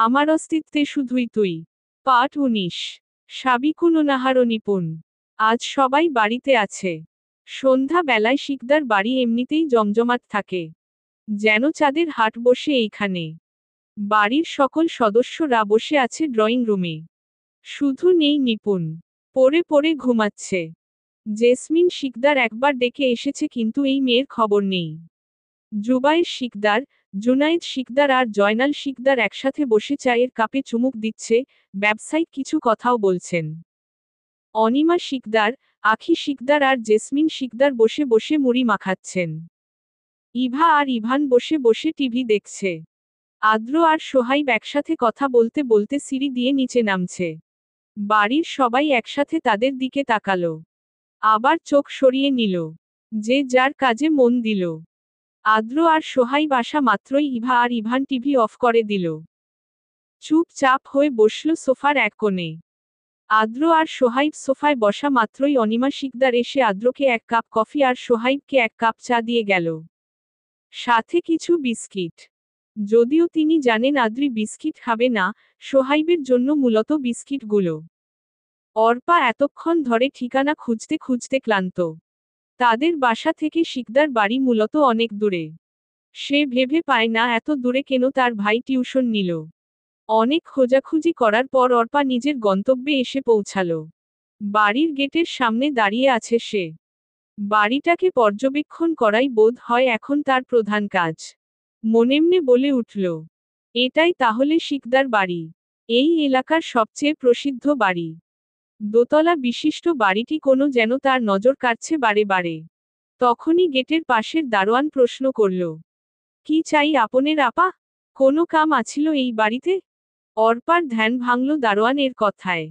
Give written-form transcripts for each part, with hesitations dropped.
আমার অস্তিত্বে শুধুই তুই। পাঠ 19। সাবিকুন ও নাহার নিপুণ। আজ সবাই বাড়িতে আছে। সন্ধ্যা বেলায় শিকদার বাড়ি এমনিতেই জমজমাট থাকে। যেন চাঁদের হাট বসে এইখানে। বাড়ির সকল সদস্যরা বসে আছে ড্রয়িং রুমে। শুধু নেই নিপুণ। পড়ে পড়ে ঘুমাচ্ছে। জেসমিন শিকদার একবার ডেকে এসেছে কিন্তু এই মেয়ের খবর নেই। জুবাইর শিকদার, জুনাইদ শিকদার আর জয়নাল শিকদার একসাথে বসে চায়ের কাপে চুমুক দিচ্ছে, ব্যবসায়িক কিছু কথাও বলছেন। অনিমা শিকদার, আখি শিকদার আর জেসমিন শিকদার বসে বসে মুড়ি মাখাচ্ছেন। ইভা আর ইভান বসে বসে টিভি দেখছে। আদ্র আর সোহাইব একসাথে কথা বলতে বলতে সিঁড়ি দিয়ে নিচে নামছে। বাড়ির সবাই একসাথে তাদের দিকে তাকালো। আবার চোখ সরিয়ে নিল। যে যার কাজে মন দিল। আদ্র আর সোহাইব আসা মাত্রই ইভা আর ইভান টিভি অফ করে দিল। চুপচাপ হয়ে বসল সোফার এক কোণে। আদ্র আর সোহাইব সোফায় বসা মাত্রই অনিমা শিকদার এসে আদ্রকে এক কাপ কফি আর সোহাইবকে এক কাপ চা দিয়ে গেল। সাথে কিছু বিস্কিট। যদিও তিনি জানেন আদ্রি বিস্কিট খাবে না, সোহাইবের জন্য মূলত বিস্কিটগুলো। অর্পা এতক্ষণ ধরে ঠিকানা খুঁজতে খুঁজতে ক্লান্ত। তাদের বাসা থেকে শিকদার বাড়ি মূলত অনেক দূরে। সে ভেবে পায় না এত দূরে কেন তার ভাই টিউশন নিল। অনেক খোঁজাখুঁজি করার পর অর্পা নিজের গন্তব্যে এসে পৌঁছালো। বাড়ির গেটের সামনে দাঁড়িয়ে আছে সে। বাড়িটাকে পর্যবেক্ষণ করাই বোধ হয় এখন তার প্রধান কাজ। মনেমনে বলে উঠল, এটাই তাহলে শিকদার বাড়ি। এই এলাকার সবচেয়ে প্রসিদ্ধ বাড়ি। দোতলা বিশিষ্ট বাড়িটি কোনো যেন তার নজর কাড়ছে বারে বারে। তখনই গেটের পাশের দারোয়ান প্রশ্ন করল, কি চাই আপনের আপা? কোনো কাম আছিল এই বাড়িতে? অর্পার ধ্যান ভাঙল দারোয়ানের কথায়।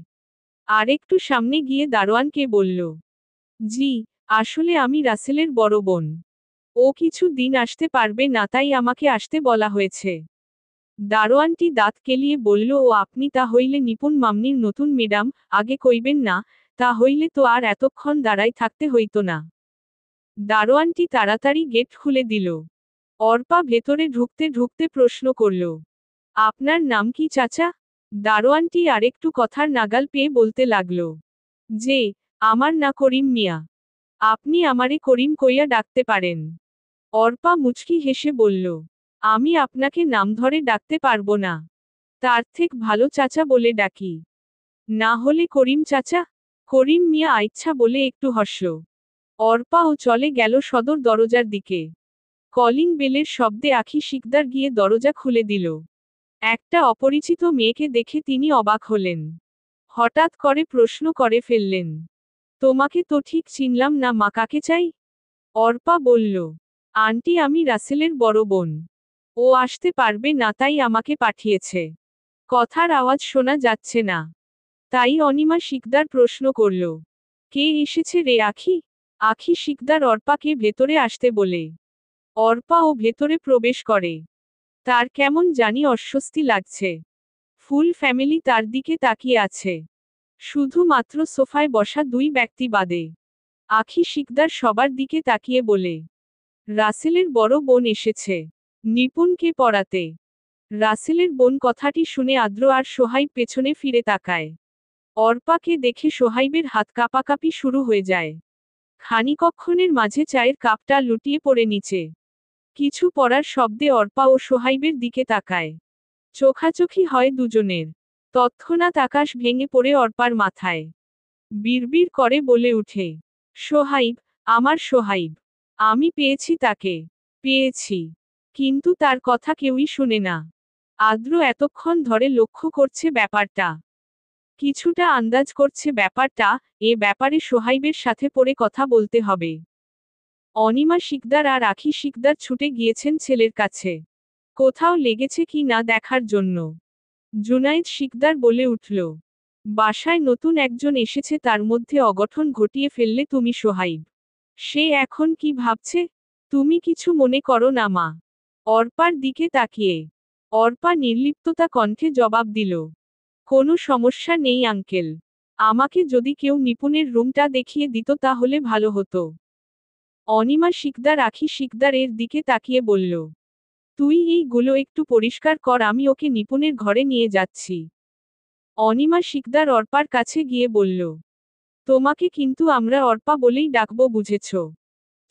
আরেকটু সামনে গিয়ে দারোয়ানকে বলল, জি, আসলে আমি রাসেলের বড় বোন। ও কিছু দিন আসতে পারবে না তাই আমাকে আসতে বলা হয়েছে। দারোয়ানটি দাঁত কেলিয়ে বলল, ও আপনি তা হইলে নিপুণ মামনির নতুন ম্যাডাম, আগে কইবেন না, তা হইলে তো আর এতক্ষণ দাঁড়াই থাকতে হইতো না। দারোয়ানটি তাড়াতাড়ি গেট খুলে দিল। অর্পা ভেতরে ঢুকতে ঢুকতে প্রশ্ন করল, আপনার নাম কি চাচা? দারোয়ানটি আরেকটু কথার নাগাল পেয়ে বলতে লাগল, যে, আমার না করিম মিয়া। আপনি আমারে করিম কইয়া ডাকতে পারেন। অর্পা মুচকি হেসে বলল, আমি আপনাকে নাম ধরে ডাকতে পারবো না। তার থেকে ভালো চাচা বলে ডাকি। না হলে করিম চাচা? করিম মিয়া আইচ্ছা বলে একটু হাসল। অর্পা ও চলে গেল সদর দরজার দিকে। কলিং বেলের শব্দে আখি শিকদার গিয়ে দরজা খুলে দিল। একটা অপরিচিত মেয়েকে দেখে তিনি অবাক হলেন। হঠাৎ করে প্রশ্ন করে ফেললেন, তোমাকে তো ঠিক চিনলাম না মা, কাকে চাই? অর্পা বলল, আন্টি আমি রাসেলের বড় বোন। ও আসতে পারবে না তাই আমাকে পাঠিয়েছে। কথার আওয়াজ শোনা যাচ্ছে না। তাই অনিমা শিকদার প্রশ্ন করল, কে এসেছে রে আখি? আখি শিকদার অর্পাকে ভেতরে আসতে বলে। অর্পা ও ভেতরে প্রবেশ করে। তার কেমন জানি অস্বস্তি লাগছে। ফুল ফ্যামিলি তার দিকে তাকিয়ে আছে। শুধুমাত্র সোফায় বসা দুই ব্যক্তি বাদে। আখি শিকদার সবার দিকে তাকিয়ে বলে, রাসেলের বড় বোন এসেছে। নিপুণকে পড়াতে। রাসেলের বোন কথাটি শুনে আদ্র আর সোহাইব পেছনে ফিরে তাকায়। অর্পাকে দেখে সোহাইবের হাত কাঁপাকাঁপি শুরু হয়ে যায়। খানিকক্ষণের মাঝে চায়ের কাপটা লুটিয়ে পড়ে নিচে। কিছু পড়ার শব্দে অর্পা ও সোহাইবের দিকে তাকায়। চোখাচোখি হয় দুজনের। তৎক্ষণাৎ আকাশ ভেঙে পড়ে অর্পার মাথায়। বিড়বিড় করে বলে উঠে, সোহাইব, আমার সোহাইব। আমি পেয়েছি তাকে। পেয়েছি। কিন্তু তার কথা কেউই শুনে না। আদ্র এতক্ষণ ধরে লক্ষ্য করছে ব্যাপারটা। কিছুটা আন্দাজ করছে ব্যাপারটা, এ ব্যাপারে সোহাইবের সাথে পরে কথা বলতে হবে। অনিমা শিকদার আর আখি শিকদার ছুটে গিয়েছেন ছেলের কাছে। কোথাও লেগেছে কি না দেখার জন্য। জুনাইদ শিকদার বলে উঠল, বাসায় নতুন একজন এসেছে, তার মধ্যে অঘটন ঘটিয়ে ফেললে তুমি সোহাইব। সে এখন কি ভাবছে? তুমি কিছু মনে করো না মা? অর্পার দিকে তাকিয়ে। অর্পা নির্লিপ্ততা কণ্ঠে জবাব দিল, কোনো সমস্যা নেই আঙ্কেল। আমাকে যদি কেউ নিপুণের রুমটা দেখিয়ে দিত তাহলে ভালো হতো। অনিমা শিকদার আখি শিকদার এর দিকে তাকিয়ে বলল, তুই এইগুলো একটু পরিষ্কার কর, আমি ওকে নিপুণের ঘরে নিয়ে যাচ্ছি। অনিমা শিকদার অর্পার কাছে গিয়ে বলল, তোমাকে কিন্তু আমরা অর্পা বলেই ডাকবো, বুঝেছ?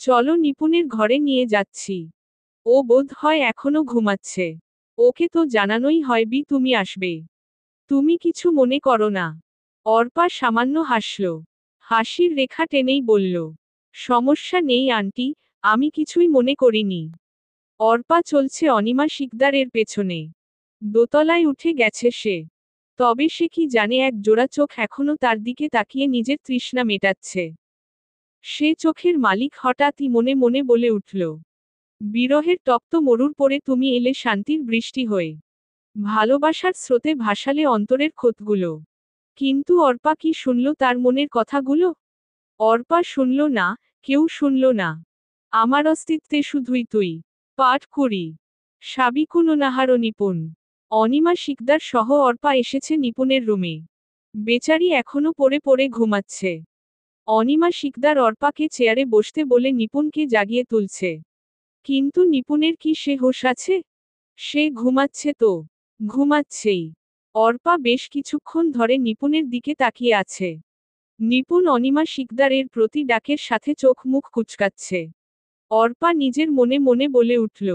চলো, নিপুণের ঘরে নিয়ে যাচ্ছি। ও বোধ হয় এখনো ঘুমাচ্ছে। ওকে তো জানানোই হয়বি তুমি আসবে। তুমি কিছু মনে করো না। অর্পা সামান্য হাসল। হাসির রেখা টেনেই বলল, সমস্যা নেই আন্টি, আমি কিছুই মনে করিনি। অর্পা চলছে অনিমা শিকদারের পেছনে। দোতলায় উঠে গেছে সে। তবে সে কি জানে, এক জোড়া চোখ এখনো তার দিকে তাকিয়ে নিজের তৃষ্ণা মেটাচ্ছে। সে চোখের মালিক হঠাৎই মনে মনে বলে উঠল, বিরহের তপ্ত মরুর পরে তুমি এলে শান্তির বৃষ্টি হয়ে, ভালোবাসার স্রোতে ভাসালে অন্তরের ক্ষতগুলো। কিন্তু অর্পা কি শুনল তার মনের কথাগুলো? অর্পা শুনল না, কেউ শুনল না। আমার অস্তিত্বে শুধুই তুই। পাঠ করি। সাবিকুননাহার নিপুণ। অনিমা শিকদার সহ অর্পা এসেছে নিপুণের রুমে। বেচারি এখনো পড়ে পড়ে ঘুমাচ্ছে। অনিমা শিকদার অর্পাকে চেয়ারে বসতে বলে নিপুণকে জাগিয়ে তুলছে। কিন্তু নিপুণের কি সে হুঁশ আছে? সে ঘুমাচ্ছে তো। ঘুমাচ্ছেই। অর্পা বেশ কিছুক্ষণ ধরে নিপুণের দিকে তাকিয়ে আছে। নিপুণ অনিমা শিকদারের প্রতি ডাকের সাথে চোখ মুখ কুচকাচ্ছে। অর্পা নিজের মনে মনে বলে উঠল,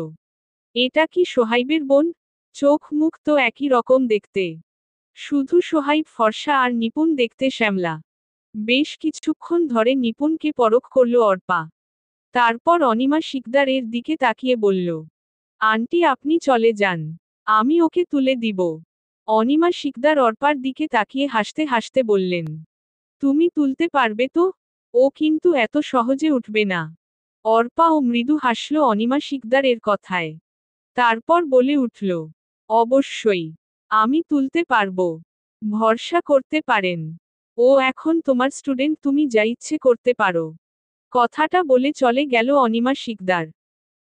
এটা কি সোহাইবের বোন? চোখ মুখ তো একই রকম দেখতে। শুধু সোহাইব ফর্সা আর নিপুণ দেখতে শ্যামলা। বেশ কিছুক্ষণ ধরে নিপুণকে পরখ করল অর্পা। তারপর অনিমা শিকদারের দিকে তাকিয়ে বলল, আন্টি আপনি চলে যান, আমি ওকে তুলে দিব। অনিমা শিকদার অর্পার দিকে তাকিয়ে হাসতে হাসতে বললেন, তুমি তুলতে পারবে তো? ও কিন্তু এত সহজে উঠবে না। অর্পা ও মৃদু হাসল অনিমা শিকদারের কথায়। তারপর বলে উঠল, অবশ্যই, আমি তুলতে পারবো। ভরসা করতে পারেন। ও এখন তোমার স্টুডেন্ট, তুমি যা ইচ্ছে করতে পারো। কথাটা বলে চলে গেল অনিমা শিকদার।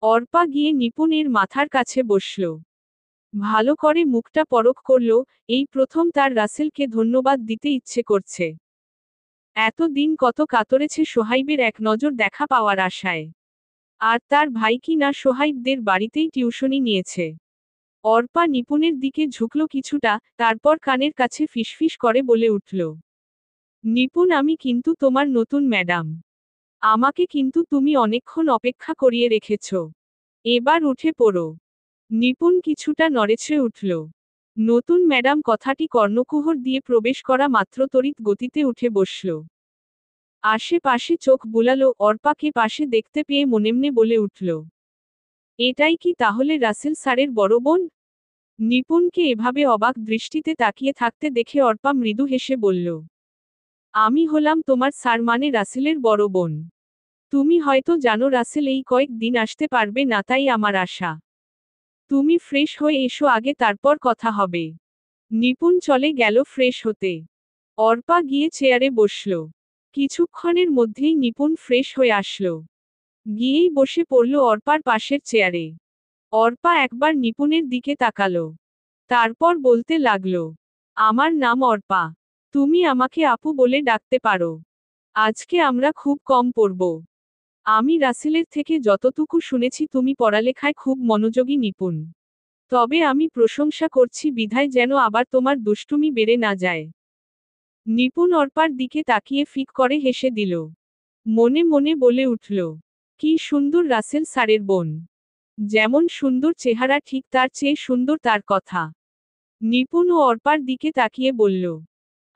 অর্পা গিয়ে নিপুণের মাথার কাছে বসল। ভালো করে মুখটা পরখ করল, এই প্রথম তার রাসেলকে ধন্যবাদ দিতে ইচ্ছে করছে। এতদিন কত কাতরেছে সোহাইবের এক নজর দেখা পাওয়ার আশায়। আর তার ভাই কি না সোহাইবদের বাড়িতেই টিউশনি নিয়েছে। অর্পা নিপুণের দিকে ঝুঁকল কিছুটা, তারপর কানের কাছে ফিসফিস করে বলে উঠল, নিপুণ আমি কিন্তু তোমার নতুন ম্যাডাম। আমাকে কিন্তু তুমি অনেকক্ষণ অপেক্ষা করিয়ে রেখেছ। এবার উঠে পড়ো। নিপুণ কিছুটা নড়েছে উঠল। নতুন ম্যাডাম কথাটি কর্ণকুহর দিয়ে প্রবেশ করা মাত্র তড়িৎ গতিতে উঠে বসল। আশেপাশে চোখ বুলালো, অর্পাকে পাশে দেখতে পেয়ে মনেমনে বলে উঠল, এটাই কি তাহলে রাসেল স্যারের বড় বোন? নিপুণকে এভাবে অবাক দৃষ্টিতে তাকিয়ে থাকতে দেখে অর্পা মৃদু হেসে বলল, আমি হলাম তোমার স্যার, মানে রাসেলের বড় বোন। তুমি হয়তো জানো রাসেল এই কয়েক দিন আসতে পারবে না, তাই আমার আশা। তুমি ফ্রেশ হয়ে এসো আগে, তারপর কথা হবে। নিপুণ চলে গেল ফ্রেশ হতে। অর্পা গিয়ে চেয়ারে বসল। কিছুক্ষণের মধ্যেই নিপুণ ফ্রেশ হয়ে আসলো। গিয়েই বসে পড়ল অর্পার পাশের চেয়ারে। অর্পা একবার নিপুণের দিকে তাকালো। তারপর বলতে লাগলো, আমার নাম অর্পা। তুমি আমাকে আপু বলে ডাকতে পারো। আজকে আমরা খুব কম পড়ব। আমি রাসেলের থেকে যতটুকু শুনেছি তুমি পড়ালেখায় খুব মনোযোগী, নিপুণ। তবে আমি প্রশংসা করছি বিধায় যেন আবার তোমার দুষ্টুমি বেড়ে না যায়। নিপুণ অর্পার দিকে তাকিয়ে ফিক করে হেসে দিল। মনে মনে বলে উঠল, কি সুন্দর রাসেল স্যারের বোন। যেমন সুন্দর চেহারা, ঠিক তার চেয়ে সুন্দর তার কথা। নিপুণ ও অর্পার দিকে তাকিয়ে বলল,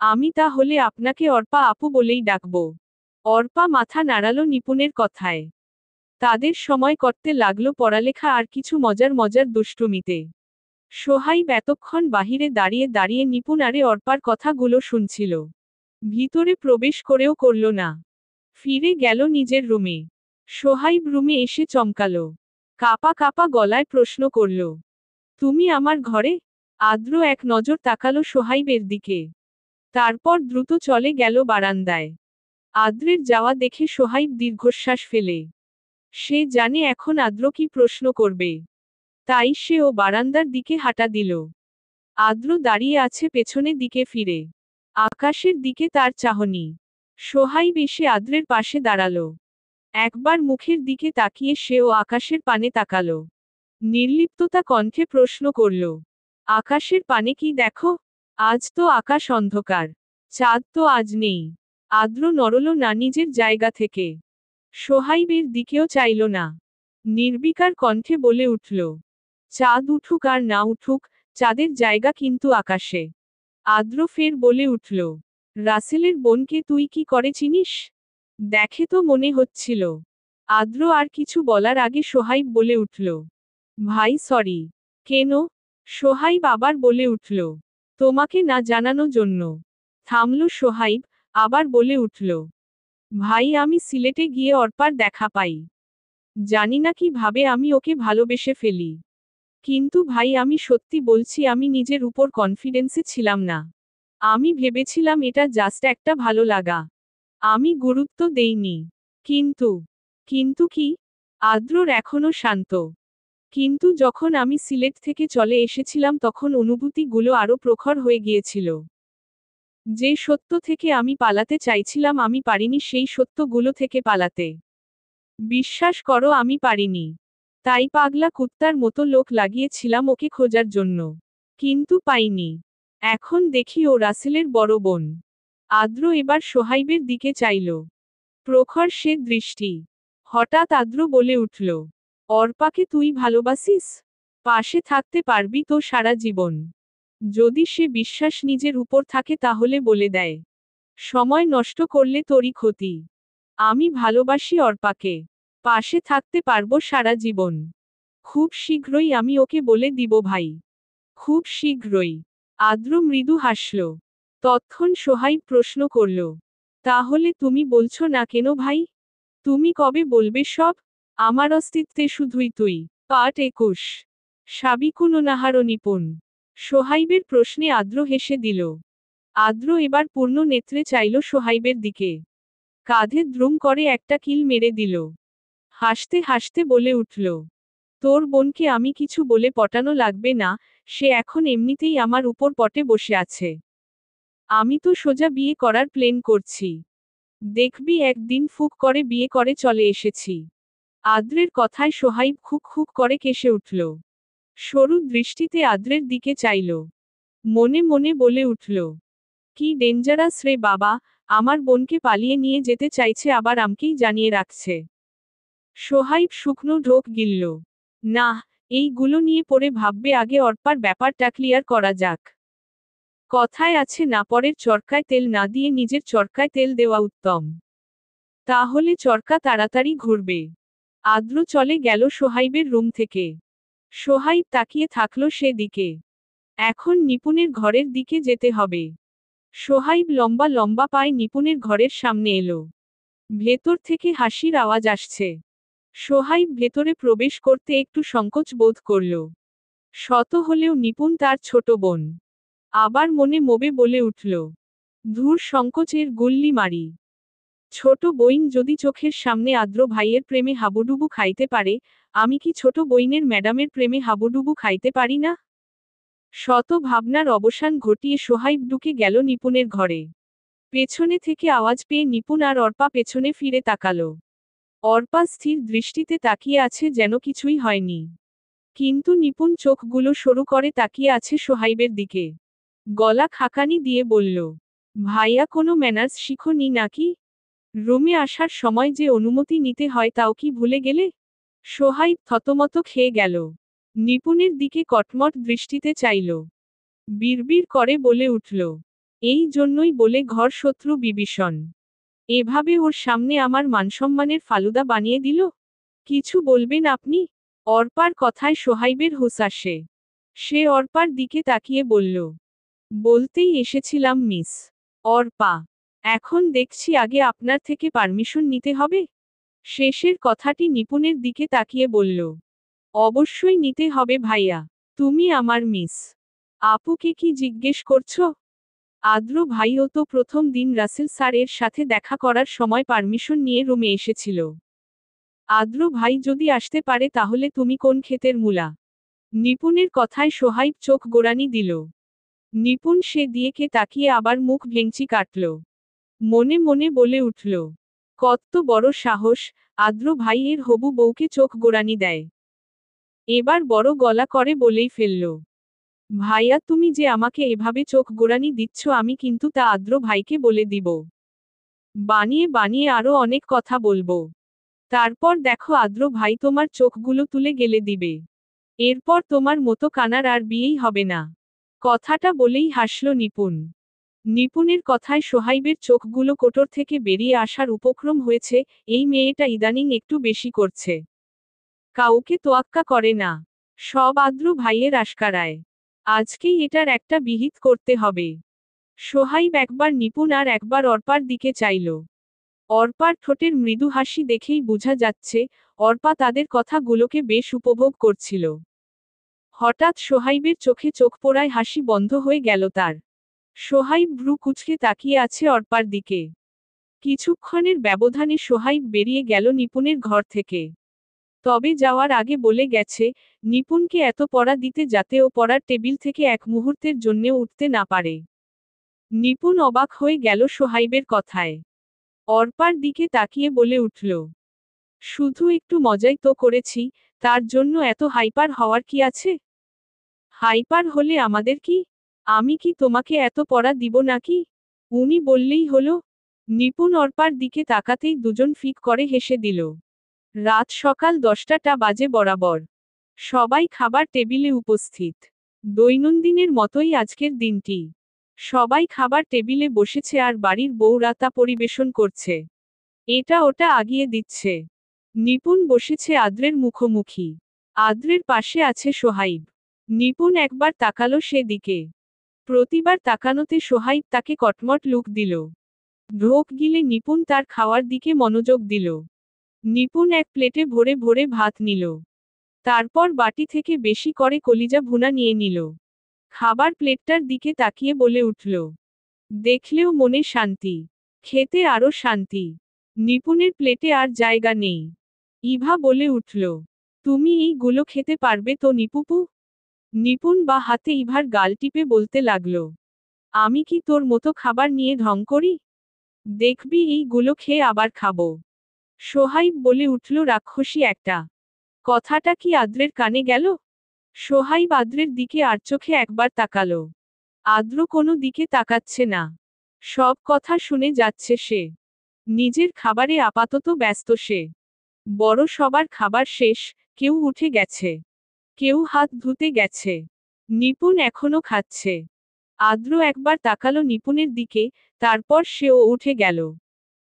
আমি তাহলে আপনাকে অর্পা আপু বলেই ডাকব। অর্পা মাথা নাড়ালো নিপুণের কথায়। তাদের সময় করতে লাগলো পড়ালেখা আর কিছু মজার মজার দুষ্টুমিতে। সোহাইব এতক্ষণ বাহিরে দাঁড়িয়ে দাঁড়িয়ে নিপুণ আরে অর্পার কথাগুলো শুনছিল। ভিতরে প্রবেশ করেও করল না। ফিরে গেল নিজের রুমে। সোহাইব রুমে এসে চমকালো। কাপা কাপা গলায় প্রশ্ন করল, তুমি আমার ঘরে? আদ্র এক নজর তাকালো সোহাইবের দিকে। তারপর দ্রুত চলে গেল বারান্দায়। আদ্রের যাওয়া দেখে সোহাইব দীর্ঘশ্বাস ফেলে। সে জানে এখন আদ্র কি প্রশ্ন করবে। তাই সে ও বারান্দার দিকে হাঁটা দিল। আদ্র দাঁড়িয়ে আছে পেছনে দিকে ফিরে। আকাশের দিকে তার চাহনি। সোহাইব এসে আদ্রের পাশে দাঁড়ালো। একবার মুখের দিকে তাকিয়ে সেও আকাশের পানে তাকালো। নির্লিপ্ততা কণ্ঠে প্রশ্ন করল। আকাশের পানে কি দেখো? আজ তো আকাশ অন্ধকার। চাঁদ তো আজ নেই। আদ্র নড়ল না নিজের জায়গা থেকে। সোহাইবের দিকেও চাইল না। নির্বিকার কণ্ঠে বলে উঠল, চাঁদ উঠুক আর না উঠুক, চাঁদের জায়গা কিন্তু আকাশে। আদ্র ফের বলে উঠল, রাসেলের বোনকে তুই কি করে চিনিস? দেখে তো মনে হচ্ছিল। আদ্র আর কিছু বলার আগে সোহাইব বলে উঠল, ভাই সরি। কেন? সোহাইব আবার বলে উঠল, তোমাকে না জানানো জন্য। থামল সোহাইব, আবার বলে উঠল, ভাই আমি সিলেটে গিয়ে অর্পার দেখা পাই। জানি না কিভাবে আমি ওকে ভালোবেসে ফেলি। কিন্তু ভাই আমি সত্যি বলছি আমি নিজের উপর কনফিডেন্সে ছিলাম না। আমি ভেবেছিলাম এটা জাস্ট একটা ভালো লাগা। আমি গুরুত্ব দেইনি। কিন্তু কিন্তু কি? আদ্রর এখনো শান্ত। কিন্তু যখন আমি সিলেট থেকে চলে এসেছিলাম তখন অনুভূতিগুলো আরো প্রখর হয়ে গিয়েছিল। যে সত্য থেকে আমি পালাতে চাইছিলাম আমি পারিনি সেই সত্যগুলো থেকে পালাতে। বিশ্বাস করো আমি পারিনি। তাই পাগলা কুত্তার মতো লোক লাগিয়েছিলাম ওকে খোঁজার জন্য। কিন্তু পাইনি। এখন দেখি ও রাসেলের বড় বোন। আদ্র এবার সোহাইবের দিকে চাইল। প্রখর সে দৃষ্টি। হঠাৎ আদ্র বলে উঠল, অর্পাকে তুই ভালোবাসিস? পাশে থাকতে পারবি তো সারা জীবন? যদি সে বিশ্বাস নিজের উপর থাকে তাহলে বলে দেয়। সময় নষ্ট করলে তোরই ক্ষতি। আমি ভালোবাসি অর্পাকে। পাশে থাকতে পারবো সারা জীবন। খুব শীঘ্রই আমি ওকে বলে দিব ভাই। খুব শীঘ্রই। আদ্র মৃদু হাসল। তৎক্ষণ সোহাইব প্রশ্ন করল, তাহলে তুমি বলছো না কেন ভাই? তুমি কবে বলবে সব? আমার অস্তিত্বে শুধুই তুই। পাঠ 21। সাবিকুননাহার নিপুণ। সোহাইবের প্রশ্নে আদ্র হেসে দিল। আদ্র এবার পূর্ণ নেত্রে চাইল সোহাইবের দিকে। কাঁধে দ্রুম করে একটা কিল মেরে দিল। হাসতে হাসতে বলে উঠল, তোর বোনকে আমি কিছু বলে পটানো লাগবে না, সে এখন এমনিতেই আমার উপর পটে বসে আছে। আমি তো সোজা বিয়ে করার প্ল্যান করছি। দেখবি একদিন ফুক করে বিয়ে করে চলে এসেছি। আদ্রের কথায় সোহাইব খুক খুক করে কেসে উঠল। সরু দৃষ্টিতে আদ্রের দিকে চাইল। মনে মনে বলে উঠল, কি ডেঞ্জারাস রে বাবা, আমার বোনকে পালিয়ে নিয়ে যেতে চাইছে আবার আমকেই জানিয়ে রাখছে। সোহাইব শুকনো ঢোক গিলল। না, এইগুলো নিয়ে পরে ভাববে, আগে অর্পার ব্যাপারটা ক্লিয়ার করা যাক। কথায় আছে না, পরের চরকায় তেল না দিয়ে নিজের চরকায় তেল দেওয়া উত্তম। তাহলে চরকা তাড়াতাড়ি ঘুরবে। আদ্র চলে গেল সোহাইবের রুম থেকে। সোহাইব তাকিয়ে থাকলো সেদিকে। এখন নিপুণের ঘরের দিকে যেতে হবে। সোহাইব লম্বা লম্বা পায়ে নিপুণের ঘরের সামনে এলো। ভেতর থেকে হাসির আওয়াজ আসছে। সোহাইব ভেতরে প্রবেশ করতে একটু সংকোচ বোধ করল। শত হলেও নিপুণ তার ছোট বোন। আবার মনে মবে বলে উঠল, ধুর সংকোচের গুল্লি মারি। ছোট বইন যদি চোখের সামনে আদ্র ভাইয়ের প্রেমে হাবুডুবু খাইতে পারে, আমি কি ছোট বইনের ম্যাডামের প্রেমে হাবুডুবু খাইতে পারি না? শত ভাবনার অবসান ঘটিয়ে সোহাইব ঢুকে গেল নিপুণের ঘরে। পেছনে থেকে আওয়াজ পেয়ে নিপুণ আর অর্পা পেছনে ফিরে তাকালো। অর্পা স্থির দৃষ্টিতে তাকিয়ে আছে যেন কিছুই হয়নি। কিন্তু নিপুণ চোখগুলো সরু করে তাকিয়ে আছে সোহাইবের দিকে। গলা খাকানি দিয়ে বলল, ভাইয়া কোনো ম্যানার্স শিখোনি নাকি? রুমে আসার সময় যে অনুমতি নিতে হয় তাও কি ভুলে গেলে? সোহাইব থতমত খেয়ে গেল। নিপুণের দিকে কটমট দৃষ্টিতে চাইল। বিড়বিড় করে বলে উঠল, এই জন্যই বলে ঘর শত্রু বিভীষণ। এভাবে ওর সামনে আমার মানসম্মানের ফালুদা বানিয়ে দিল। কিছু বলবেন আপনি? অর্পার কথায় সোহাইবের হুঁশ আসে। সে অর্পার দিকে তাকিয়ে বলল, বলতেই এসেছিলাম মিস অর্পা। এখন দেখছি আগে আপনার থেকে পারমিশন নিতে হবে। শেষের কথাটি নিপুণের দিকে তাকিয়ে বলল, অবশ্যই নিতে হবে ভাইয়া। তুমি আমার মিস। আপুকে কি জিজ্ঞেস করছো? আদ্র ভাইও তো প্রথম দিন রাসেল স্যার এর সাথে দেখা করার সময় পারমিশন নিয়ে রুমে এসেছিল। আদ্র ভাই যদি আসতে পারে তাহলে তুমি কোন ক্ষেতের মূলা? নিপুণের কথায় সোহাইব চোখ গোড়ানি দিল। নিপুণ সে দিয়েকে তাকিয়ে আবার মুখ ভেঙচি কাটল। মনে মনে বলে উঠল, কত বড় সাহস, আদ্র ভাই এর হবু বউকে চোখ গোড়ানি দেয়। এবার বড় গলা করে বলেই ফেলল, ভাইয়া তুমি যে আমাকে এভাবে চোখ গোড়ানি দিচ্ছ আমি কিন্তু তা আদ্র ভাইকে বলে দিব। বানিয়ে বানিয়ে আরো অনেক কথা বলবো। তারপর দেখো আদ্র ভাই তোমার চোখগুলো তুলে গেলে দিবে। এরপর তোমার মতো কানার আর বিয়েই হবে না। কথাটা বলেই হাসল নিপুণ। নিপুণের কথায় সোহাইবের চোখগুলো কোটর থেকে বেরিয়ে আসার উপক্রম হয়েছে, এই মেয়েটা ইদানিং একটু বেশি করছে। কাউকে তোয়াক্কা করে না। সব আদ্র ভাইয়ের আশকারায়। আজকেই এটার একটা বিহিত করতে হবে। সোহাইব একবার নিপুণ আর একবার অর্পার দিকে চাইল। অর্পার ঠোঁটের মৃদু হাসি দেখেই বোঝা যাচ্ছে, অর্পা তাদের কথাগুলোকে বেশ উপভোগ করছিল। হঠাৎ সোহাইবের চোখে চোখ পোড়ায় হাসি বন্ধ হয়ে গেল তার। সোহাইব ভ্রু কুঁচকে তাকিয়ে আছে অর্পার দিকে। কিছুক্ষণের ব্যবধানে সোহাইব বেরিয়ে গেল নিপুণের ঘর থেকে। তবে যাওয়ার আগে বলে গেছে, নিপুণকে এত পড়া দিতে যাতে ও পড়ার টেবিল থেকে এক মুহূর্তের জন্যেও উঠতে না পারে। নিপুণ অবাক হয়ে গেল সোহাইবের কথায়। অর্পার দিকে তাকিয়ে বলে উঠল, শুধু একটু মজাই তো করেছি, তার জন্য এত হাইপার হওয়ার কি আছে? হাইপার হলে আমাদের কি? আমি কি তোমাকে এত পড়া দিব নাকি? উনি বললেই হলো। নিপুণ অর্পার দিকে তাকাতেই দুজন ফিক করে হেসে দিল। রাত সকাল 10টা বাজে বরাবর। সবাই খাবার টেবিলে উপস্থিত। দৈনন্দিনের মতোই আজকের দিনটি। সবাই খাবার টেবিলে বসেছে আর বাড়ির বউরা তা পরিবেশন করছে। এটা ওটা আগিয়ে দিচ্ছে। নিপুণ বসেছে আদ্রের মুখোমুখি। আদ্রের পাশে আছে সোহাইব। নিপুণ একবার তাকালো সেদিকে। প্রতিবার তাকানোতে সোহাইব তাকে কটমট লুক দিল। ঢোক গিলে নিপুণ তার খাওয়ার দিকে মনোযোগ দিল। নিপুণ এক প্লেটে ভরে ভরে ভাত নিল। তারপর বাটি থেকে বেশি করে কলিজা ভুনা নিয়ে নিল। খাবার প্লেটটার দিকে তাকিয়ে বলে উঠল, দেখলেও মনে শান্তি, খেতে আরো শান্তি। নিপুণের প্লেটে আর জায়গা নেই। ইভা বলে উঠল, তুমি এইগুলো খেতে পারবে তো নিপুপু? নিপুণ বা হাতে ইভার গাল টিপে বলতে লাগল, আমি কি তোর মতো খাবার নিয়ে ঢং করি? দেখবি এইগুলো খেয়ে আবার খাবো। সোহাইব বলে উঠল রাক্ষসী একটা। কথাটা কি আদ্রের কানে গেল? সোহাইব আদ্রের দিকে আর চোখে একবার তাকালো। আদ্র কোনো দিকে তাকাচ্ছে না। সব কথা শুনে যাচ্ছে সে। নিজের খাবারে আপাতত ব্যস্ত সে। বড় সবার খাবার শেষ, কেউ উঠে গেছে। কেউ হাত ধুতে গেছে। নিপুণ এখনো খাচ্ছে। আদ্র একবার তাকালো নিপুণের দিকে, তারপর সেও উঠে গেল।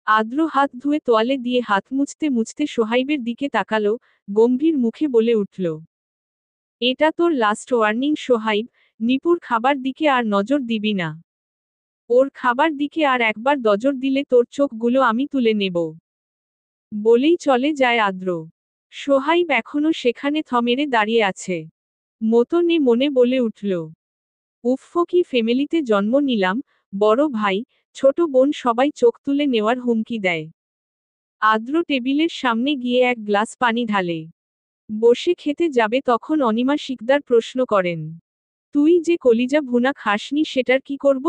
আদ্র হাত ধুয়ে তোয়ালে দিয়ে হাত মুছতে মুছতে সোহাইবের দিকে তাকালো, গম্ভীর মুখে বলে উঠল, এটা তোর লাস্ট ওয়ার্নিং সোহাইব, নিপুর খাবার দিকে আর নজর দিবি না। ওর খাবার দিকে আর একবার নজর দিলে তোর চোখগুলো আমি তুলে নেব। বলেই চলে যায় আদ্র। সোহাইব এখনো সেখানে থমেরে দাঁড়িয়ে আছে। মতনে মনে বলে উঠল, উফ কি ফ্যামিলিতে জন্ম নিলাম, বড় ভাই, ছোট বোন সবাই চোখ তুলে নেওয়ার হুমকি দেয়। আদ্র টেবিলের সামনে গিয়ে এক গ্লাস পানি ঢালে। বসে খেতে যাবে তখন অনিমা শিকদার প্রশ্ন করেন, তুই যে কলিজা ভুনা খাসনি সেটার কি করব?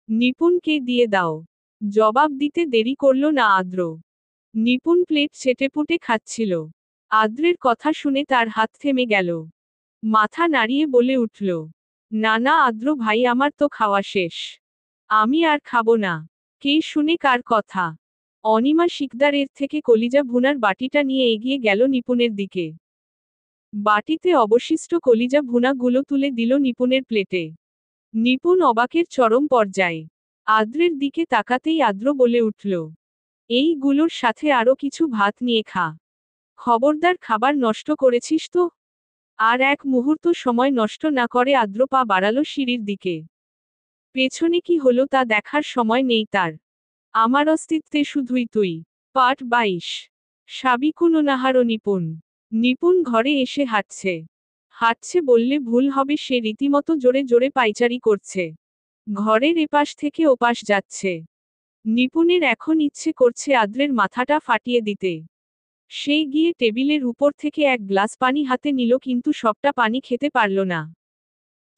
নিপুণকে দিয়ে দাও। জবাব দিতে দেরি করল না আদ্র। নিপুণ প্লেট চেটেপুটে খাচ্ছিল। আদ্রের কথা শুনে তার হাত থেমে গেল। মাথা নাড়িয়ে বলে উঠল, না না আদ্র ভাই আমার তো খাওয়া শেষ। আমি আর খাবো না। কে শুনে কার কথা? অনিমা শিকদারের থেকে কলিজা ভুনার বাটিটা নিয়ে এগিয়ে গেল নিপুণের দিকে। বাটিতে অবশিষ্ট কলিজা ভুনাগুলো তুলে দিল নিপুণের প্লেটে। নিপুণ অবাকের চরম পর্যায়ে। আদ্রের দিকে তাকাতেই আদ্র বলে উঠল, এইগুলোর সাথে আরো কিছু ভাত নিয়ে খা। খবরদার খাবার নষ্ট করেছিস তো? আর এক মুহূর্ত সময় নষ্ট না করে আদ্র পা বাড়ালো সিঁড়ির দিকে। পেছনে কি হলো তা দেখার সময় নেই তার। আমার অস্তিত্বে শুধুই তুই। পার্ট 22। সাবিকুননাহারো নিপুণ। নিপুণ ঘরে এসে হাঁটছে। হাঁটছে বললে ভুল হবে, সে রীতিমতো জোরে জোরে পায়চারি করছে। ঘরের এপাশ থেকে ওপাশ যাচ্ছে। নিপুণের এখন ইচ্ছে করছে আদ্রের মাথাটা ফাটিয়ে দিতে। সে গিয়ে টেবিলের উপর থেকে এক গ্লাস পানি হাতে নিল কিন্তু সবটা পানি খেতে পারল না।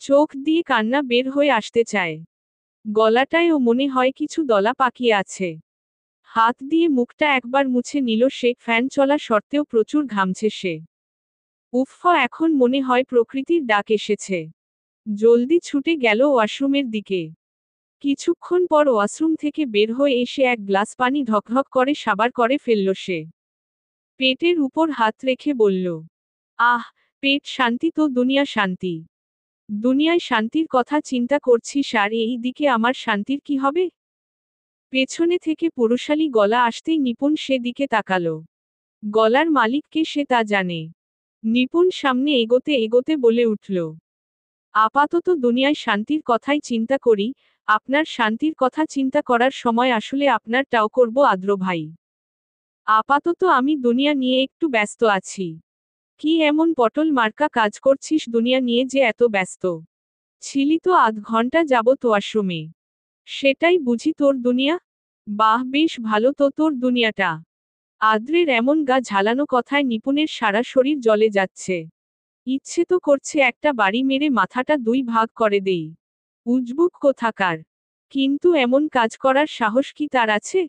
চোখ দিয়ে কান্না বের হয়ে আসতে চায়। গলাটায়ও মনে হয় কিছু দলা পাকিয়ে আছে। হাত দিয়ে মুখটা একবার মুছে নিল সে, ফ্যান চলা সত্ত্বেও প্রচুর ঘামছে সে। উফ, এখন মনে হয় প্রকৃতির ডাক এসেছে। জলদি ছুটে গেল ওয়াশরুমের দিকে। কিছুক্ষণ পর ওয়াশরুম থেকে বের হয়ে এসে এক গ্লাস পানি ঢকঢক করে সাবার করে ফেলল সে। পেটের উপর হাত রেখে বলল, আহ, পেট শান্তি তো দুনিয়া শান্তি। দুনিয়ায় শান্তির কথা চিন্তা করছিস আর এই দিকে আমার শান্তির কি হবে? পেছনে থেকে পুরুষালী গলা আসতেই নিপুণ সে দিকে তাকালো। গলার মালিককে সে তা জানে। নিপুণ সামনে এগোতে এগোতে বলে উঠল, আপাতত দুনিয়ায় শান্তির কথাই চিন্তা করি, আপনার শান্তির কথা চিন্তা করার সময় আসলে আপনারটাও করব আদ্র ভাই। আপাতত আমি দুনিয়া নিয়ে একটু ব্যস্ত আছি। কি এমন পটল মার্কা কাজ করছিস দুনিয়া নিয়ে যে এত ব্যস্ত? ছিলি তো আধ ঘন্টা যাবত ওয়াশরুমে। সেটাই বুঝি তোর দুনিয়া? বাহ, বেশ ভালো তো তোর দুনিয়াটা। আদ্রের এমন গা ঝালানো কথায় নিপুণের সারা শরীর জ্বলে যাচ্ছে। ইচ্ছে তো করছে একটা বাড়ি মেরে মাথাটা দুই ভাগ করে দেই। উজবুক কোথাকার। কিন্তু এমন কাজ করার সাহস কি তার আছে?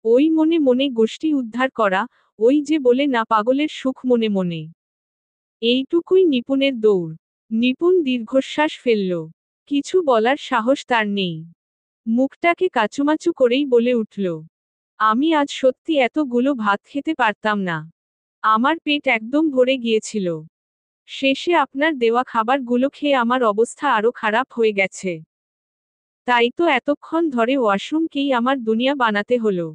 ওই মনে মনে গোষ্ঠী উদ্ধার করা, ওই যে বলে না পাগলের সুখ মনে মনে। এইটুকুই নিপুণের দৌড়। নিপুণ দীর্ঘশ্বাস ফেলল। কিছু বলার সাহস তার নেই। মুখটাকে কাচুমাচু করেই বলে উঠল, আমি আজ সত্যি এতগুলো ভাত খেতে পারতাম না। আমার পেট একদম ভরে গিয়েছিল। শেষে আপনার দেওয়া খাবারগুলো খেয়ে আমার অবস্থা আরো খারাপ হয়ে গেছে। তাই তো এতক্ষণ ধরে ওয়াশরুমকেই আমার দুনিয়া বানাতে হলো।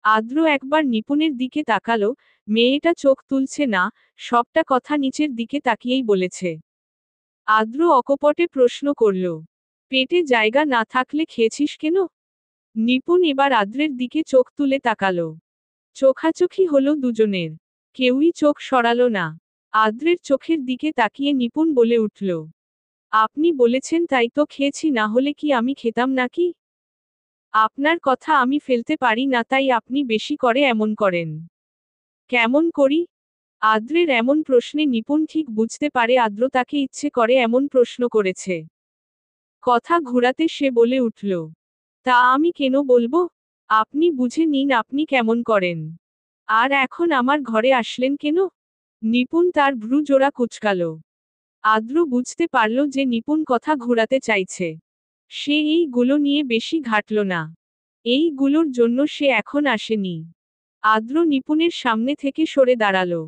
আদ্র একবার নিপুণের দিকে তাকালো, মেয়েটা চোখ তুলছে না, সবটা কথা নিচের দিকে তাকিয়েই বলেছে। আদ্র অকপটে প্রশ্ন করল, পেটে জায়গা না থাকলে খেয়েছিস কেন? নিপুণ এবার আদ্রের দিকে চোখ তুলে তাকালো। চোখাচোখি হলো দুজনের। কেউই চোখ সরালো না। আদ্রের চোখের দিকে তাকিয়ে নিপুণ বলে উঠল, আপনি বলেছেন তাই তো খেয়েছি, না হলে কি আমি খেতাম নাকি? আপনার কথা আমি ফেলতে পারি না তাই আপনি বেশি করে এমন করেন। কেমন করি? আদ্রের এমন প্রশ্নে নিপুণ ঠিক বুঝতে পারে আদ্র তাকে ইচ্ছে করে এমন প্রশ্ন করেছে। কথা ঘুরাতে সে বলে উঠল, তা আমি কেন বলবো? আপনি বুঝে নিন আপনি কেমন করেন। আর এখন আমার ঘরে আসলেন কেন? নিপুণ তার ভ্রু জোড়া কুঁচকালো। আদ্র বুঝতে পারল যে নিপুণ কথা ঘুরাতে চাইছে। সে এইগুলো নিয়ে বেশি ঘাটল না। এইগুলোর জন্য সে এখন আসেনি। আদ্র নিপুণের সামনে থেকে সরে দাঁড়ালো।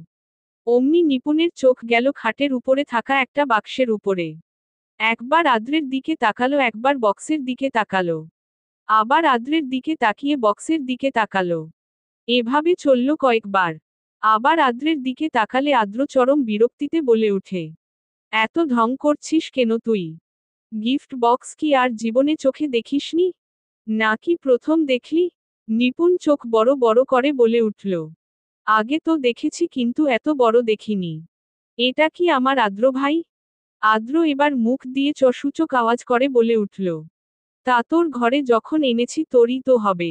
অমনি নিপুণের চোখ গেল খাটের উপরে থাকা একটা বাক্সের উপরে। একবার আদ্রের দিকে তাকালো, একবার বক্সের দিকে তাকালো। আবার আদ্রের দিকে তাকিয়ে বক্সের দিকে তাকালো। এভাবে চলল কয়েকবার। আবার আদ্রের দিকে তাকালে আদ্র চরম বিরক্তিতে বলে উঠে, এত ঢং করছিস কেন তুই? গিফট বক্স কি আর জীবনে চোখে দেখিসনি? নাকি প্রথম দেখলি? নিপুণ চোখ বড় বড় করে বলে উঠল, আগে তো দেখেছি কিন্তু এত বড় দেখিনি। এটা কি আমার আদ্র ভাই? আদ্র এবার মুখ দিয়ে চসূচক আওয়াজ করে বলে উঠল, তা তোর ঘরে যখন এনেছি তোরই তো হবে।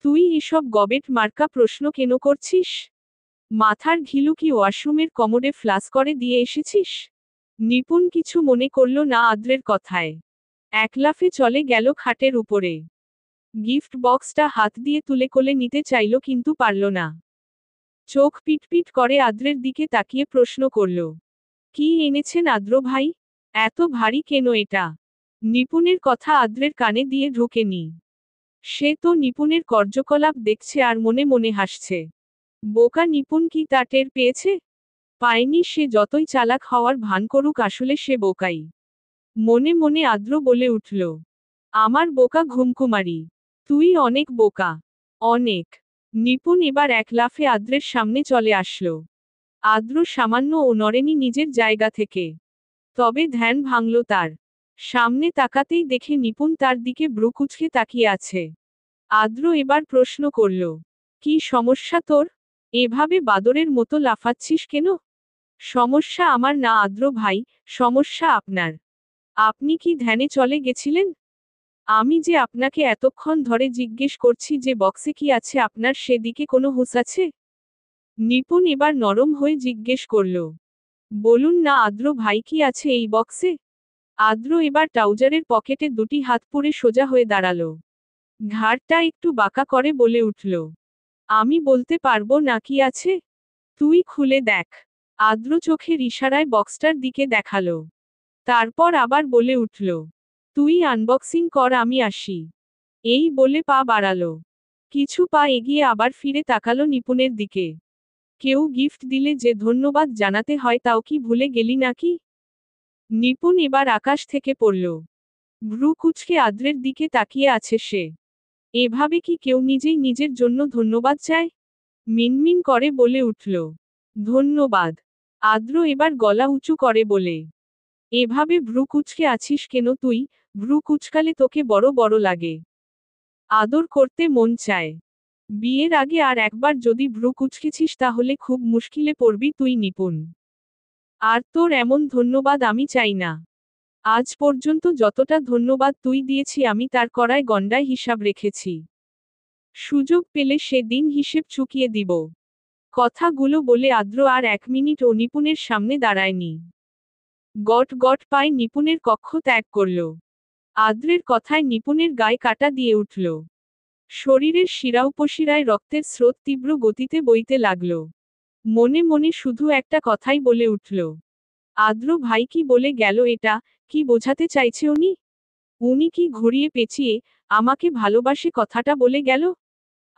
তুই এসব গবেট মার্কা প্রশ্ন কেন করছিস? মাথার ঘিলু কি ওয়াশরুমের কমোডে ফ্লাস করে দিয়ে এসেছিস? নিপুণ কিছু মনে করল না আদ্রের কথায়। এক লাফে চলে গেল খাটের উপরে। গিফট বক্সটা হাত দিয়ে তুলে কোলে নিতে চাইল কিন্তু পারল না। চোখ পিটপিট করে আদ্রের দিকে তাকিয়ে প্রশ্ন করল, কি এনেছেন আদ্র ভাই? এত ভারী কেন এটা? নিপুণের কথা আদ্রের কানে দিয়ে ঢোকেনি। সে তো নিপুণের কার্যকলাপ দেখছে আর মনে মনে হাসছে। বোকা নিপুণ কি তা টের পেয়েছে? পায়নি। সে যতই চালাক হওয়ার ভান করুক আসলে সে বোকাই। মনে মনে আদ্র বলে উঠল, আমার বোকা ঘুমকুমারী। তুই অনেক বোকা। অনেক। নিপুণ এবার এক লাফে আদ্রের সামনে চলে আসলো। আদ্র সামান্য ও নড়েনি নিজের জায়গা থেকে। তবে ধ্যান ভাঙল তার। সামনে তাকাতেই দেখে নিপুণ তার দিকে ভ্রু কুঁচকে তাকিয়ে আছে। আদ্র এবার প্রশ্ন করল, কি সমস্যা তোর? এভাবে বাদরের মতো লাফাচ্ছিস কেন? সমস্যা আমার না আদ্র ভাই, সমস্যা আপনার। আপনি কি ধ্যানে চলে গেছিলেন? আমি যে আপনাকে এতক্ষণ ধরে জিজ্ঞেস করছি যে বক্সে কি আছে আপনার সেদিকে কোনো হুঁশ আছে? নিপুণ এবার নরম হয়ে জিজ্ঞেস করল, বলুন না আদ্র ভাই কি আছে এই বক্সে? আদ্র এবার ট্রাউজারের পকেটে দুটি হাত পুরে সোজা হয়ে দাঁড়ালো। ঘাড়টা একটু বাঁকা করে বলে উঠল, আমি বলতে পারবো না কি আছে। তুই খুলে দেখ। আদ্র চোখের ইশারায় বক্সটার দিকে দেখালো। তারপর আবার বলে উঠল, তুই আনবক্সিং কর, আমি আসি। এই বলে পা বাড়ালো। কিছু পা এগিয়ে আবার ফিরে তাকালো নিপুণের দিকে। কেউ গিফট দিলে যে ধন্যবাদ জানাতে হয় তাও কি ভুলে গেলি নাকি? নিপুণ এবার আকাশ থেকে পড়ল। ভ্রু কুঁচকে আদ্রের দিকে তাকিয়ে আছে সে। এভাবে কি কেউ নিজেই নিজের জন্য ধন্যবাদ চায়? মিনমিন করে বলে উঠল, ধন্যবাদ। আদ্র এবার গলা উঁচু করে বলে, এভাবে ভ্রু কুঁচকে আছিস কেন তুই? ভ্রু কুঁচকালে তোকে বড় বড় লাগে। আদর করতে মন চায়। বিয়ের আগে আর একবার যদি ভ্রু কুঁচকেছিস তাহলে খুব মুশকিলে পড়বি তুই নিপুণ। আর তোর এমন ধন্যবাদ আমি চাই না। আজ পর্যন্ত যতটা ধন্যবাদ তুই দিয়েছি আমি তার কড়ায় গণ্ডায় হিসাব রেখেছি। সুযোগ পেলে সেদিন হিসেব চুকিয়ে দিব। কথাগুলো বলে আদ্র আর 1 মিনিট ও নিপুণের সামনে দাঁড়ায়নি। গট গট পায়ে নিপুণের কক্ষ ত্যাগ করল। আদ্রের কথায় নিপুণের গায়ে কাঁটা দিয়ে উঠল। শরীরের শিরা উপশিরায় রক্তের স্রোত তীব্র গতিতে বইতে লাগল। মনে মনে শুধু একটা কথাই বলে উঠল, আদ্র ভাই কি বলে গেল এটা? কি বোঝাতে চাইছে উনি? উনি কি ঘুরিয়ে পেঁচিয়ে আমাকে ভালোবাসে কথাটা বলে গেল?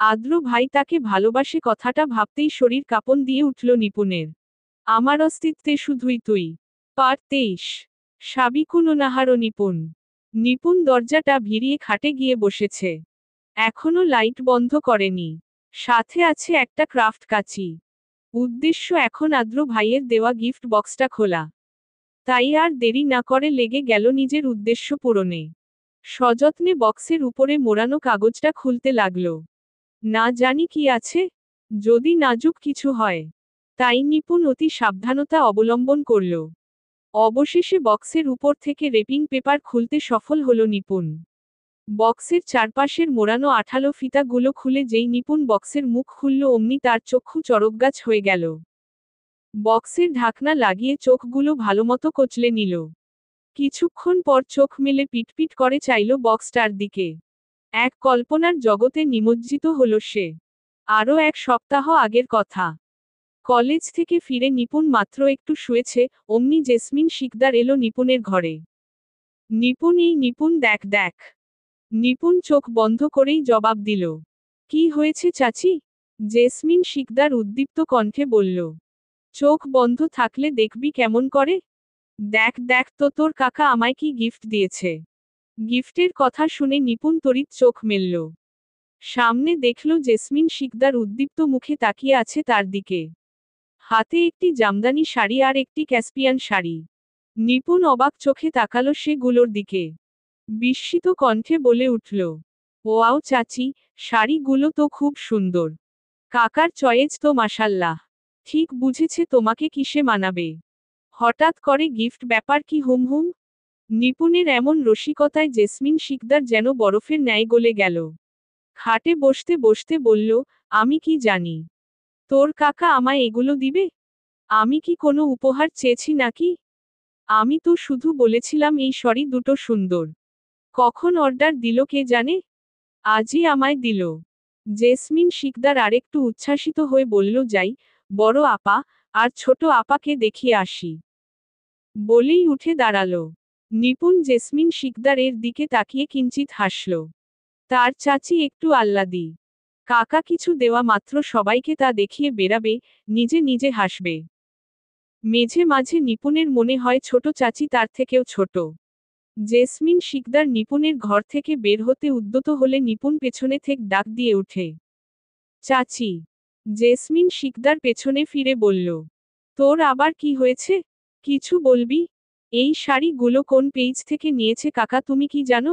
আদ্র ভাই তাকে ভালোবাসে কথাটা ভাবতেই শরীর কাঁপন দিয়ে উঠল নিপুণের। আমার অস্তিত্বে শুধুই তুই। পার্ট 23। সাবিকুননাহারো নিপুণ। নিপুণ দরজাটা ভিড়িয়ে খাটে গিয়ে বসেছে। এখনো লাইট বন্ধ করেনি। সাথে আছে একটা ক্রাফট কাঁচি। উদ্দেশ্য এখন আদ্র ভাইয়ের দেওয়া গিফট বক্সটা খোলা। তাই আর দেরি না করে লেগে গেল নিজের উদ্দেশ্য পূরণে। সযত্নে বক্সের উপরে মোড়ানো কাগজটা খুলতে লাগল। না জানি কি আছে? যদি নাজুক কিছু হয়। তাই নিপুণ অতি সাবধানতা অবলম্বন করল। অবশেষে বক্সের উপর থেকে রেপিং পেপার খুলতে সফল হল নিপুণ। বক্সের চারপাশের মোড়ানো আঠালো ফিতাগুলো খুলে যেই নিপুণ বক্সের মুখ খুলল অমনি তার চক্ষু চড়কগাছ হয়ে গেল। বক্সের ঢাকনা লাগিয়ে চোখগুলো ভালোমতো কচলে নিল। কিছুক্ষণ পর চোখ মেলে পিটপিট করে চাইল বক্সটার দিকে। এক কল্পনার জগতে নিমজ্জিত হল সে। আরও 1 সপ্তাহ আগের কথা। কলেজ থেকে ফিরে নিপুণ মাত্র একটু শুয়েছে, অমনি জেসমিন শিকদার এলো নিপুণের ঘরে। নিপুণ, এই নিপুণ, দেখ দেখ। নিপুণ চোখ বন্ধ করেই জবাব দিল, কি হয়েছে চাচি? জেসমিন শিকদার উদ্দীপ্ত কণ্ঠে বলল, চোখ বন্ধ থাকলে দেখবি কেমন করে? দেখ দেখ তো তোর কাকা আমায় কি গিফট দিয়েছে। গিফটের কথা শুনে নিপুণ তড়িৎ চোখ মেলল। সামনে দেখল জেসমিন শিকদার উদ্দীপ্ত মুখে তাকিয়ে আছে তার দিকে। হাতে একটি জামদানি শাড়ি আর একটি ক্যাসপিয়ান শাড়ি। নিপুণ অবাক চোখে তাকালো সেগুলোর দিকে। বিস্মিত কণ্ঠে বলে উঠল, ওয়াও চাচি, শাড়িগুলো তো খুব সুন্দর। কাকার চয়েস তো মাশাল্লাহ। ঠিক বুঝেছে তোমাকে কিসে মানাবে। হঠাৎ করে গিফট ব্যাপার কি হুম হুম? নিপুণের এমন রসিকতায় জেসমিন শিকদার যেন বরফের ন্যায় গলে গেল। খাটে বসতে বসতে বলল, আমি কি জানি তোর কাকা আমায় এগুলো দিবে? আমি কি কোনো উপহার চেয়েছি নাকি? আমি তো শুধু বলেছিলাম এই শাড়ি দুটো সুন্দর। কখন অর্ডার দিল কে জানে? আজই আমায় দিল। জেসমিন শিকদার আরেকটু উচ্ছ্বাসিত হয়ে বলল, যাই, বড় আপা আর ছোট আপাকে দেখিয়ে আসি। বলেই উঠে দাঁড়ালো। নিপুণ জেসমিন শিকদারের দিকে তাকিয়ে কিঞ্চিত হাসল। তার চাচি একটু আহ্লাদি। কাকা কিছু দেওয়া মাত্র সবাইকে তা দেখিয়ে বেরাবে, নিজে নিজে হাসবে। মেঝে মাঝে নিপুণের মনে হয় ছোট চাচি তার থেকেও ছোট। জেসমিন শিকদার নিপুণের ঘর থেকে বের হতে উদ্যত হলে নিপুণ পেছনে থেকে ডাক দিয়ে উঠে, চাচি। জেসমিন শিকদার পেছনে ফিরে বলল, তোর আবার কি হয়েছে? কিছু বলবি? এই শাড়িগুলো কোন পেজ থেকে নিয়েছে কাকা তুমি কি জানো?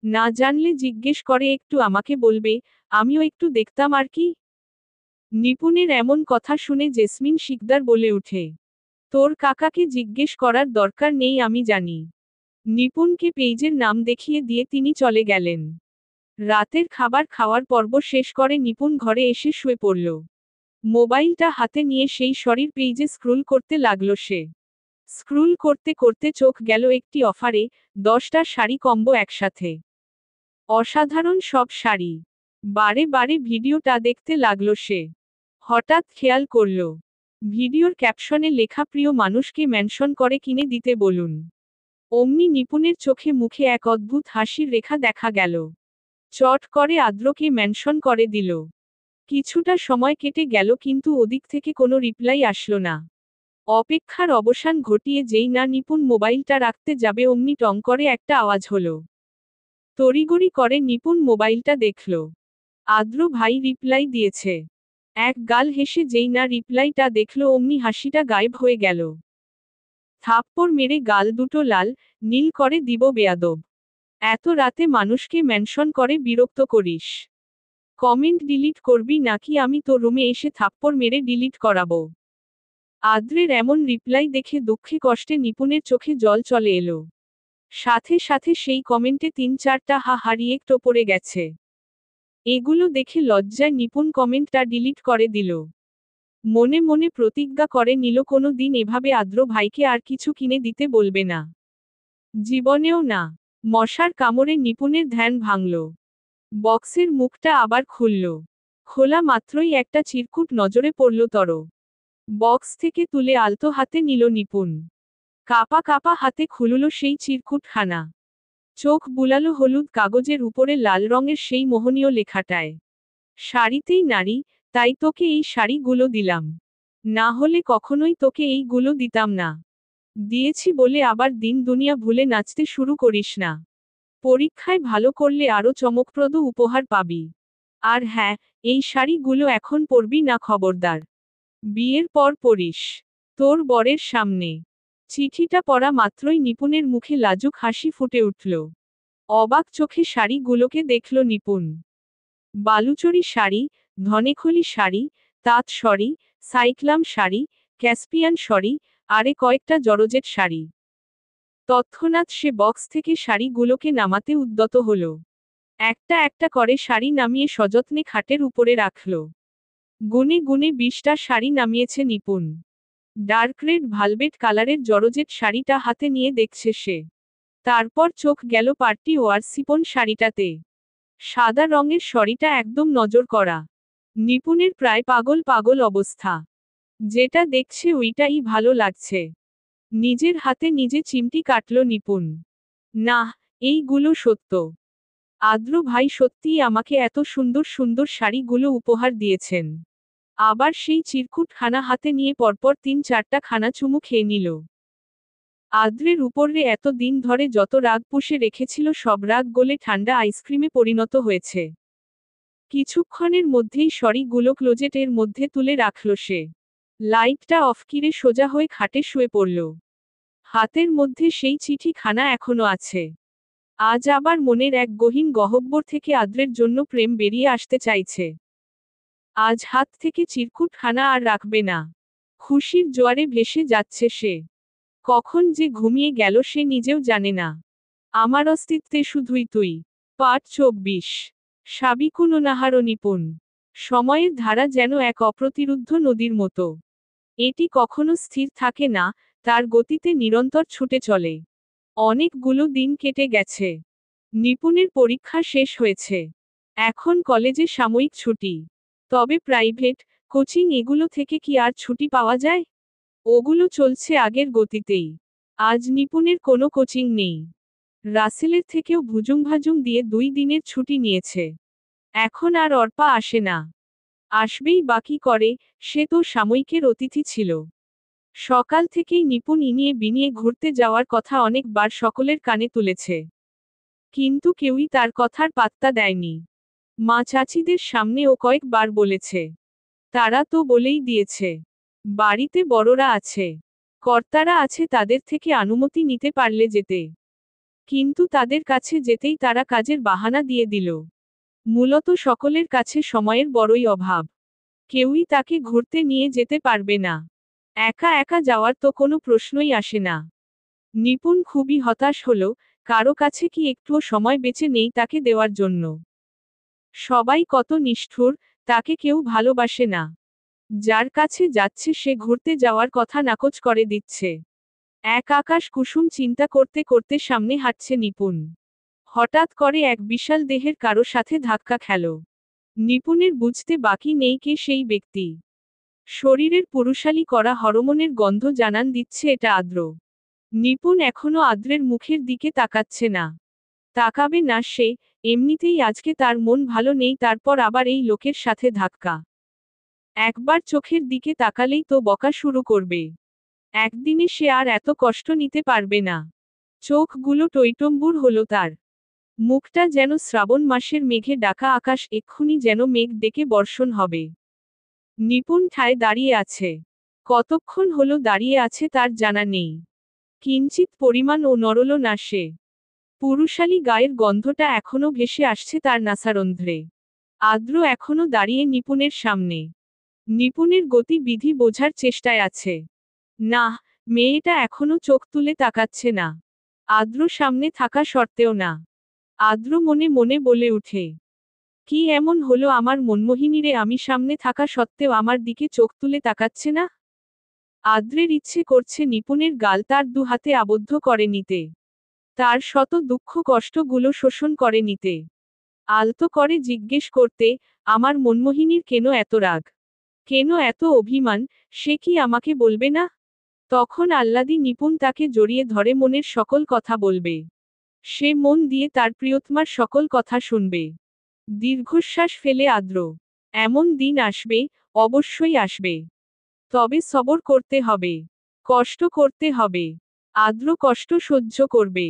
না জানলে জিজ্ঞেস করে একটু আমাকে বলবে, আমিও একটু দেখতাম আর কি। নিপুণের এমন কথা শুনে জেসমিন শিকদার বলে উঠে, তোর কাকাকে জিজ্ঞেস করার দরকার নেই, আমি জানি। নিপুণকে পেজের নাম দেখিয়ে দিয়ে তিনি চলে গেলেন। রাতের খাবার খাওয়ার পর্ব শেষ করে নিপুণ ঘরে এসে শুয়ে পড়ল। মোবাইলটা হাতে নিয়ে সেই শরীর পেজে স্ক্রোল করতে লাগল সে। স্ক্রোল করতে করতে চোখ গেল একটি অফারে, 10টা শাড়ি কম্বো একসাথে। অসাধারণ সব শাড়ি। বারে বারে ভিডিওটা দেখতে লাগল সে। হঠাৎ খেয়াল করল, ভিডিওর ক্যাপশনে লেখা প্রিয় মানুষকে মেনশন করে কিনে দিতে বলুন। অমনি নিপুণের চোখে মুখে এক অদ্ভুত হাসির রেখা দেখা গেল। চট করে আদ্রকে মেনশন করে দিল। কিছুটা সময় কেটে গেল কিন্তু ওদিক থেকে কোনো রিপ্লাই আসলো না। অপেক্ষার অবসান ঘটিয়ে যেই না নিপুণ মোবাইলটা রাখতে যাবে অমনি টং করে একটা আওয়াজ হলো। তড়িগড়ি করে নিপুণ মোবাইলটা দেখল। আদ্র ভাই রিপ্লাই দিয়েছে। এক গাল হেসে যেই না রিপ্লাইটা দেখল অমনি হাসিটা গায়েব হয়ে গেল। থাপ্পড় মেরে গাল দুটো লাল নীল করে দিব বেয়াদব। এত রাতে মানুষকে মেনশন করে বিরক্ত করিস। কমেন্ট ডিলিট করবি নাকি আমি তো রুমে এসে থাপ্পড় মেরে ডিলিট করাবো। আদ্রের এমন রিপ্লাই দেখে দুঃখে কষ্টে নিপুণের চোখে জল চলে এলো। সাথে সাথে সেই কমেন্টে ৩-৪টা হা হারিয়ে পড়ে গেছে। এগুলো দেখে লজ্জায় নিপুণ কমেন্টটা ডিলিট করে দিল। মনে মনে প্রতিজ্ঞা করে নিল কোনো দিন এভাবে আদ্র ভাইকে আর কিছু কিনে দিতে বলবে না। জীবনেও না। মশার কামড়ে নিপুণের ধ্যান ভাঙল। বক্সের মুখটা আবার খুলল। খোলা মাত্রই একটা চিরকুট নজরে পড়ল তর। বক্স থেকে তুলে আলতো হাতে নিল নিপুণ। কাপা কাপা হাতে খুলল সেই চিরকুটখানা। চোখ বুলালো হলুদ কাগজের উপরে লাল রঙের সেই মোহনীয় লেখাটায়। শাড়িতেই নারী, তাই তোকে এই শাড়িগুলো দিলাম। না হলে কখনোই তোকে এইগুলো দিতাম না। দিয়েছি বলে আবার দিন দুনিয়া ভুলে নাচতে শুরু করিস না। পরীক্ষায় ভালো করলে আরও চমকপ্রদ উপহার পাবি। আর হ্যাঁ, এই শাড়িগুলো এখন পরবি না খবরদার। বিয়ের পর পরিস। তোর বরের সামনে। চিঠিটা পড়া মাত্রই নিপুণের মুখে লাজুক হাসি ফুটে উঠল। অবাক চোখে শাড়িগুলোকে দেখল নিপুণ। বালুচরি শাড়ি, ধনেখলি শাড়ি, তাঁত শাড়ি, সাইক্লাম শাড়ি, ক্যাসপিয়ান শাড়ি, আরে কয়েকটা জরজেট শাড়ি। তৎক্ষণাৎ সে বক্স থেকে শাড়িগুলোকে নামাতে উদ্যত হল। একটা একটা করে শাড়ি নামিয়ে সযত্নে খাটের উপরে রাখল। গুনে গুনে 20টা শাড়ি নামিয়েছে নিপুণ। ডার্ক রেড ভালভেট কালারের জরজেট শাড়িটা হাতে নিয়ে দেখছে সে। তারপর চোখ গেল পার্টি ওয়ার সিপন শাড়িটাতে। সাদা রঙের শাড়িটা একদম নজর করা। নিপুণের প্রায় পাগল পাগল অবস্থা। যেটা দেখছে ওইটাই ভালো লাগছে। নিজের হাতে নিজে চিমটি কাটল নিপুণ। না, এইগুলো সত্য। আদ্র ভাই সত্যিই আমাকে এত সুন্দর সুন্দর শাড়িগুলো উপহার দিয়েছেন। আবার সেই চিরকুটখানা হাতে নিয়ে পরপর ৩-৪টা খানা চুমু খেয়ে নিল। আদ্রের উপরে এত দিন ধরে যত রাগ পুষে রেখেছিল সব রাগ গলে ঠান্ডা আইসক্রিমে পরিণত হয়েছে। কিছুক্ষণের মধ্যেই শাড়িগুলো ক্লোজেটের মধ্যে তুলে রাখল সে। লাইটটা অফ করে সোজা হয়ে খাটে শুয়ে পড়ল। হাতের মধ্যে সেই চিঠিখানা এখনো আছে। আজ আবার মনের এক গহীন গহ্বর থেকে আদ্রের জন্য প্রেম বেরিয়ে আসতে চাইছে। আজ হাত থেকে চিরকুটখানা আর রাখবে না। খুশির জোয়ারে ভেসে যাচ্ছে সে। কখন যে ঘুমিয়ে গেল সে নিজেও জানে না। আমার অস্তিত্বে শুধুই তুই। পাঠ 24। সাবিকুননাহার নিপুণ। সময়ের ধারা যেন এক অপ্রতিরুদ্ধ নদীর মতো। এটি কখনো স্থির থাকে না, তার গতিতে নিরন্তর ছুটে চলে। অনেকগুলো দিন কেটে গেছে। নিপুণের পরীক্ষা শেষ হয়েছে। এখন কলেজে সাময়িক ছুটি। তবে প্রাইভেট, কোচিং এগুলো থেকে কি আর ছুটি পাওয়া যায়? ওগুলো চলছে আগের গতিতেই। আজ নিপুণের কোনো কোচিং নেই। রাসেলের থেকেও ভুজুংভাজুং দিয়ে 2 দিনের ছুটি নিয়েছে। এখন আর অর্পা আসে না। আসবেই বাকি করে, সে তো সাময়িকের অতিথি ছিল। সকাল থেকেই নিপুণ ইনিয়ে বিনিয়ে ঘুরতে যাওয়ার কথা অনেকবার সকলের কানে তুলেছে। কিন্তু কেউই তার কথার পাত্তা দেয়নি। মা চাচিদের সামনেও কয়েকবার বলেছে। তারা তো বলেই দিয়েছে। বাড়িতে বড়রা আছে। কর্তারা আছে, তাদের থেকে অনুমতি নিতে পারলে যেতে। কিন্তু তাদের কাছে যেতেই তারা কাজের বাহানা দিয়ে দিল। মূলত সকলের কাছে সময়ের বড়ই অভাব। কেউই তাকে ঘুরতে নিয়ে যেতে পারবে না। একা একা যাওয়ার তো কোনো প্রশ্নই আসে না। নিপুণ খুবই হতাশ হলো, কারো কাছে কি একটুও সময় বেঁচে নেই তাকে দেওয়ার জন্য। সবাই কত নিষ্ঠুর, তাকে কেউ ভালোবাসে না। যার কাছে যাচ্ছে সে ঘুরতে যাওয়ার কথা নাকচ করে দিচ্ছে। এক আকাশ কুসুম চিন্তা করতে করতে সামনে হাঁটছে নিপুণ। হঠাৎ করে এক বিশাল দেহের কারো সাথে ধাক্কা খেল। নিপুণের বুঝতে বাকি নেই কে সেই ব্যক্তি। শরীরের পুরুষালি করা হরমোনের গন্ধ জানান দিচ্ছে এটা আদ্র। নিপুণ এখনো আদ্রের মুখের দিকে তাকাচ্ছে না। তাকাবে না সে, এমনিতেই আজকে তার মন ভালো নেই, তারপর আবার এই লোকের সাথে ধাক্কা। একবার চোখের দিকে তাকালেই তো বকা শুরু করবে। একদিনে সে আর এত কষ্ট নিতে পারবে না। চোখগুলো টইটম্বুর হলো তার। মুখটা যেন শ্রাবণ মাসের মেঘে ডাকা আকাশ, এক্ষুনি যেন মেঘ ডেকে বর্ষণ হবে। নিপুণ ঠায় দাঁড়িয়ে আছে। কতক্ষণ হলো দাঁড়িয়ে আছে তার জানা নেই। কিঞ্চিত পরিমাণ ও নরল না সে। পুরুষালী গায়ের গন্ধটা এখনো ভেসে আসছে তার নাসারন্ধ্রে। আদ্র এখনো দাঁড়িয়ে নিপুণের সামনে। নিপুণের গতিবিধি বোঝার চেষ্টায় আছে। না, মেয়েটা এখনো চোখ তুলে তাকাচ্ছে না। আদ্র সামনে থাকা সত্ত্বেও না। আদ্র মনে মনে বলে উঠে, কি এমন হলো আমার মনমোহিনীরে, আমি সামনে থাকা সত্ত্বেও আমার দিকে চোখ তুলে তাকাচ্ছে না? আদ্রের ইচ্ছে করছে নিপুণের গাল তার দু হাতে আবদ্ধ করে নিতে। তার শত দুঃখ কষ্টগুলো শোষণ করে নিতে। আলতো করে জিজ্ঞেস করতে, আমার মনমোহিনীর কেন এত রাগ? কেন এত অভিমান, সে কি আমাকে বলবে না? তখন আহ্লাদী নিপুণ তাকে জড়িয়ে ধরে মনের সকল কথা বলবে। সে মন দিয়ে তার প্রিয়তমার সকল কথা শুনবে। দীর্ঘশ্বাস ফেলে আদ্র, এমন দিন আসবে, অবশ্যই আসবে। তবে সবর করতে হবে। কষ্ট করতে হবে। আদ্র কষ্ট সহ্য করবে।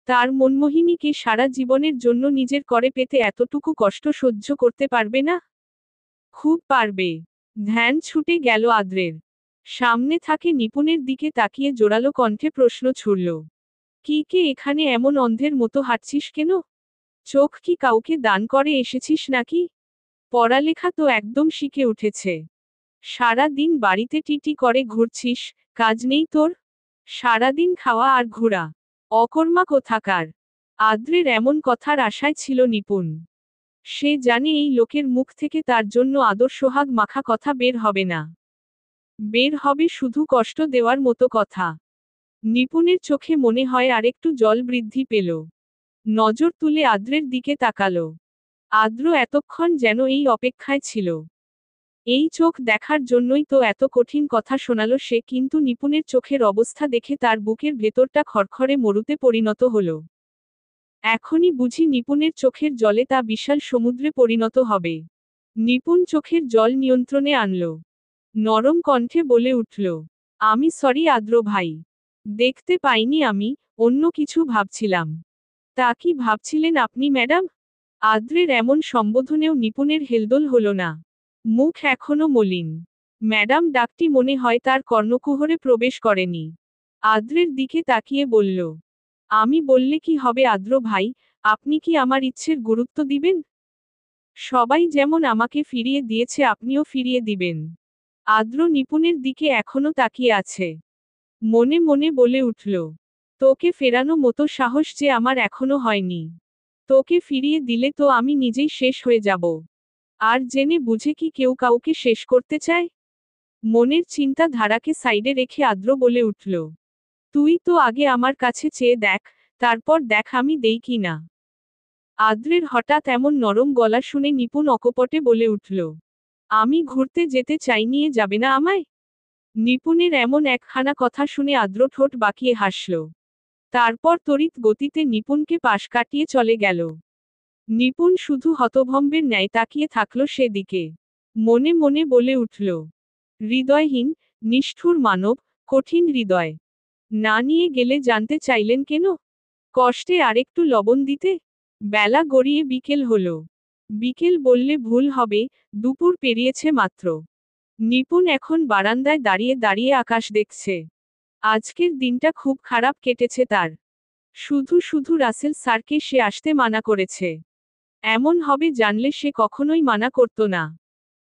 তার মনমোহিনীকে সারা জীবনের জন্য নিজের করে পেতে এতটুকু কষ্ট সহ্য করতে পারবে না? খুব পারবে। ধ্যান ছুটে গেল আদ্রের। সামনে থাকে নিপুণের দিকে তাকিয়ে জোরালো কণ্ঠে প্রশ্ন ছুড়ল। কি কে এখানে এমন অন্ধের মতো হাঁটছিস কেন? চোখ কি কাউকে দান করে এসেছিস নাকি? পড়ালেখা তো একদম শিখে উঠেছে। সারা দিন বাড়িতে টিটি করে ঘুরছিস, কাজ নেই তোর? সারাদিন খাওয়া আর ঘোরা। অকর্মা কোথাকার। আদ্রের এমন কথার আশায় ছিল নিপুণ। সে জানে এই লোকের মুখ থেকে তার জন্য আদর সোহাগ মাখা কথা বের হবে না। বের হবে শুধু কষ্ট দেওয়ার মতো কথা। নিপুণের চোখে মনে হয় আরেকটু জল বৃদ্ধি পেল। নজর তুলে আদ্রের দিকে তাকালো। আদ্র এতক্ষণ যেন এই অপেক্ষায় ছিল। এই চোখ দেখার জন্যই তো এত কঠিন কথা শোনালো সে, কিন্তু নিপুণের চোখের অবস্থা দেখে তার বুকের ভেতরটা খড়খড়ে মরুতে পরিণত হলো। এখনই বুঝি নিপুণের চোখের জলে তা বিশাল সমুদ্রে পরিণত হবে। নিপুণ চোখের জল নিয়ন্ত্রণে আনল। নরম কণ্ঠে বলে উঠল, আমি সরি আদ্র ভাই। দেখতে পাইনি আমি, অন্য কিছু ভাবছিলাম। তা কি ভাবছিলেন আপনি ম্যাডাম? আদ্রের এমন সম্বোধনেও নিপুণের হেলদোল হল না। মুখ এখনো মলিন। ম্যাডাম ডাকটি মনে হয় তার কর্ণকুহরে প্রবেশ করেনি। আদ্রের দিকে তাকিয়ে বলল, আমি বললে কি হবে আদ্র ভাই, আপনি কি আমার ইচ্ছের গুরুত্ব দিবেন? সবাই যেমন আমাকে ফিরিয়ে দিয়েছে আপনিও ফিরিয়ে দিবেন। আদ্র নিপুণের দিকে এখনো তাকিয়ে আছে। মনে মনে বলে উঠল, তোকে ফেরানো মতো সাহস যে আমার এখনো হয়নি। তোকে ফিরিয়ে দিলে তো আমি নিজেই শেষ হয়ে যাব। আর জেনে বুঝে কি কেউ কাউকে শেষ করতে চায়? মনের চিন্তা ধারাকে সাইডে রেখে আদ্র বলে উঠল, তুই তো আগে আমার কাছে চেয়ে দেখ, তারপর দেখ আমি দেই কি না। আদ্রের হঠাৎ এমন নরম গলা শুনে নিপুণ অকপটে বলে উঠল, আমি ঘুরতে যেতে চাই, নিয়ে যাবে না আমায়? নিপুণের এমন একখানা কথা শুনে আদ্র ঠোঁট বাঁকিয়ে হাসল। তারপর তড়িৎ গতিতে নিপুণকে পাশ কাটিয়ে চলে গেল। নিপুণ শুধু হতভম্বের ন্যায় তাকিয়ে থাকল সেদিকে। মনে মনে বলে উঠল, হৃদয়হীন, নিষ্ঠুর মানব, কঠিন হৃদয়। না নিয়ে গেলে জানতে চাইলেন কেন? কষ্টে আরেকটু লবণ দিতে? বেলা গড়িয়ে বিকেল হলো। বিকেল বললে ভুল হবে, দুপুর পেরিয়েছে মাত্র। নিপুণ এখন বারান্দায় দাঁড়িয়ে দাঁড়িয়ে আকাশ দেখছে। আজকের দিনটা খুব খারাপ কেটেছে তার। শুধু শুধু রাসেল স্যারকে সে আসতে মানা করেছে। এমন হবে জানলে সে কখনোই মানা করত না।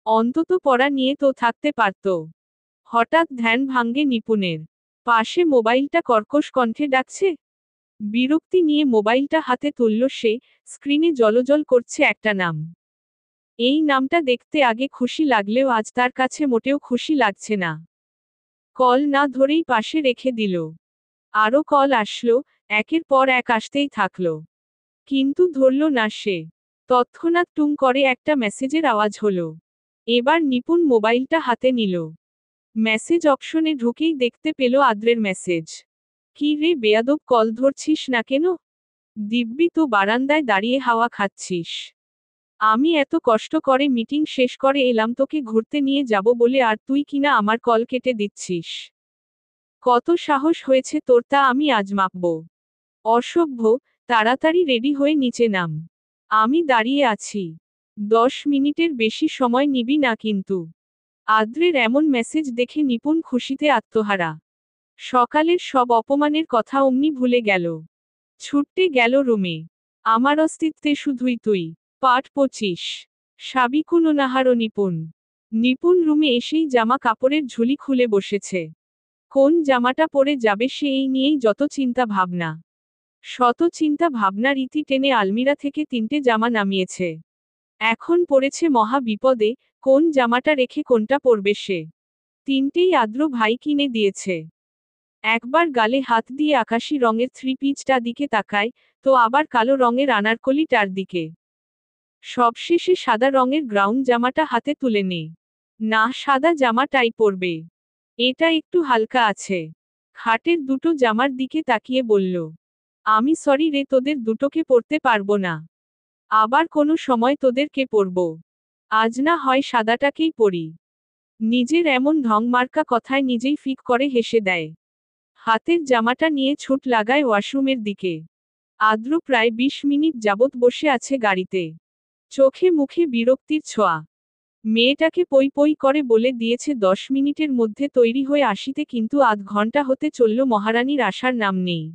অন্তত পড়া নিয়ে তো থাকতে পারত। হঠাৎ ধ্যান ভাঙ্গে নিপুণের। পাশে মোবাইলটা কর্কশ কণ্ঠে ডাকছে। বিরক্তি নিয়ে মোবাইলটা হাতে তুলল সে, স্ক্রিনে জ্বলজ্বল করছে একটা নাম। এই নামটা দেখতে আগে খুশি লাগলেও আজ তার কাছে মোটেও খুশি লাগছে না। কল না ধরেই পাশে রেখে দিল। আরও কল আসলো, একের পর এক আসতেই থাকলো। কিন্তু ধরল না সে। তৎক্ষণাৎ টুং করে একটা মেসেজের আওয়াজ হলো। এবার নিপুণ মোবাইলটা হাতে নিল। মেসেজ অপশনে ঢুকেই দেখতে পেল আদ্রের মেসেজ। কি রে বেয়াদব, কল ধরছিস না কেন? দিব্যি তো বারান্দায় দাঁড়িয়ে হাওয়া খাচ্ছিস। আমি এত কষ্ট করে মিটিং শেষ করে এলাম তোকে ঘুরতে নিয়ে যাব বলে, আর তুই কিনা আমার কল কেটে দিচ্ছিস। কত সাহস হয়েছে তোর, তা আমি আজ মাপব। অসভ্য, তাড়াতাড়ি রেডি হয়ে নিচে নাম। আমি দাঁড়িয়ে আছি। 10 মিনিটের বেশি সময় নিবি না কিন্তু। আদ্রের এমন মেসেজ দেখে নিপুণ খুশিতে আত্মহারা। সকালের সব অপমানের কথা অমনি ভুলে গেল। ছুটতে গেল রুমে। আমার অস্তিত্বে শুধুই তুই। পাঠ 25। সাবিকুননাহারো নিপুণ। নিপুণ রুমে এসেই জামা কাপড়ের ঝুলি খুলে বসেছে। কোন জামাটা পরে যাবে সে এই নিয়েই যত চিন্তা ভাবনা। শত চিন্তা ভাবনার ইতি টেনে আলমিরা থেকে 3টে জামা নামিয়েছে। এখন পড়েছে মহা বিপদে, কোন জামাটা রেখে কোনটা পরবে সে। 3টেই আদ্র ভাই কিনে দিয়েছে। একবার গালে হাত দিয়ে আকাশি রঙের 3 পিচটা দিকে তাকায়, তো আবার কালো রঙের আনারকলিটার দিকে। সবশেষে সাদা রঙের গ্রাউন্ড জামাটা হাতে তুলে নে। না, সাদা জামাটাই পরবে। এটা একটু হালকা আছে। খাটের দুটো জামার দিকে তাকিয়ে বলল, আমি সরি রে, তোদের দুটোকে পরতে পারবো না। আবার কোনো সময় তোদেরকে পরব। আজ না হয় সাদাটাকেই পরি। নিজের এমন ঢংমার্কা কথায় নিজেই ফিক করে হেসে দেয়। হাতের জামাটা নিয়ে ছুট লাগায় ওয়াশরুমের দিকে। আদ্র প্রায় 20 মিনিট যাবৎ বসে আছে গাড়িতে। চোখে মুখে বিরক্তির ছোঁয়া। মেয়েটাকে পই পই করে বলে দিয়েছে 10 মিনিটের মধ্যে তৈরি হয়ে আসিতে, কিন্তু আধ ঘন্টা হতে চলল মহারানীর আসার নাম নেই।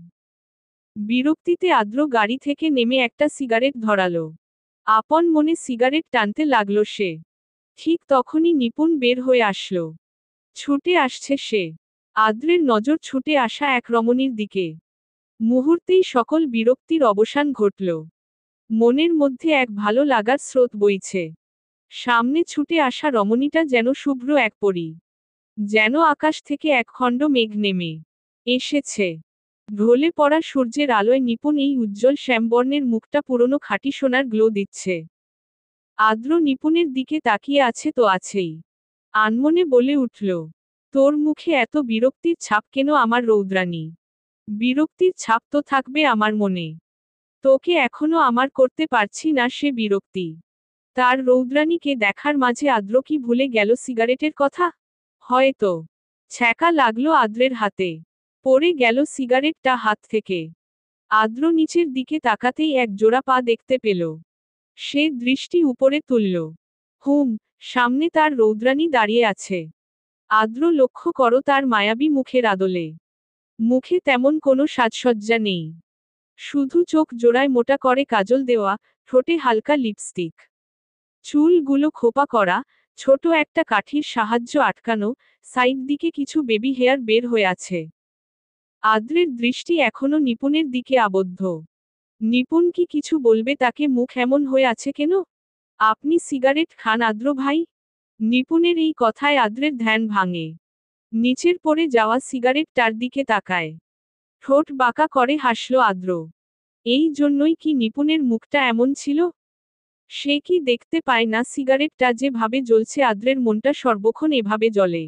বিরক্তিতে আদ্র গাড়ি থেকে নেমে একটা সিগারেট ধরালো। আপন মনে সিগারেট টানতে লাগলো সে। ঠিক তখনই নিপুণ বের হয়ে আসলো। ছুটে আসছে সে। আদ্রের নজর ছুটে আসা এক রমণীর দিকে। মুহূর্তেই সকল বিরক্তির অবসান ঘটল। মনের মধ্যে এক ভালো লাগার স্রোত বইছে। সামনে ছুটে আসা রমণীটা যেন শুভ্র এক পরী। যেন আকাশ থেকে এক খণ্ড মেঘ নেমে এসেছে। ঢলে পড়া সূর্যের আলোয় নিপুণ এই উজ্জ্বল শ্যামবর্ণের মুখটা পুরনো খাঁটি সোনার গ্লো দিচ্ছে। আদ্র নিপুণের দিকে তাকিয়ে আছে তো আছেই। আনমনে বলে উঠল, তোর মুখে এত বিরক্তির ছাপ কেন আমার রৌদ্রানী? বিরক্তির ছাপ তো থাকবে আমার মনে। তোকে এখনো আমার করতে পারছি না সে বিরক্তি। তার রৌদ্রানীকে দেখার মাঝে আদ্র কি ভুলে গেল সিগারেটের কথা? হয়তো। ছ্যাঁকা লাগলো আদ্রের হাতে। পড়ে গেল সিগারেটটা হাত থেকে। আদ্র নিচের দিকে তাকাতেই এক জোড়া পা দেখতে পেল। সে দৃষ্টি উপরে তুলল। সামনে তার রৌদ্রানী দাঁড়িয়ে আছে। আদ্র লক্ষ্য করো তার মায়াবী মুখের আদলে। মুখে তেমন কোনো সাজসজ্জা নেই। শুধু চোখ জোড়ায় মোটা করে কাজল দেওয়া, ঠোঁটে হালকা লিপস্টিক। চুলগুলো খোপা করা, ছোট একটা কাঠির সাহায্য আটকানো, সাইড দিকে কিছু বেবি হেয়ার বের হয়ে আছে। আদ্রের দৃষ্টি এখনো নিপুণের দিকে আবদ্ধ। নিপুণ কি কিছু বলবে তাকে, মুখ এমন হয়ে আছে কেন? আপনি সিগারেট খান আদ্র ভাই? নিপুণের এই কথায় আদ্রের ধ্যান ভাঙে। নিচের পড়ে যাওয়া সিগারেটটার দিকে তাকায়। ঠোঁট বাঁকা করে হাসল আদ্র। এই জন্যই কি নিপুণের মুখটা এমন ছিল? সে কি দেখতে পায় না সিগারেটটা যেভাবে জ্বলছে আদ্রের মনটা সর্বক্ষণ এভাবে জ্বলে?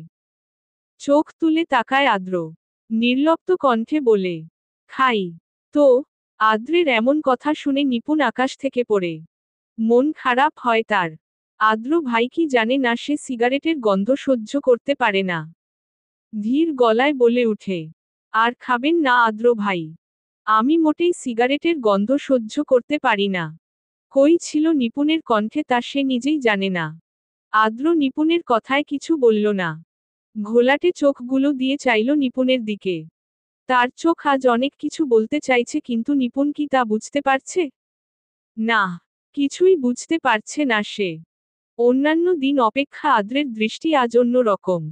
চোখ তুলে তাকায় আদ্র। নির্লপ্ত কণ্ঠে বলে, খাই তো। আদ্রের এমন কথা শুনে নিপুণ আকাশ থেকে পড়ে। মন খারাপ হয় তার। আদ্র ভাই কি জানে না সে সিগারেটের গন্ধ সহ্য করতে পারে না? ধীর গলায় বলে উঠে, আর খাবেন না আদ্র ভাই? আমি মোটেই সিগারেটের গন্ধ সহ্য করতে পারি না। কই ছিল নিপুণের কণ্ঠে তা সে নিজেই জানে না। আদ্র নিপুণের কথায় কিছু বলল না। ঘোলাটে চোখগুলো দিয়ে চাইল নিপুণের দিকে। তার চোখ আজ অনেক কিছু বলতে চাইছে, কিন্তু নিপুণ কি তা বুঝতে পারছে? না, কিছুই বুঝতে পারছে না সে। অন্যান্য দিন অপেক্ষা আদ্রের দৃষ্টি আজ অন্য রকম।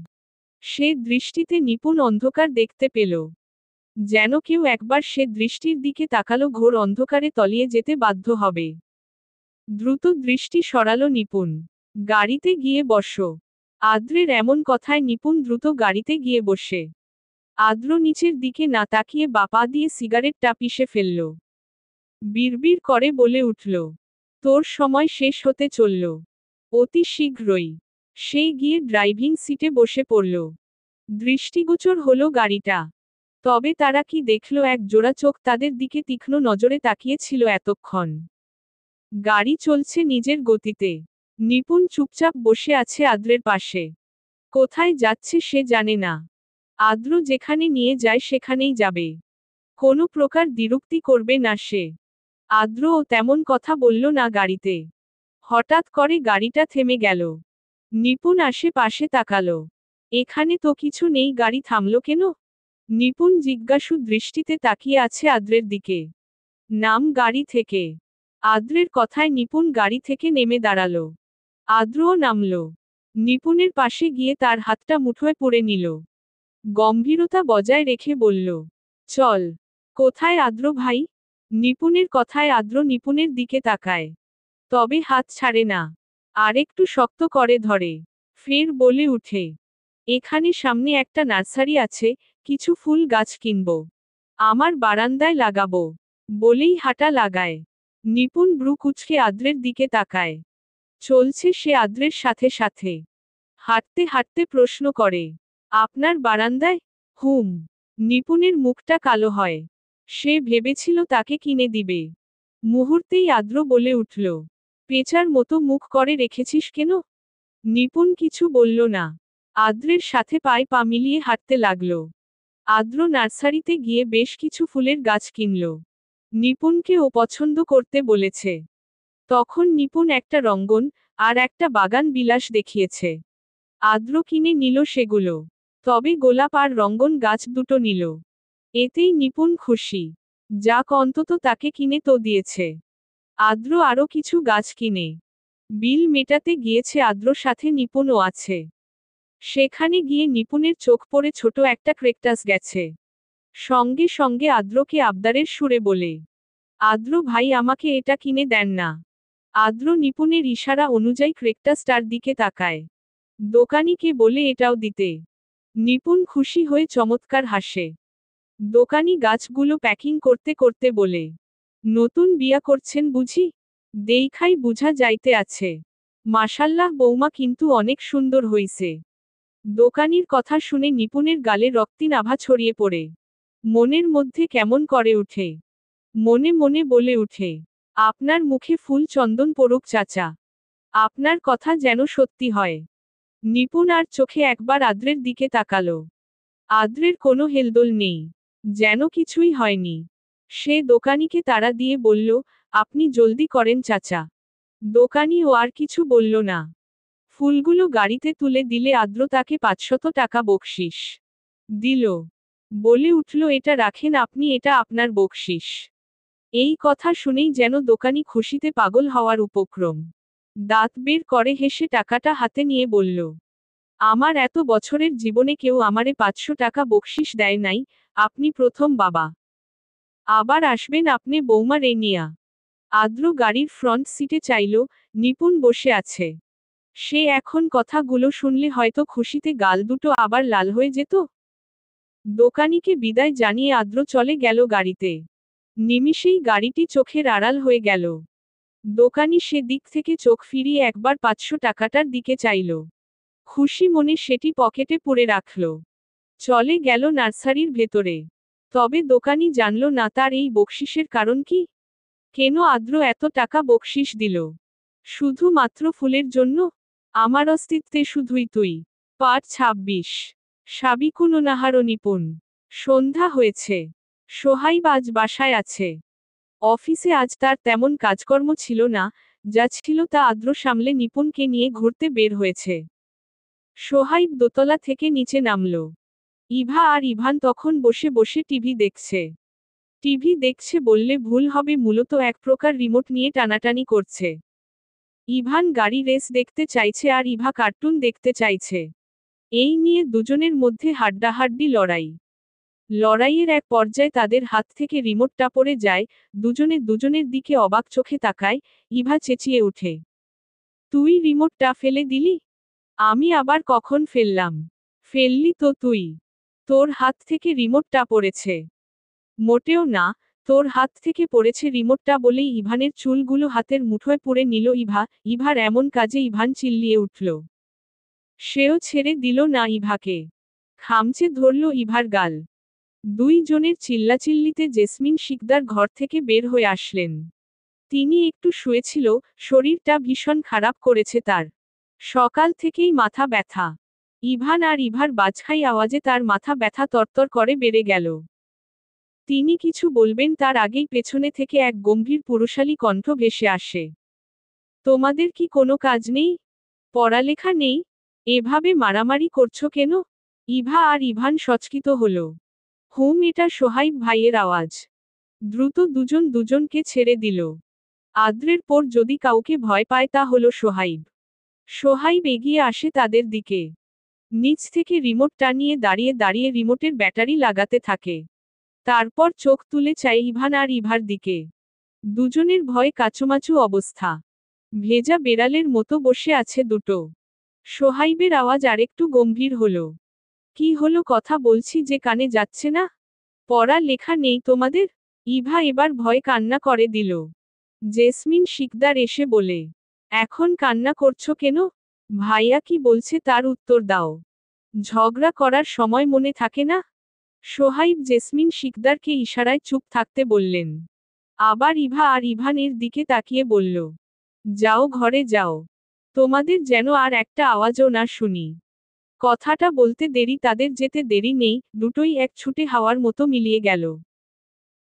সে দৃষ্টিতে নিপুণ অন্ধকার দেখতে পেল। যেন কেউ একবার সে দৃষ্টির দিকে তাকালো, ঘোর অন্ধকারে তলিয়ে যেতে বাধ্য হবে। দ্রুত দৃষ্টি সরালো নিপুণ। গাড়িতে গিয়ে বসো। আদ্রের এমন কথায় নিপুণ দ্রুত গাড়িতে গিয়ে বসে। আদ্র নিচের দিকে না তাকিয়ে বাপা দিয়ে সিগারেটটা পিষে ফেলল। বিড়বিড় করে বলে উঠল, তোর সময় শেষ হতে চলল। অতি শীঘ্রই। সে গিয়ে ড্রাইভিং সিটে বসে পড়ল। দৃষ্টিগোচর হলো গাড়িটা। তবে তারা কি দেখল, এক জোড়া চোখ তাদের দিকে তীক্ষ্ণ নজরে তাকিয়েছিল এতক্ষণ। গাড়ি চলছে নিজের গতিতে। নিপুণ চুপচাপ বসে আছে আদ্রের পাশে। কোথায় যাচ্ছে সে জানে না। আদ্র যেখানে নিয়ে যায় সেখানেই যাবে। কোনো প্রকার দ্বিরুক্তি করবে না সে। আদ্রও তেমন কথা বলল না গাড়িতে। হঠাৎ করে গাড়িটা থেমে গেল। নিপুণ আশেপাশে তাকালো। এখানে তো কিছু নেই, গাড়ি থামলো কেন? নিপুণ জিজ্ঞাসু দৃষ্টিতে তাকিয়ে আছে আদ্রের দিকে। নাম গাড়ি থেকে। আদ্রের কথায় নিপুণ গাড়ি থেকে নেমে দাঁড়ালো। আদ্রও নামল। নিপুণের পাশে গিয়ে তার হাতটা মুঠোয় পুরে নিল। গম্ভীরতা বজায় রেখে বলল, চল। কোথায় আদ্র ভাই? নিপুণের কথায় আদ্র নিপুণের দিকে তাকায়। তবে হাত ছাড়ে না। আরেকটু শক্ত করে ধরে। ফের বলে উঠে, এখানে সামনে একটা নার্সারি আছে, কিছু ফুল গাছ কিনব। আমার বারান্দায় লাগাবো। বলেই হাঁটা লাগায়। নিপুণ ব্রু কুঁচকে আদ্রের দিকে তাকায়। চলছে সে আদ্রের সাথে সাথে। হাঁটতে হাঁটতে প্রশ্ন করে, আপনার বারান্দায়? হুম। নিপুণের মুখটা কালো হয়। সে ভেবেছিল তাকে কিনে দিবে। মুহূর্তেই আদ্র বলে উঠল, পেঁচার মতো মুখ করে রেখেছিস কেন? নিপুণ কিছু বলল না। আদ্রের সাথে পায়ে পা মিলিয়ে হাঁটতে লাগল। আদ্র নার্সারিতে গিয়ে বেশ কিছু ফুলের গাছ কিনল। নিপুণকে ও পছন্দ করতে বলেছে। তখন নিপুণ একটা রঙ্গন আর একটা বাগান বিলাস দেখিয়েছে। আদ্র কিনে নিল সেগুলো। তবে গোলাপ আর রঙ্গন গাছ দুটো নিল। এতেই নিপুণ খুশি। যাক, অন্তত তাকে কিনে তো দিয়েছে। আদ্র আরও কিছু গাছ কিনে বিল মেটাতে গিয়েছে। আদ্র সাথে নিপুণও আছে। সেখানে গিয়ে নিপুণের চোখ পড়ে ছোট একটা ক্রেকটাস গেছে। সঙ্গে সঙ্গে আদ্রকে আবদারের সুরে বলে, আদ্র ভাই, আমাকে এটা কিনে দেন না। আদ্র নিপুণের ইশারা অনুযায়ী ক্রেকটাসটার দিকে তাকায়। দোকানিকে বলে এটাও দিতে। নিপুণ খুশি হয়ে চমৎকার হাসে। দোকানি গাছগুলো প্যাকিং করতে করতে বলে, নতুন বিয়া করছেন বুঝি? দেইখাই বুঝা যাইতে আছে। মাশাল্লাহ বৌমা, কিন্তু অনেক সুন্দর হইছে। দোকানির কথা শুনে নিপুণের গালে রক্তিম আভা ছড়িয়ে পড়ে। মনের মধ্যে কেমন করে উঠে। মনে মনে বলে উঠে, আপনার মুখে ফুল চন্দন পড়ুক চাচা। আপনার কথা যেন সত্যি হয়। নিপুণ আর চোখে একবার আদ্রের দিকে তাকালো। আদ্রের কোনো হেলদোল নেই। যেন কিছুই হয়নি। সে দোকানিকে তাড়া দিয়ে বলল, আপনি জলদি করেন চাচা। দোকানি ও আর কিছু বলল না। ফুলগুলো গাড়িতে তুলে দিলে আদ্র তাকে 500 টাকা বকশিশ দিল। বলে উঠল, এটা রাখেন আপনি, এটা আপনার বকশিশ। এই কথা শুনেই যেন দোকানি খুশিতে পাগল হওয়ার উপক্রম। দাঁত বের করে হেসে টাকাটা হাতে নিয়ে বলল, আমার এত বছরের জীবনে কেউ আমারে 500 টাকা বকশিশ দেয় নাই, আপনি প্রথম বাবা। আবার আসবেন আপনি বৌমা রে নিয়া। আদ্র গাড়ির ফ্রন্ট সিটে চাইল। নিপুণ বসে আছে। সে এখন কথাগুলো শুনলে হয়তো খুশিতে গাল দুটো আবার লাল হয়ে যেত। দোকানিকে বিদায় জানিয়ে আদ্র চলে গেল গাড়িতে। নিমিষেই গাড়িটি চোখের আড়াল হয়ে গেল। দোকানি সে দিক থেকে চোখ ফিরিয়ে একবার 500 টাকাটার দিকে চাইল। খুশি মনে সেটি পকেটে পুরে রাখল। চলে গেল নার্সারির ভেতরে। তবে দোকানি জানল না তার এই বকশিসের কারণ কি। কেন আদ্র এত টাকা বকশিস দিল? শুধুমাত্র ফুলের জন্য? আমার অস্তিত্বে শুধুই তুই। পাঠ 26। সাবিকুননাহার নিপুণ। সন্ধ্যা হয়েছে। সোহাইব আজ বাসায় আছে। অফিসে আজ তার তেমন কাজকর্ম ছিল না, যা ছিল তা আদ্র সামলে নিপুণকে নিয়ে ঘুরতে বের হয়েছে। সোহাইব দোতলা থেকে নিচে নামল। ইভা আর ইভান তখন বসে বসে টিভি দেখছে। টিভি দেখছে বললে ভুল হবে, মূলত এক প্রকার রিমোট নিয়ে টানাটানি করছে। ইভান গাড়ি রেস দেখতে চাইছে আর ইভা কার্টুন দেখতে চাইছে। এই নিয়ে দুজনের মধ্যে হাড্ডাহাড্ডি লড়াই। লড়াইয়ের এক পর্যায়ে তাদের হাত থেকে রিমোটটা পড়ে যায়। দুজনে দুজনের দিকে অবাক চোখে তাকায়। ইভা চেঁচিয়ে ওঠে, তুই রিমোটটা ফেলে দিলি? আমি আবার কখন ফেললাম? ফেললি তো তুই। তোর হাত থেকে রিমোটটা পড়েছে। মোটেও না, তোর হাত থেকে পড়েছে রিমোটটা বলেই ইভানের চুলগুলো হাতের মুঠোয় পুরে নিল ইভা। ইভার এমন কাজে ইভান চিল্লিয়ে উঠল। সেও ছেড়ে দিল না ইভাকে। খামচে ধরল ইভার গাল। দুইজনের চিল্লাচিল্লিতে জেসমিন শিকদার ঘর থেকে বের হয়ে আসলেন। তিনি একটু শুয়েছিল, শরীরটা ভীষণ খারাপ করেছে তার। সকাল থেকেই মাথা ব্যথা। ইভান আর ইভার বাজখাই আওয়াজে তার মাথা ব্যথা তরতর করে বেড়ে গেল। তিনি কিছু বলবেন তার আগেই পেছনে থেকে এক গম্ভীর পুরুষালী কণ্ঠ ভেসে আসে। তোমাদের কি কোনো কাজ নেই? পড়ালেখা নেই? এভাবে মারামারি করছো কেন? ইভা আর ইভান সচকিত হল। এটা সোহাইব ভাইয়ের আওয়াজ। দ্রুত দুজন দুজনকে ছেড়ে দিল। আদ্রের পর যদি কাউকে ভয় পায় তা হলো সোহাইব। সোহাইব এগিয়ে আসে তাদের দিকে। নিচ থেকে রিমোট টানিয়ে দাঁড়িয়ে দাঁড়িয়ে রিমোটের ব্যাটারি লাগাতে থাকে। তারপর চোখ তুলে চায় ইভান আর ইভার দিকে। দুজনের ভয়ে কাচুমাচু অবস্থা। ভেজা বেড়ালের মতো বসে আছে দুটো। সোহাইবের আওয়াজ আরেকটু গম্ভীর হলো। কি হলো, কথা বলছি যে কানে যাচ্ছে না? পড়া লেখা নেই তোমাদের? ইভা এবার ভয় কান্না করে দিল। জেসমিন শিকদার এসে বলে, এখন কান্না করছো কেন? ভাইয়া কি বলছে তার উত্তর দাও। ঝগড়া করার সময় মনে থাকে না? সোহাইব জেসমিন শিকদারকে ইশারায় চুপ থাকতে বললেন। আবার ইভা আর ইভানের দিকে তাকিয়ে বলল, যাও ঘরে যাও। তোমাদের যেন আর একটা আওয়াজও না শুনি। কথাটা বলতে দেরি তাদের যেতে দেরি নেই, দুটোই এক ছুটে হাওয়ার মতো মিলিয়ে গেল।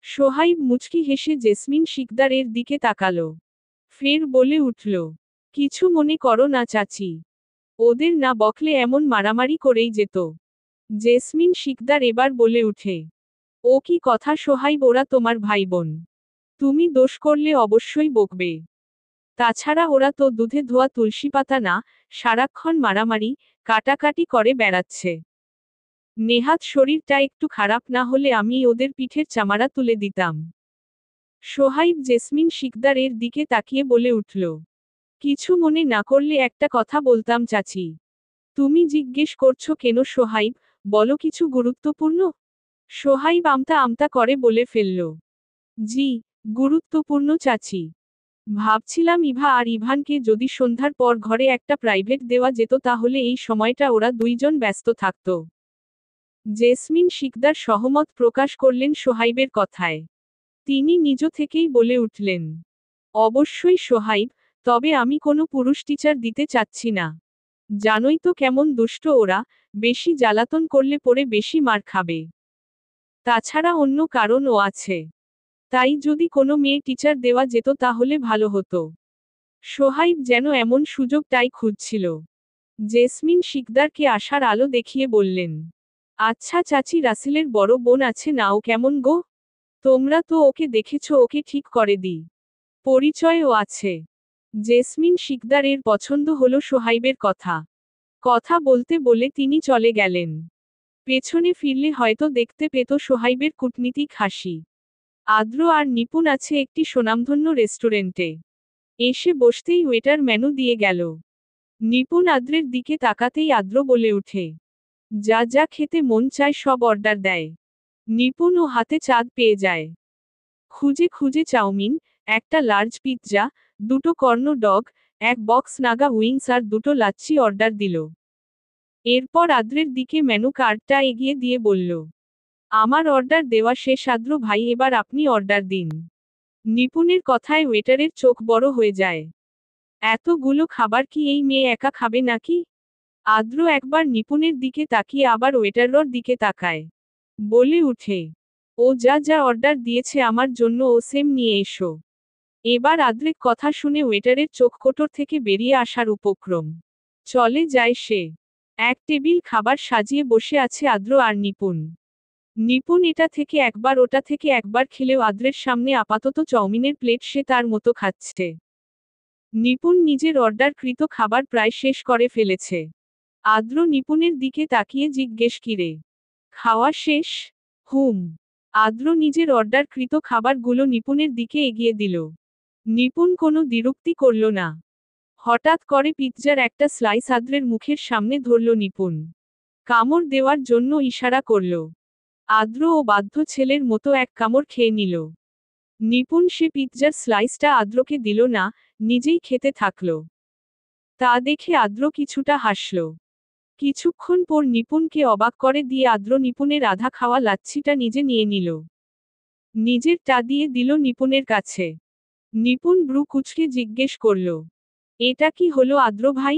সোহাইব মুচকি হেসে জেসমিন শিকদারের দিকে তাকালো। ফের বলে উঠল, কিছু মনে করো না চাচি। ওদের না বকলে এমন মারামারি করেই যেত। জেসমিন শিকদার এবার বলে উঠে, ও কি কথা সোহাইব, ওরা তোমার ভাই বোন। তুমি দোষ করলে অবশ্যই বকবে। তাছাড়া ওরা তো দুধে ধোয়া তুলসী পাতা না, সারাক্ষণ মারামারি, কাটাকাটি করে বেড়াচ্ছে। নেহাত শরীরটা একটু খারাপ না হলে আমি ওদের পিঠের চামড়া তুলে দিতাম। সোহাইব জেসমিন শিকদারের দিকে তাকিয়ে বলে উঠল, কিছু মনে না করলে একটা কথা বলতাম চাচি। তুমি জিজ্ঞেস করছো কেন সোহাইব, বলো কিছু গুরুত্বপূর্ণ? সোহাইব আমতা আমতা করে বলে ফেলল, জি, গুরুত্বপূর্ণ চাচি। ভাবছিলাম ইভা আর ইভানকে যদি সন্ধ্যার পর ঘরে একটা প্রাইভেট দেওয়া যেত তাহলে এই সময়টা ওরা দুইজন ব্যস্ত থাকত। জেসমিন শিকদার সহমত প্রকাশ করলেন সোহাইবের কথায়। তিনি নিজ থেকেই বলে উঠলেন, অবশ্যই সোহাইব, তবে আমি কোনো পুরুষ টিচার দিতে চাচ্ছি না। জানোই তো কেমন দুষ্ট ওরা, বেশি জ্বালাতন করলে পরে বেশি মার খাবে। তাছাড়া অন্য কারণও আছে। তাই যদি কোনো মেয়ে টিচার দেওয়া যেত তাহলে ভালো হতো। সোহাইব যেন এমন সুযোগটাই খুঁজছিল। জেসমিন শিকদারকে আশার আলো দেখিয়ে বললেন, আচ্ছা চাচি, রাসেলের বড় বোন আছে না, ও কেমন গো? তোমরা তো ওকে দেখেছ, ওকে ঠিক করে দিই। পরিচয়ও আছে। জেসমিন শিকদারের পছন্দ হলো সোহাইবের কথা। কথা বলতে বলে তিনি চলে গেলেন। পেছনে ফিরলে হয়তো দেখতে পেত সোহাইবের কূটনীতিক হাসি। আদ্র আর নিপুণ আছে একটি সুনামধন্য রেস্টুরেন্টে। এসে বসতেই ওয়েটার মেনু দিয়ে গেল। নিপুণ আদ্রের দিকে তাকাতেই আদ্র বলে উঠে, যা যা খেতে মন চায় সব অর্ডার দেয়। নিপুণ ও হাতে চাঁদ পেয়ে যায়। খুঁজে খুঁজে চাউমিন, একটা লার্জ পিৎজা, দুটো কর্ন ডগ, এক বক্স নাগা উইংস আর দুটো লাচ্ছি অর্ডার দিল। এরপর আদ্রের দিকে মেনু কার্ডটা এগিয়ে দিয়ে বলল, আমার অর্ডার দেওয়া শেষ আদ্র ভাই, এবার আপনি অর্ডার দিন। নিপুণের কথায় ওয়েটারের চোখ বড় হয়ে যায়। এতগুলো খাবার কি এই মেয়ে একা খাবে নাকি? আদ্র একবার নিপুণের দিকে তাকিয়ে আবার ওয়েটারর দিকে তাকায়। বলে উঠে, ও যা যা অর্ডার দিয়েছে আমার জন্য ও সেম নিয়ে এসো। এবার আদ্রের কথা শুনে ওয়েটারের চোখ কোটর থেকে বেরিয়ে আসার উপক্রম। চলে যায় সে। এক টেবিল খাবার সাজিয়ে বসে আছে আদ্র আর নিপুণ। নিপুণ এটা থেকে একবার ওটা থেকে একবার খেলেও আদ্রের সামনে আপাতত চাউমিনের প্লেট সে তার মতো খাচ্ছে। নিপুণ নিজের অর্ডারকৃত খাবার প্রায় শেষ করে ফেলেছে। আদ্র নিপুণের দিকে তাকিয়ে জিজ্ঞেস, কিরে, খাওয়া শেষ? আদ্র নিজের অর্ডারকৃত খাবারগুলো নিপুণের দিকে এগিয়ে দিল। নিপুণ কোনো দ্বিরুক্তি করল না। হঠাৎ করে পিৎজার একটা স্লাইস আদ্রের মুখের সামনে ধরল নিপুণ। কামড় দেওয়ার জন্য ইশারা করল। আদ্র ও বাধ্য ছেলের মতো এক কামড় খেয়ে নিল। নিপুণ সে পিৎজার স্লাইসটা আদ্রকে দিল না, নিজেই খেতে থাকল। তা দেখে আদ্র কিছুটা হাসল। কিছুক্ষণ পর নিপুণকে অবাক করে দিয়ে আদ্র নিপুণের আধা খাওয়া লাচ্ছিটা নিজে নিয়ে নিল। নিজেরটা দিয়ে দিল নিপুণের কাছে। নিপুণ ব্রু কুঁচকে জিজ্ঞেস করল, এটা কি হলো আদ্র ভাই?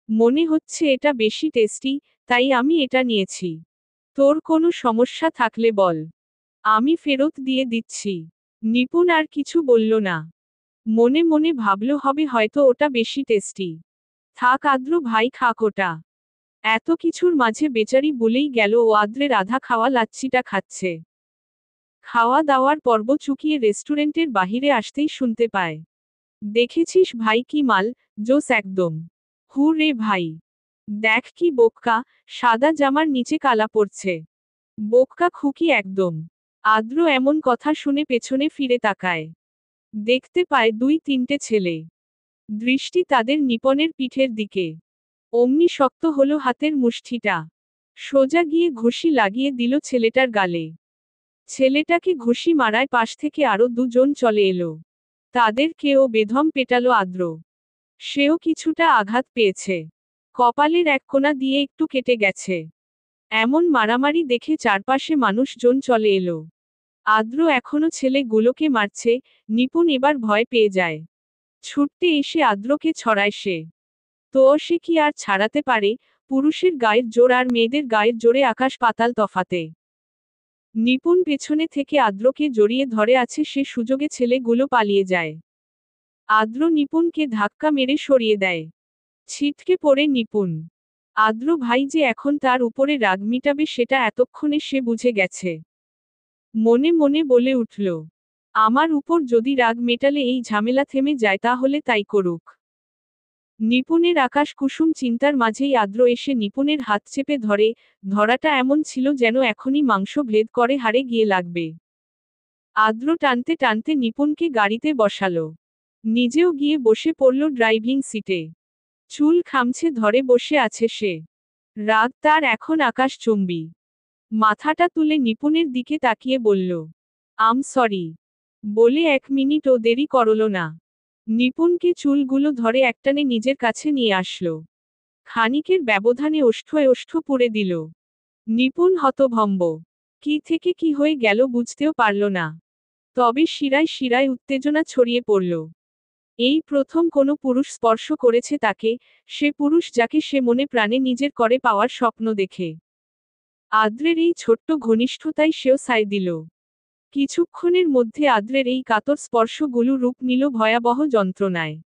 মনে হচ্ছে এটা বেশি টেস্টি, তাই আমি এটা নিয়েছি। তোর কোনো সমস্যা থাকলে বল, আমি ফেরত দিয়ে দিচ্ছি। নিপুণ আর কিছু বলল না। মনে মনে ভাবল হবে হয়তো ওটা বেশি টেস্টি। থাক আদ্র ভাই খাক ওটা। এত কিছুর মাঝে বেচারি বলেই গেল ও আদ্রের আধা খাওয়া লাচ্ছিটা খাচ্ছে। খাওয়া দাওয়ার পর্ব চুকিয়ে রেস্টুরেন্টের বাহিরে আসতেই শুনতে পায়, দেখেছিস ভাই কি মাল, জোস একদম। হু রে ভাই, দেখ কি বোক্কা, সাদা জামার নিচে কালা পড়ছে। বোক্কা খুকি একদম। আদ্র এমন কথা শুনে পেছনে ফিরে তাকায়। দেখতে পায় দুই তিনটে ছেলে। দৃষ্টি তাদের নিপনের পিঠের দিকে। অমনি শক্ত হলো হাতের মুষ্টিটা। সোজা গিয়ে ঘুষি লাগিয়ে দিল ছেলেটার গালে। ছেলেটাকে ঘুষি মারায় পাশ থেকে আরো দুজন চলে এলো। তাদের কেউ বেধম পেটালো আদ্র। সেও কিছুটা আঘাত পেয়েছে। কপালের এক কোণা দিয়ে একটু কেটে গেছে। এমন মারামারি দেখে চারপাশে মানুষজন চলে এলো। আদ্র এখনো ছেলেগুলোকে মারছে, নিপুণ এবার ভয় পেয়ে যায়। ছুটতে এসে আদ্রকে ছড়ায় সে। তো সে কি আর ছাড়াতে পারে? পুরুষের গায়ের জোর আর মেয়েদের গায়ের জোরে আকাশ পাতাল তফাতে। নিপুণ পেছনে থেকে আদ্রকে জড়িয়ে ধরে আছে, সে সুযোগে ছেলেগুলো পালিয়ে যায়। আদ্র নিপুণকে ধাক্কা মেরে সরিয়ে দেয়। ছিটকে পড়ে নিপুণ। আদ্র ভাই যে এখন তার উপরে রাগ মিটাবে সেটা এতক্ষণে সে বুঝে গেছে। মনে মনে বলে উঠল, আমার উপর যদি রাগ মেটালে এই ঝামেলা থেমে যায় তাহলে তাই করুক। নিপুণের আকাশ কুসুম চিন্তার মাঝেই আদ্র এসে নিপুণের হাত চেপে ধরে, ধরাটা এমন ছিল যেন এখনই মাংস ভেদ করে হাড়ে গিয়ে লাগবে। আদ্র টানতে টানতে নিপুণকে গাড়িতে বসালো। নিজেও গিয়ে বসে পড়ল ড্রাইভিং সিটে। চুল খামছে ধরে বসে আছে সে। রাগ তার এখন আকাশচুম্বী। মাথাটা তুলে নিপুণের দিকে তাকিয়ে বলল, আম সরি। বলে 1 মিনিটও দেরি করল না। নিপুণকে চুলগুলো ধরে একটানে নিজের কাছে নিয়ে আসলো। খানিকের ব্যবধানে ওষ্ঠে ওষ্ঠ পুড়ে দিল। নিপুণ হতভম্ব। কি থেকে কি হয়ে গেল বুঝতেও পারল না। তবে শিরায় শিরায় উত্তেজনা ছড়িয়ে পড়ল। এই প্রথম কোনো পুরুষ স্পর্শ করেছে তাকে, সে পুরুষ যাকে সে মনে প্রাণে নিজের করে পাওয়ার স্বপ্ন দেখে। আদ্রের এই ছোট্ট ঘনিষ্ঠতায় সেও সায় দিল। কিছুক্ষণের মধ্যে আদ্রের এই কাতর স্পর্শগুলো রূপ নিল ভয়াবহ যন্ত্রণায়।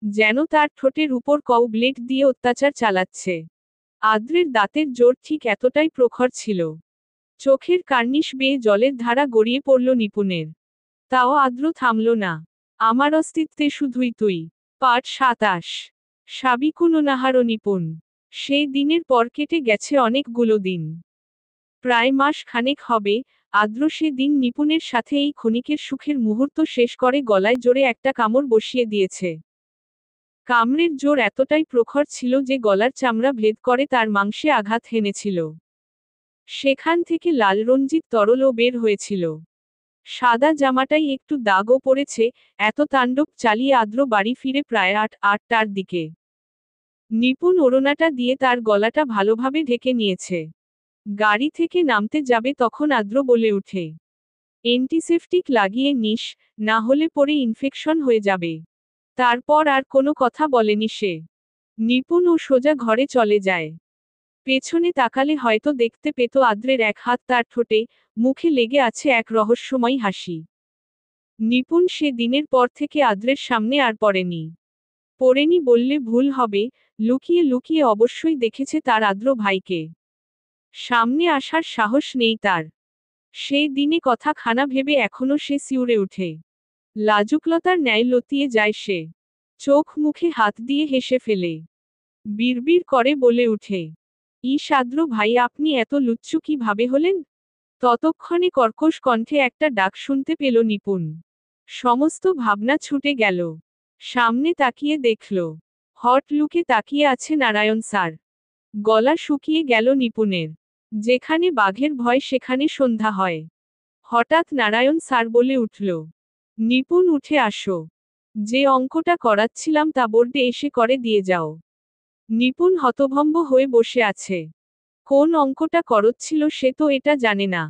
যেন তার ঠোঁটের উপর কও ব্লেড দিয়ে অত্যাচার চালাচ্ছে। আদ্রের দাঁতের জোর ঠিক এতটাই প্রখর ছিল। চোখের কার্নিশ বেয়ে জলের ধারা গড়িয়ে পড়ল নিপুণের। তাও আদ্র থামল না। আমার অস্তিত্বে শুধুই তুই। পাঠ 27। সাবিকুননাহার নিপুণ। সেই দিনের পর কেটে গেছে অনেকগুলো দিন। প্রায় মাস খানেক হবে, আদ্র সে দিন নিপুণের সাথে এই ক্ষণিকের সুখের মুহূর্ত শেষ করে গলায় জোরে একটা কামড় বসিয়ে দিয়েছে। কামড়ের জোর এতটাই প্রখর ছিল যে গলার চামড়া ভেদ করে তার মাংসে আঘাত হেনেছিল। সেখান থেকে লাল রঞ্জিত তরলও বের হয়েছিল। সাদা জামাটাই একটু দাগও পড়েছে। এত তাণ্ডব চালিয়ে আদ্র বাড়ি ফিরে প্রায় 8টার দিকে। নিপুণ ওড়নাটা দিয়ে তার গলাটা ভালোভাবে ঢেকে নিয়েছে। গাড়ি থেকে নামতে যাবে তখন আদ্র বলে উঠে, অ্যান্টিসেপটিক লাগিয়ে নিস, না হলে পরে ইনফেকশন হয়ে যাবে। তারপর আর কোনো কথা বলেনি সে। নিপুণ ও সোজা ঘরে চলে যায়। পেছনে তাকালে হয়তো দেখতে পেত আদ্রের এক হাত তার ঠোঁটে, মুখে লেগে আছে এক রহস্যময় হাসি। নিপুণ সে দিনের পর থেকে আদ্রের সামনে আর পড়েনি। পড়েনি বললে ভুল হবে, লুকিয়ে লুকিয়ে অবশ্যই দেখেছে তার আদ্র ভাইকে। সামনে আসার সাহস নেই তার। সেই দিনে কথা খানা ভেবে এখনো সে শিউরে উঠে। লাজুকলতার ন্যায় লতিয়ে যায় সে। চোখ মুখে হাত দিয়ে হেসে ফেলে। বিড়বিড় করে বলে উঠে, ইস আদ্র ভাই আপনি এত লুচ্চু কিভাবে হলেন? ততক্ষণে কর্কশ কণ্ঠে একটা ডাক শুনতে পেল নিপুণ। সমস্ত ভাবনা ছুটে গেল। সামনে তাকিয়ে দেখল, হট লুকে তাকিয়ে আছে নারায়ণ স্যার। গলা শুকিয়ে গেল নিপুণের। যেখানে বাঘের ভয় সেখানে সন্ধ্যা হয়। হঠাৎ নারায়ণ স্যার বলে উঠল, নিপুণ উঠে আসো। যে অঙ্কটা করাচ্ছিলাম তা বোর্ডে এসে করে দিয়ে যাও। নিপুণ হতভম্ব হয়ে বসে আছে। কোন অঙ্কটা করচ্ছিল সে তো এটা জানে না।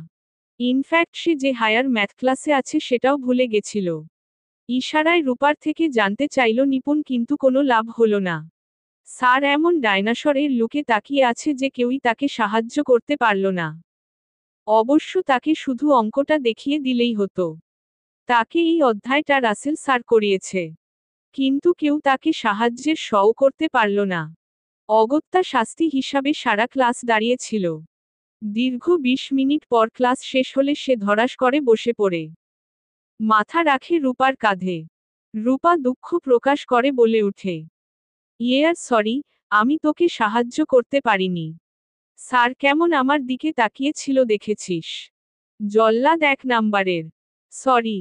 ইনফ্যাক্ট সে যে হায়ার ম্যাথ ক্লাসে আছে সেটাও ভুলে গেছিল। ইশারায় রূপার থেকে জানতে চাইল নিপুণ, কিন্তু কোনো লাভ হলো না। স্যার এমন ডাইনোসরের লুকে তাকিয়ে আছে যে কেউই তাকে সাহায্য করতে পারল না। অবশ্য তাকে শুধু অঙ্কটা দেখিয়ে দিলেই হতো। তাকে এই অধ্যায়টা রাসেল স্যার করিয়েছে, কিন্তু কেউ তাকে সাহায্যের শও করতে পারল না। অগত্যা শাস্তি হিসাবে সারা ক্লাস দাঁড়িয়েছিল। দীর্ঘ 20 মিনিট পর ক্লাস শেষ হলে সে ধড়াস করে বসে পড়ে মাথা রাখে রূপার কাঁধে। রূপা দুঃখ প্রকাশ করে বলে উঠে, ইয়ের সরি, আমি তোকে সাহায্য করতে পারিনি। স্যার কেমন আমার দিকে তাকিয়েছিল দেখেছিস? জল্লাদ 1 নাম্বারের। সরি।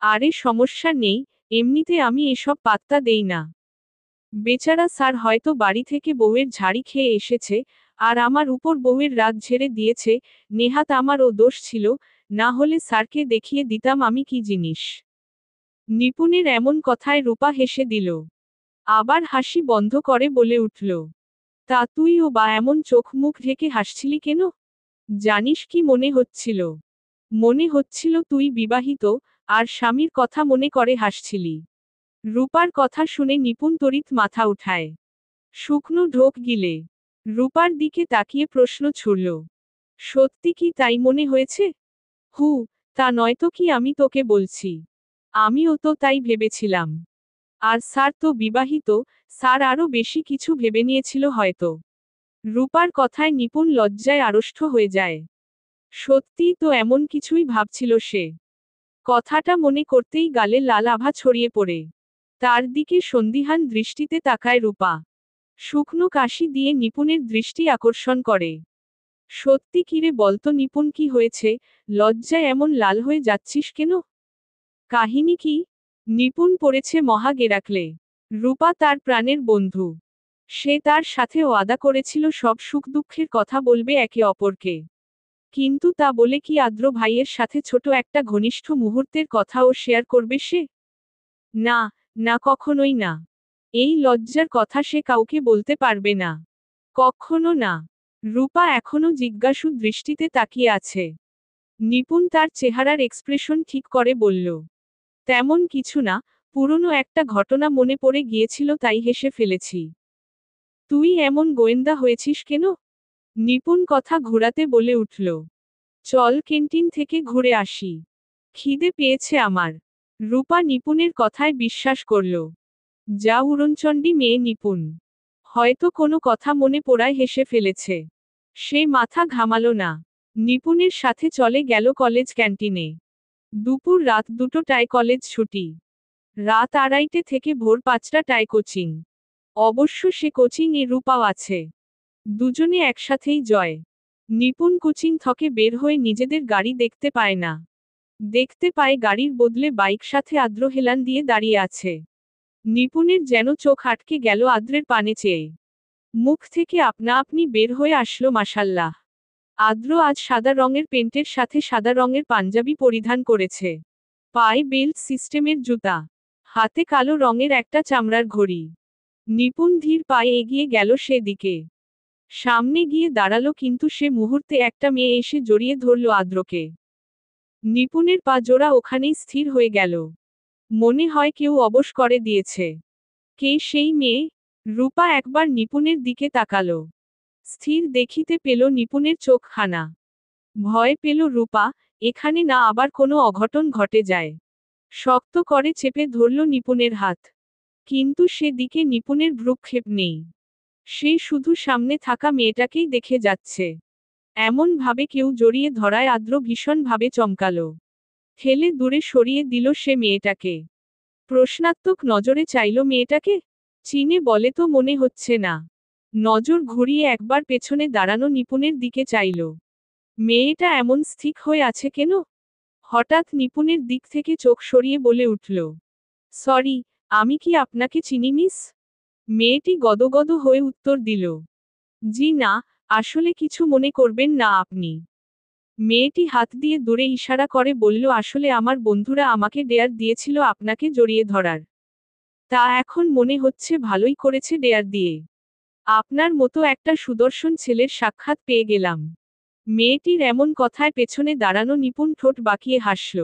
আরে সমস্যা নেই, এমনিতে আমি এসব পাত্তা দেই না। বেচারা স্যার হয়তো বাড়ি থেকে বউয়ের ঝাড়ি খেয়ে এসেছে, আর আমার উপর বউয়ের রাগ ঝেড়ে দিয়েছে। নেহাত আমারও দোষ ছিল, না হলে স্যারকে দেখিয়ে দিতাম আমি কি জিনিস। নিপুণের এমন কথায় রূপা হেসে দিল। আবার হাসি বন্ধ করে বলে উঠল, তা তুইও বা এমন চোখ মুখ ঢেকে হাসছিলি কেন? জানিস কি মনে হচ্ছিল? মনে হচ্ছিল তুই বিবাহিত, আর স্বামীর কথা মনে করে হাসছিলি। রূপার কথা শুনে নিপুণ তড়িৎ মাথা উঠায়। শুকনো ঢোক গিলে রূপার দিকে তাকিয়ে প্রশ্ন ছুড়ল, সত্যি কি তাই মনে হয়েছে? হু, তা নয়তো কি আমি তোকে বলছি। আমিও তো তাই ভেবেছিলাম। আর স্যার তো বিবাহিত, স্যার আরও বেশি কিছু ভেবে নিয়েছিল হয়তো। রূপার কথায় নিপুণ লজ্জায় আড়ষ্ট হয়ে যায়। সত্যিই তো এমন কিছুই ভাবছিল সে। কথাটা মনে করতেই গালে লাল আভা ছড়িয়ে পড়ে। তার দিকে সন্দিহান দৃষ্টিতে তাকায় রূপা। শুকনো কাশি দিয়ে নিপুণের দৃষ্টি আকর্ষণ করে। সত্যি কিরে বলতো নিপুণ, কি হয়েছে? লজ্জায় এমন লাল হয়ে যাচ্ছিস কেন? কাহিনী কি? নিপুণ পড়েছে মহা গেরাকলে। রূপা তার প্রাণের বন্ধু। সে তার সাথে ওয়াদা করেছিল সব সুখ দুঃখের কথা বলবে একে অপরকে। কিন্তু তা বলে কি আদ্র ভাইয়ের সাথে ছোট একটা ঘনিষ্ঠ মুহূর্তের কথাও শেয়ার করবে সে? না, না, কখনোই না। এই লজ্জার কথা সে কাউকে বলতে পারবে না। কখনো না। রূপা এখনো জিজ্ঞাসু দৃষ্টিতে তাকিয়ে আছে। নিপুণ তার চেহারার এক্সপ্রেশন ঠিক করে বলল, তেমন কিছু না, পুরনো একটা ঘটনা মনে পড়ে গিয়েছিল তাই হেসে ফেলেছি। তুই এমন গোয়েন্দা হয়েছিস কেন? নিপুণ কথা ঘোরাতে বলে উঠল, চল ক্যান্টিন থেকে ঘুরে আসি। খিদে পেয়েছে আমার। রূপা নিপুণের কথায় বিশ্বাস করল। যা উড়নচণ্ডী মেয়ে নিপুণ। হয়তো কোনো কথা মনে পড়ায় হেসে ফেলেছে। সে মাথা ঘামালো না। নিপুণের সাথে চলে গেল কলেজ ক্যান্টিনে। দুপুর রাত 2টায় কলেজ ছুটি। রাত 2:30 থেকে ভোর 5টায় কোচিং। অবশ্য সে কোচিং এ রূপাও আছে। দুজনে একসাথেই জয়। নিপুণ কোচিং থেকে বের হয়ে নিজেদের গাড়ি দেখতে পায় না। দেখতে পায় গাড়ির বদলে বাইক, সাথে আদ্র হেলান দিয়ে দাঁড়িয়ে আছে। নিপুণের যেন চোখ আটকে গেল আদ্রের পানে চেয়ে। মুখ থেকে আপনা আপনি বের হয়ে আসলো, মাশাল্লাহ। আদ্র আজ সাদা রঙের প্যান্টের সাথে সাদা রঙের পাঞ্জাবি পরিধান করেছে। পায়ে বেল্ট সিস্টেমের জুতা। হাতে কালো রঙের একটা চামড়ার ঘড়ি। নিপুণ ধীর পায়ে এগিয়ে গেল সেদিকে। সামনে গিয়ে দাঁড়ালো, কিন্তু সে মুহূর্তে একটা মেয়ে এসে জড়িয়ে ধরল আদ্রকে। নিপুণের পা জোড়া ওখানেই স্থির হয়ে গেল। মনে হয় কেউ অবশ করে দিয়েছে। কে সেই মেয়ে? রূপা একবার নিপুণের দিকে তাকালো। স্থির দেখিতে পেল নিপুণের চোখখানা। ভয় পেল রূপা, এখানে না আবার কোনো অঘটন ঘটে যায়। শক্ত করে চেপে ধরল নিপুণের হাত। কিন্তু সেদিকে নিপুণের ভ্রুক্ষেপ নেই। সে শুধু সামনে থাকা মেয়েটাকেই দেখে যাচ্ছে। এমন ভাবে কেউ জড়িয়ে ধরায় আদ্র ভীষণভাবে চমকালো। ঠেলে দূরে সরিয়ে দিল সে মেয়েটাকে। প্রশ্নাত্মক নজরে চাইল মেয়েটাকে। চিনে বলে তো মনে হচ্ছে না। নজর ঘুরিয়ে একবার পেছনে দাঁড়ানো নিপুণের দিকে চাইল। মেয়েটা এমন স্থির হয়ে আছে কেন? হঠাৎ নিপুণের দিক থেকে চোখ সরিয়ে বলে উঠল, সরি, আমি কি আপনাকে চিনি মিস? মেয়েটি গদগদ হয়ে উত্তর দিল, জি না, আসলে কিছু মনে করবেন না আপনি। মেয়েটি হাত দিয়ে দূরে ইশারা করে বলল, আসলে আমার বন্ধুরা আমাকে ডেয়ার দিয়েছিল আপনাকে জড়িয়ে ধরার। তা এখন মনে হচ্ছে ভালোই করেছে ডেয়ার দিয়ে। আপনার মতো একটা সুদর্শন ছেলের সাক্ষাৎ পেয়ে গেলাম। মেয়েটির এমন কথায় পেছনে দাঁড়ানো নিপুণ ঠোঁট বাঁকিয়ে হাসল।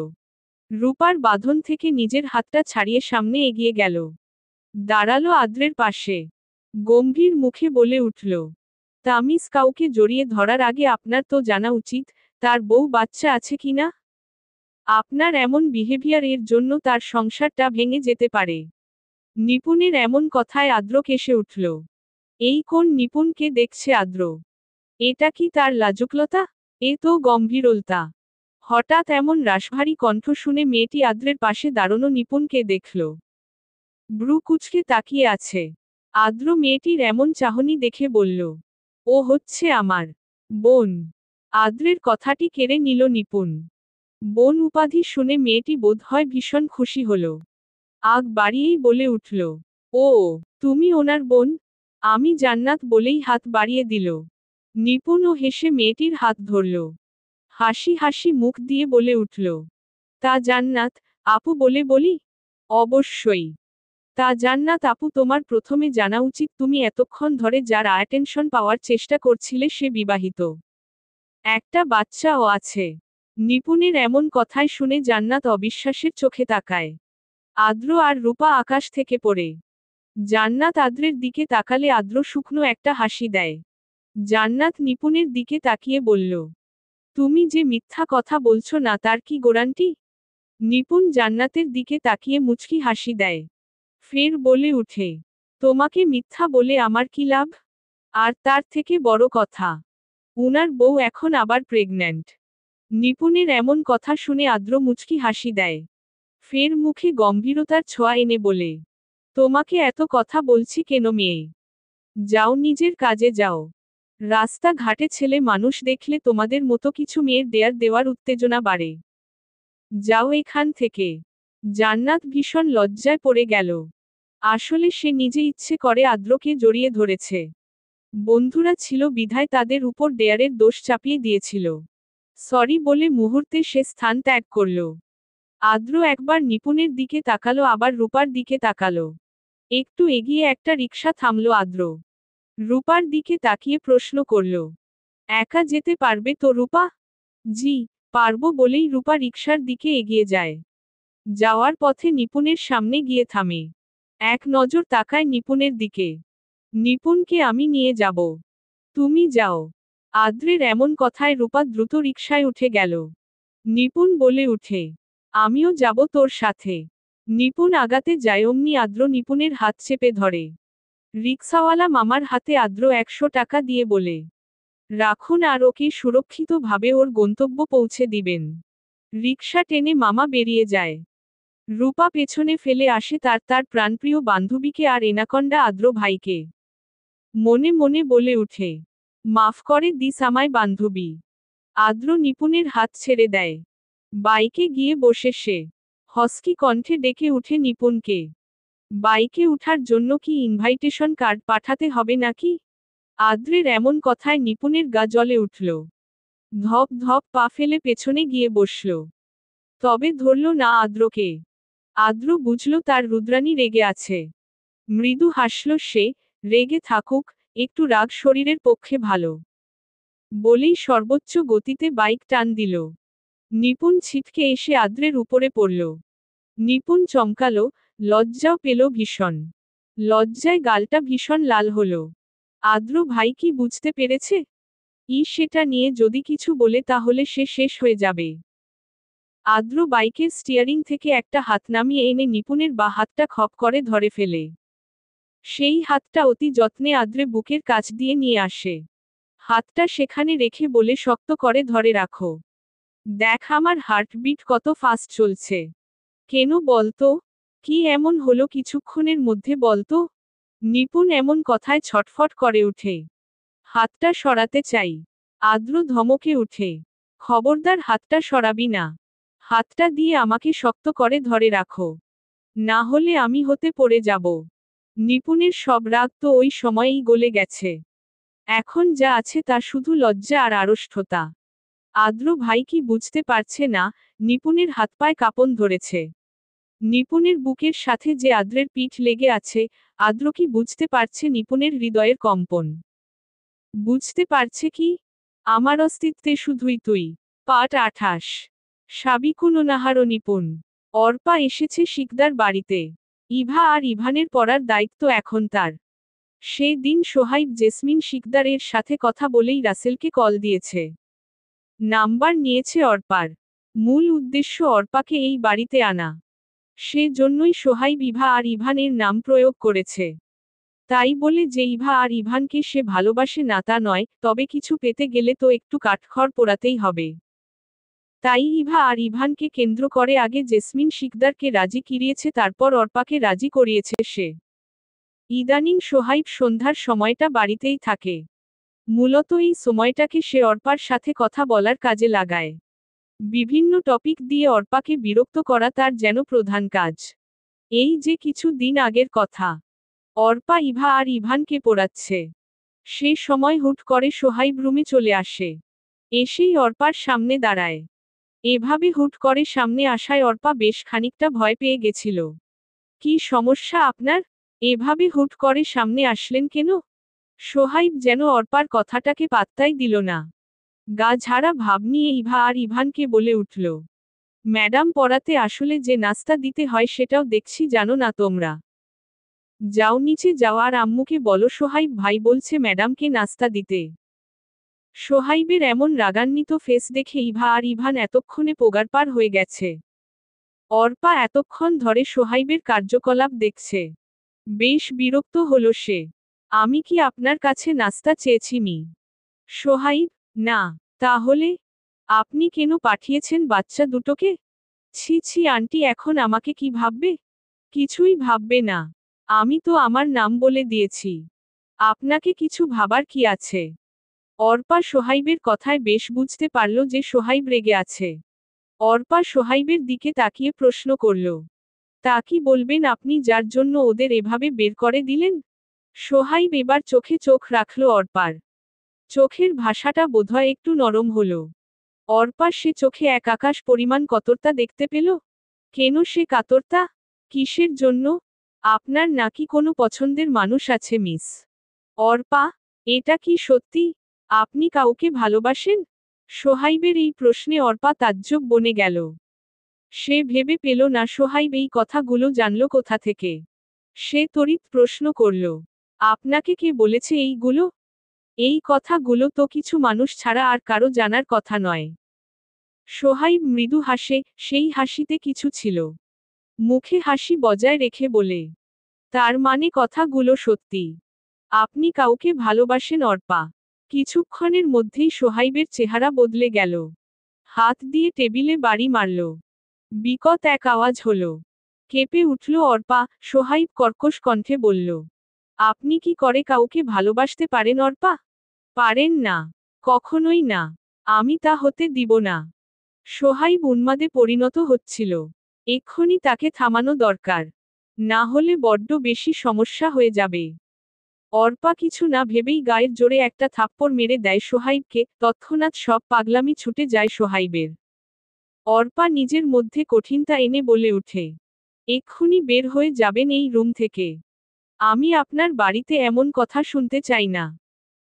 রূপার বাঁধন থেকে নিজের হাতটা ছাড়িয়ে সামনে এগিয়ে গেল। দাঁড়ালো আদ্রের পাশে। গম্ভীর মুখে বলে উঠল, তামিজ কাউকে জড়িয়ে ধরার আগে আপনার তো জানা উচিত তার বউ বাচ্চা আছে কিনা। আপনার এমন বিহেভিয়ার এর জন্য তার সংসারটা ভেঙে যেতে পারে। নিপুণের এমন কথায় আদ্র কেসে উঠল। এই কোন নিপুণকে দেখছে আদ্র? এটা কি তার লাজুকলতা? এ তো গম্ভীরতা। হঠাৎ এমন রাশভারী কণ্ঠ শুনে মেয়েটি আদ্রের পাশে দাঁড়ানো নিপুণকে দেখল। ব্রু কুঁচকে তাকিয়ে আছে। আদ্র মেয়েটির এমন চাহনি দেখে বলল, ও হচ্ছে আমার বোন। আদ্রের কথাটি কেড়ে নিল নিপুণ। বোন উপাধি শুনে মেয়েটি বোধহয় ভীষণ খুশি হল। আগ বাড়িয়েই বলে উঠল, ও তুমি ওনার বোন? আমি জান্নাত বলেই হাত বাড়িয়ে দিল। নিপুণও হেসে মেয়েটির হাত ধরল। হাসি হাসি মুখ দিয়ে বলে উঠল, তা জান্নাত আপু বলে বলি? অবশ্যই। তা জান্নাত আপু, তোমার প্রথমে জানা উচিত তুমি এতক্ষণ ধরে যার অ্যাটেনশন পাওয়ার চেষ্টা করছিলে সে বিবাহিত। একটা বাচ্চাও আছে। নিপুণের এমন কথায় শুনে জান্নাত অবিশ্বাসের চোখে তাকায়। আদ্র আর রূপা আকাশ থেকে পড়ে। জান্নাত আদ্রের দিকে তাকালে আদ্র শুকনো একটা হাসি দেয়। জান্নাত নিপুণের দিকে তাকিয়ে বলল, তুমি যে মিথ্যা কথা বলছো না তার কি গ্যারান্টি? নিপুণ জান্নাতের দিকে তাকিয়ে মুচকি হাসি দেয়। ফের বলে উঠে, তোমাকে মিথ্যা বলে আমার কি লাভ? আর তার থেকে বড় কথা, উনার বউ এখন আবার প্রেগন্যান্ট। নিপুণের এমন কথা শুনে আদ্র মুচকি হাসি দেয়। ফের মুখে গম্ভীরতার ছোঁয়া এনে বলে, তোমাকে এত কথা বলছি কেন মেয়ে? যাও নিজের কাজে যাও। রাস্তা ঘাটে ছেলে মানুষ দেখলে তোমাদের মতো কিছু মেয়ের দেওয়ার উত্তেজনা বাড়ে। যাও এখান থেকে। জান্নাত ভীষণ লজ্জায় পড়ে গেল। আসলে সে নিজে ইচ্ছে করে আদ্রকে জড়িয়ে ধরেছে। বন্ধুরা ছিল বিধায় তাদের উপর দেয়ারের দোষ চাপিয়ে দিয়েছিল। সরি বলে মুহূর্তে সে স্থান ত্যাগ করল। আদ্র একবার নিপুণের দিকে তাকালো, আবার রূপার দিকে তাকালো। একটু এগিয়ে একটা রিকশা থামলো আদ্র। রূপার দিকে তাকিয়ে প্রশ্ন করল, একা যেতে পারবে তো রূপা? জি, পারবো বলেই রূপা রিকশার দিকে এগিয়ে যায়। যাওয়ার পথে নিপুণের সামনে গিয়ে থামে। এক নজর তাকায় নিপুণের দিকে। নিপুণকে আমি নিয়ে যাব। তুমি যাও। আদ্রের এমন কথায় রূপা দ্রুত রিকশায় উঠে গেল। নিপুণ বলে উঠে, আমিও যাব তোর সাথে। নিপুণ আগাতে যায় অমনি আদ্র নিপুণের হাত চেপে ধরে। রিকশাওয়ালা মামার হাতে আদ্র 100 টাকা দিয়ে বলে, রাখুন আর ওকে সুরক্ষিতভাবে ওর গন্তব্য পৌঁছে দিবেন। রিকশা টেনে মামা বেরিয়ে যায়। রূপা পেছনে ফেলে আসে তার প্রাণপ্রিয় বান্ধবীকে আর এনাকন্ডা আদ্র ভাইকে। মনে মনে বলে উঠে, মাফ করে দিস আমায় বান্ধবী। আদ্র নিপুণের হাত ছেড়ে দেয়। বাইকে গিয়ে বসে সে। হস্কি কণ্ঠে ডেকে উঠে নিপুণকে। বাইকে উঠার জন্য কি ইনভাইটেশন কার্ড পাঠাতে হবে নাকি? আদ্রের এমন কথায় নিপুণের গা জ্বলে উঠল। ধপ ধপ পা ফেলে পেছনে গিয়ে বসল। তবে ধরল না আদ্রকে। আদ্র বুঝল তার রুদ্রাণী রেগে আছে। মৃদু হাসল সে, রেগে থাকুক, একটু রাগ শরীরের পক্ষে ভালো। বলেই সর্বোচ্চ গতিতে বাইক টান দিল। নিপুণ ছিটকে এসে আদ্রের উপরে পড়ল। নিপুণ চমকালো, লজ্জাও পেল ভীষণ। লজ্জায় গালটা ভীষণ লাল হলো। আদ্র ভাই কি বুঝতে পেরেছে? সেটা নিয়ে যদি কিছু বলে তাহলে সে শেষ হয়ে যাবে। আদ্র বাইকের স্টিয়ারিং থেকে একটা হাত নামিয়ে এনে নিপুণের বা হাতটা খপ করে ধরে ফেলে। সেই হাতটা অতি যত্নে আদ্রে বুকের কাছ দিয়ে নিয়ে আসে। হাতটা সেখানে রেখে বলে, শক্ত করে ধরে রাখো। দেখ আমার হার্টবিট কত ফাস্ট চলছে। কেন বলতো? কি এমন হলো কিছুক্ষণের মধ্যে বলতো? নিপুণ এমন কথায় ছটফট করে উঠে। হাতটা সরাতে চাই। আদ্র ধমকে উঠে, খবরদার হাতটা সরাবি না। হাতটা দিয়ে আমাকে শক্ত করে ধরে রাখো। না হলে আমি হতে পড়ে যাব। নিপুণের সব রাগ তো ওই সময়েই গলে গেছে। এখন যা আছে তা শুধু লজ্জা আর আড়ষ্ঠতা। আদ্র ভাই কি বুঝতে পারছে না, নিপুণের হাতপায়ে কাঁপন ধরেছে। নিপুণের বুকের সাথে যে আদ্রের পিঠ লেগে আছে, আদ্র কি বুঝতে পারছে নিপুণের হৃদয়ের কম্পন? বুঝতে পারছে কি? আমার অস্তিত্বে শুধুই তুই। পাঠ 28। সাবিকুননাহার নিপুণ। অর্পা এসেছে শিকদার বাড়িতে। ইভা আর ইভানের পড়ার দায়িত্ব এখন তার। সেই দিন সোহাইব জেসমিন শিকদারের সাথে কথা বলেই রাসেলকে কল দিয়েছে। নাম্বার নিয়েছে অর্পার। মূল উদ্দেশ্য অর্পাকে এই বাড়িতে আনা। সে জন্যই সোহাইব ইভা আর ইভানের নাম প্রয়োগ করেছে। তাই বলে যে ইভা আর ইভানকে সে ভালোবাসে না তা নয়, তবে কিছু পেতে গেলে তো একটু কাঠখড় পোড়াতেই হবে। তাই ইভা আর ইভানকে কেন্দ্র করে আগে জেসমিন শিকদারকে রাজি করিয়েছে, তারপর অর্পাকে রাজি করিয়েছে সে। ইদানিং সোহাইব সন্ধ্যার সময়টা বাড়িতেই থাকে। মূলত এই সময়টাকে সে অর্পার সাথে কথা বলার কাজে লাগায়। বিভিন্ন টপিক দিয়ে অর্পাকে বিরক্ত করা তার যেন প্রধান কাজ। এই যে কিছু দিন আগের কথা, অর্পা ইভা আর ইভানকে পড়াচ্ছে। সে সময় হুট করে সোহাইব রুমে চলে আসে। এসেই অর্পার সামনে দাঁড়ায়। এভাবে হুট করে সামনে আসায় অর্পা বেশ খানিকটা ভয় পেয়ে গেছিল। কি সমস্যা আপনার? এভাবে হুট করে সামনে আসলেন কেন? সোহাইব যেন অর্পার কথাটাকে পাত্তাই দিল না। গা ঝাড়া ভাব নিয়ে ইভা আর ইভানকে বলে উঠল, ম্যাডাম পড়াতে আসলে যে নাস্তা দিতে হয় সেটাও দেখছি জানো না তোমরা। যাও নিচে যাও আর আম্মুকে বলো সোহাইব ভাই বলছে ম্যাডামকে নাস্তা দিতে। সোহাইবের এমন রাগান্বিত ফেস দেখে ইভা আর ইভান এতক্ষণে পোগারপার হয়ে গেছে। অর্পা এতক্ষণ ধরে সোহাইবের কার্যকলাপ দেখছে। বেশ বিরক্ত হলো সে। আমি কি আপনার কাছে নাস্তা চেয়েছি মি? সোহাইব, না। তাহলে আপনি কেন পাঠিয়েছেন বাচ্চা দুটোকে? ছি ছি আন্টি এখন আমাকে কি ভাববে? কিছুই ভাববে না। আমি তো আমার নাম বলে দিয়েছি। আপনাকে কিছু ভাবার কি আছে? অর্পা সোহাইবের কথায় বেশ বুঝতে পারল যে সোহাইব রেগে আছে। অর্পা সোহাইবের দিকে তাকিয়ে প্রশ্ন করল, তা কি বলবেন আপনি যার জন্য ওদের এভাবে বের করে দিলেন? সোহাইব এবার চোখে চোখ রাখল অর্পার। চোখের ভাষাটা বোধহয় একটু নরম হলো। অর্পা সে চোখে এক আকাশ পরিমাণ কাতরতা দেখতে পেল। কেন সে কাতরতা? কিসের জন্য? আপনার নাকি কোনো পছন্দের মানুষ আছে মিস অর্পা? এটা কি সত্যি? আপনি কাউকে ভালোবাসেন? সোহাইবের এই প্রশ্নে অর্পা তাজ্জব বনে গেল। সে ভেবে পেল না সোহাইব এই কথাগুলো জানল কোথা থেকে। সে তড়িৎ প্রশ্ন করল, আপনাকে কে বলেছে এইগুলো? এই কথাগুলো তো কিছু মানুষ ছাড়া আর কারো জানার কথা নয়। সোহাইব মৃদু হাসে, সেই হাসিতে কিছু ছিল। মুখে হাসি বজায় রেখে বলে, তার মানে কথাগুলো সত্যি। আপনি কাউকে ভালোবাসেন অর্পা? কিছুক্ষণের মধ্যেই সোহাইবের চেহারা বদলে গেল। হাত দিয়ে টেবিলে বাড়ি মারল। বিকট এক আওয়াজ হলো। কেঁপে উঠল অর্পা। সোহাইব কর্কশ কণ্ঠে বলল, আপনি কি করে কাউকে ভালোবাসতে পারেন অর্পা? পারেন না। কখনোই না। আমি তা হতে দিব না। সোহাইব উন্মাদে পরিণত হচ্ছিল। এক্ষুনি তাকে থামানো দরকার। না হলে বড্ড বেশি সমস্যা হয়ে যাবে। অর্পা কিছু না ভেবেই গায়ের জোরে একটা থাপ্পড় মেরে দেয় সোহাইবকে, তৎক্ষণাৎ সব পাগলামি ছুটে যায় সোহাইবের। অর্পা নিজের মধ্যে কঠিনতা এনে বলে ওঠে, এক্ষুনি বের হয়ে যাবেন এই রুম থেকে। আমি আপনার বাড়িতে এমন কথা শুনতে চাই না।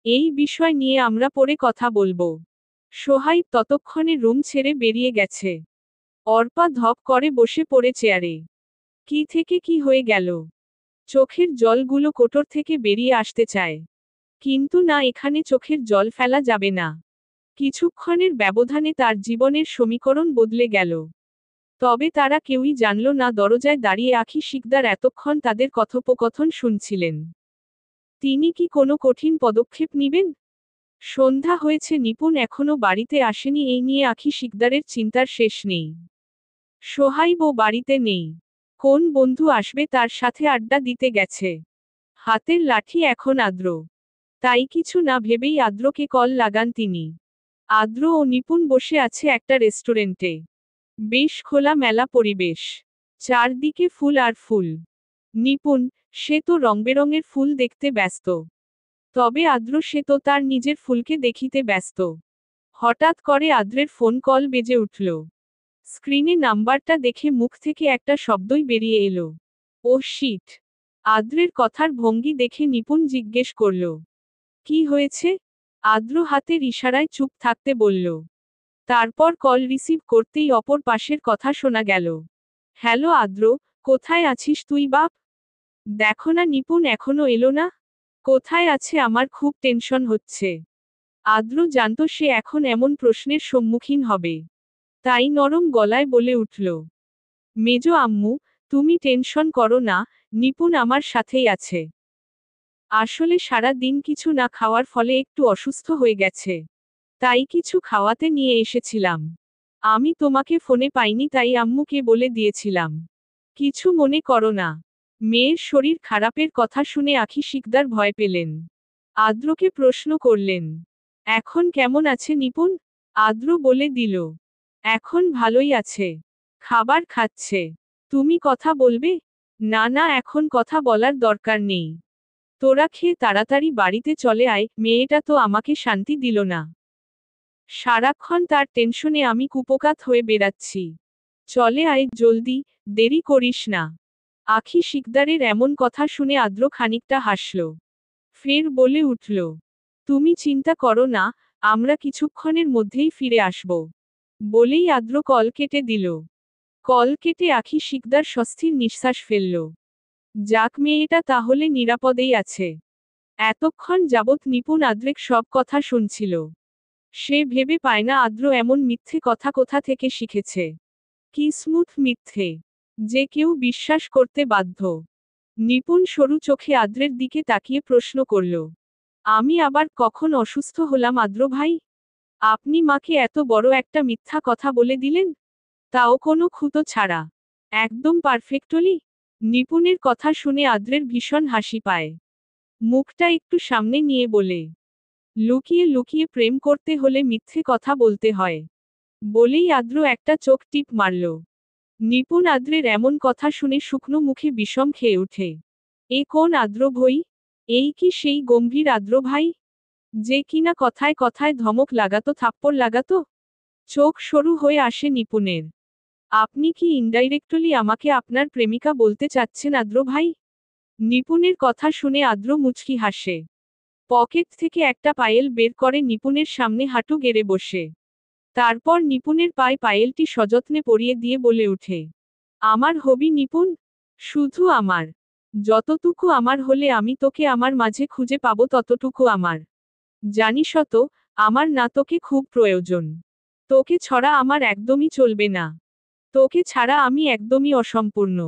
এই বিষয় নিয়ে আমরা পরে কথা বলবো। সোহাইব ততক্ষণে রুম ছেড়ে বেরিয়ে গেছে। অর্পা ধপ করে বসে পড়ে চেয়ারে। কি থেকে কি হয়ে গেল? চোখের জলগুলো কোটর থেকে বেরিয়ে আসতে চায়। কিন্তু না, এখানে চোখের জল ফেলা যাবে না। কিছুক্ষণের ব্যবধানে তার জীবনের সমীকরণ বদলে গেল। তবে তারা কেউই জানল না দরজায় দাঁড়িয়ে আখি শিকদার এতক্ষণ তাদের কথোপকথন শুনছিলেন। তিনি কি কোনো কঠিন পদক্ষেপ নিবেন? সন্ধ্যা হয়েছে, নিপুণ এখনো বাড়িতে আসেনি, এই নিয়ে আখি শিকদারের চিন্তার শেষ নেই। সোহাইব ও বাড়িতে নেই। কোন বন্ধু আসবে তার সাথে আড্ডা দিতে গেছে। হাতের লাঠি এখন আদ্র। তাই কিছু না ভেবেই আদ্রকে কল লাগান তিনি। আদ্র ও নিপুণ বসে আছে একটা রেস্টুরেন্টে। বেশ খোলা মেলা পরিবেশ। চারদিকে ফুল আর ফুল। নিপুণ, সে তো রংবেরঙের ফুল দেখতে ব্যস্ত। তবে আদ্র, সে তো তার নিজের ফুলকে দেখিতে ব্যস্ত। হঠাৎ করে আদ্রের ফোন কল বেজে উঠল। স্ক্রিনে নাম্বারটা দেখে মুখ থেকে একটা শব্দই বেরিয়ে এলো। ও শিট! আদ্রের কথার ভঙ্গি দেখে নিপুণ জিজ্ঞেস করল, কি হয়েছে? আদ্র হাতের ইশারায় চুপ থাকতে বলল। তারপর কল রিসিভ করতেই অপর পাশের কথা শোনা গেল। হ্যালো আদ্র, কোথায় আছিস তুই বাপ? দেখো না নিপুণ এখনো এলো না। কোথায় আছে? আমার খুব টেনশন হচ্ছে। আদ্র জানত সে এখন এমন প্রশ্নের সম্মুখীন হবে। তাই নরম গলায় বলে উঠল, মেজো আম্মু, তুমি টেনশন করো না, নিপুণ আমার সাথেই আছে। আসলে সারা দিন কিছু না খাওয়ার ফলে একটু অসুস্থ হয়ে গেছে। তাই কিছু খাওয়াতে নিয়ে এসেছিলাম। আমি তোমাকে ফোনে পাইনি তাই আম্মুকে বলে দিয়েছিলাম। কিছু মনে করো না। মেয়ের শরীর খারাপের কথা শুনে আখি শিকদার ভয় পেলেন। আদ্রকে প্রশ্ন করলেন, এখন কেমন আছে নিপুণ? আদ্র বলে দিল, এখন ভালোই আছে। খাবার খাচ্ছে। তুমি কথা বলবে? না না, এখন কথা বলার দরকার নেই। তোরা খেয়ে তাড়াতাড়ি বাড়িতে চলে আয়, মেয়েটা তো আমাকে শান্তি দিল না। সারাক্ষণ তার টেনশনে আমি কুপোকাত হয়ে বেড়াচ্ছি। চলে আয় জলদি, দেরি করিস না। আখি শিকদারের এমন কথা শুনে আদ্র খানিকটা হাসল। ফের বলে উঠল, তুমি চিন্তা করো না, আমরা কিছুক্ষণের মধ্যেই ফিরে আসব। বলেই আদ্র কল কেটে দিল। কল কেটে আখি শিকদার স্বস্তির নিঃশ্বাস ফেলল। যাক, মেয়েটা তাহলে নিরাপদেই আছে। এতক্ষণ যাবৎ নিপুণ আদ্রেক সব কথা শুনছিল। সে ভেবে পায় না আদ্র এমন মিথ্যে কথা কোথা থেকে শিখেছে। কি স্মুথ মিথ্যে, যে কেউ বিশ্বাস করতে বাধ্য। নিপুণ সরু চোখে আদ্রের দিকে তাকিয়ে প্রশ্ন করল, আমি আবার কখন অসুস্থ হলাম আদ্র ভাই? আপনি মাকে এত বড় একটা মিথ্যা কথা বলে দিলেন? তাও কোনো খুঁতো ছাড়া। একদম পারফেক্টলি। নিপুণের কথা শুনে আদ্রের ভীষণ হাসি পায়। মুখটা একটু সামনে নিয়ে বলে, লুকিয়ে লুকিয়ে প্রেম করতে হলে মিথ্যে কথা বলতে হয়। বলেই আদ্র একটা চোখ টিপ মারল। নিপুণ আদ্রের এমন কথা শুনে শুকনো মুখে বিষম খেয়ে ওঠে। এ কোন আদ্র ভই? এই কি সেই গম্ভীর আদ্র ভাই, যে কিনা কথায় কথায় ধমক লাগাতো, থাপ্পড় লাগাতো? চোখ সরু হয়ে আসে নিপুণের। আপনি কি ইনডাইরেক্টলি আমাকে আপনার প্রেমিকা বলতে চাচ্ছেন আদ্র ভাই? নিপুণের কথা শুনে আদ্র মুচকি হাসে। পকেট থেকে একটা পায়েল বের করে নিপুণের সামনে হাঁটু গেড়ে বসে। তারপর নিপুণের পায়ে পায়েলটি সযত্নে পরিয়ে দিয়ে বলে উঠে, আমার হবি নিপুণ, শুধু আমার। যতটুকু আমার হলে আমি তোকে আমার মাঝে খুঁজে পাবো ততটুকু আমার। জানিস তো, আমার না তোকে খুব প্রয়োজন। তোকে ছড়া আমার একদমই চলবে না। তোকে ছাড়া আমি একদমই অসম্পূর্ণ।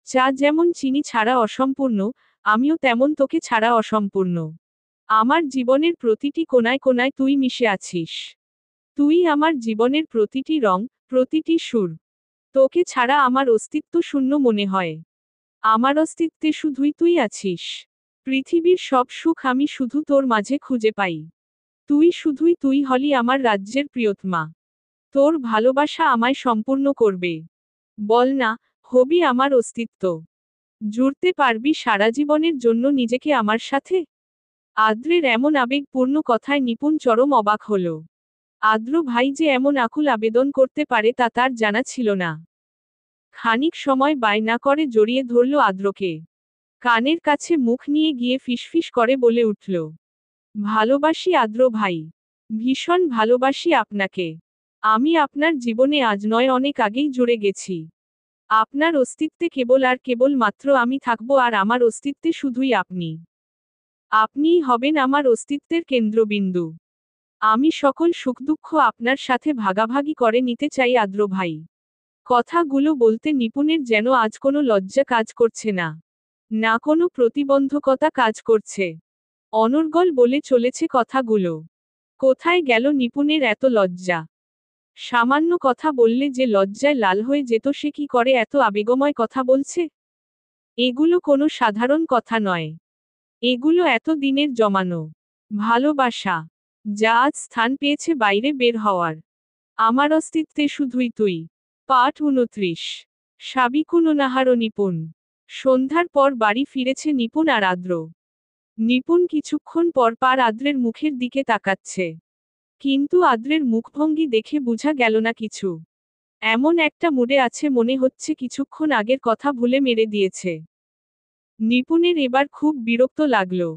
চা যেমন চিনি ছাড়া অসম্পূর্ণ, আমিও তেমন তোকে ছাড়া অসম্পূর্ণ। আমার জীবনের প্রতিটি কোনায় কোনায় তুই মিশে আছিস। তুই আমার জীবনের প্রতিটি রং, প্রতিটি সুর। তোকে ছাড়া আমার অস্তিত্ব শূন্য মনে হয়। আমার অস্তিত্বে শুধুই তুই আছিস। পৃথিবীর সব সুখ আমি শুধু তোর মাঝে খুঁজে পাই। তুই শুধুই তুই হলি আমার রাজ্যের প্রিয়তমা। তোর ভালোবাসা আমায় সম্পূর্ণ করবে। বল না, হবি আমার অস্তিত্ব। জুড়তে পারবি সারা জীবনের জন্য নিজেকে আমার সাথে? আদ্রের এমন আবেগপূর্ণ কথায় নিপুণ চরম অবাক হল। আদ্র ভাই যে এমন আকুল আবেদন করতে পারে তা তার জানা ছিল না। খানিক সময় বায়না করে জড়িয়ে ধরল আদ্রকে। কানের কাছে মুখ নিয়ে গিয়ে ফিসফিস করে বলে উঠল, ভালোবাসি আদ্র ভাই। ভীষণ ভালোবাসি আপনাকে। আমি আপনার জীবনে আজ নয়, অনেক আগেই জুড়ে গেছি। আপনার অস্তিত্বে কেবল আর কেবল মাত্র আমি থাকবো, আর আমার অস্তিত্বে শুধুই আপনি। আপনিই হবেন আমার অস্তিত্বের কেন্দ্রবিন্দু। আমি সকল সুখ দুঃখ আপনার সাথে ভাগাভাগি করে নিতে চাই আদ্র ভাই। কথাগুলো বলতে নিপুণের যেন আজ কোনো লজ্জা কাজ করছে না, না কোনো প্রতিবন্ধকতা কাজ করছে। অনর্গল বলে চলেছে কথাগুলো। কোথায় গেল নিপুণের এত লজ্জা? সামান্য কথা বললে যে লজ্জায় লাল হয়ে যেত, সে কি করে এত আবেগময় কথা বলছে? এগুলো কোনো সাধারণ কথা নয়। এগুলো এত দিনের জমানো ভালোবাসা, যা আজ স্থান পেয়েছে বাইরে বের হওয়ার। আমার অস্তিত্বে শুধুই তুই। পাঠ 29। সাবিকুননাহার নিপুণ। সন্ধ্যার পর বাড়ি ফিরেছে নিপুণ আর আদ্র। নিপুণ কিছুক্ষণ পর পার আদ্রের মুখের দিকে তাকাচ্ছে। কিন্তু আদ্রের মুখভঙ্গি দেখে বোঝা গেল না কিছু। এমন একটা মুডে আছে মনে হচ্ছে কিছুক্ষণ আগের কথা ভুলে মেরে দিয়েছে। নিপুণের এবার খুব বিরক্ত লাগলো।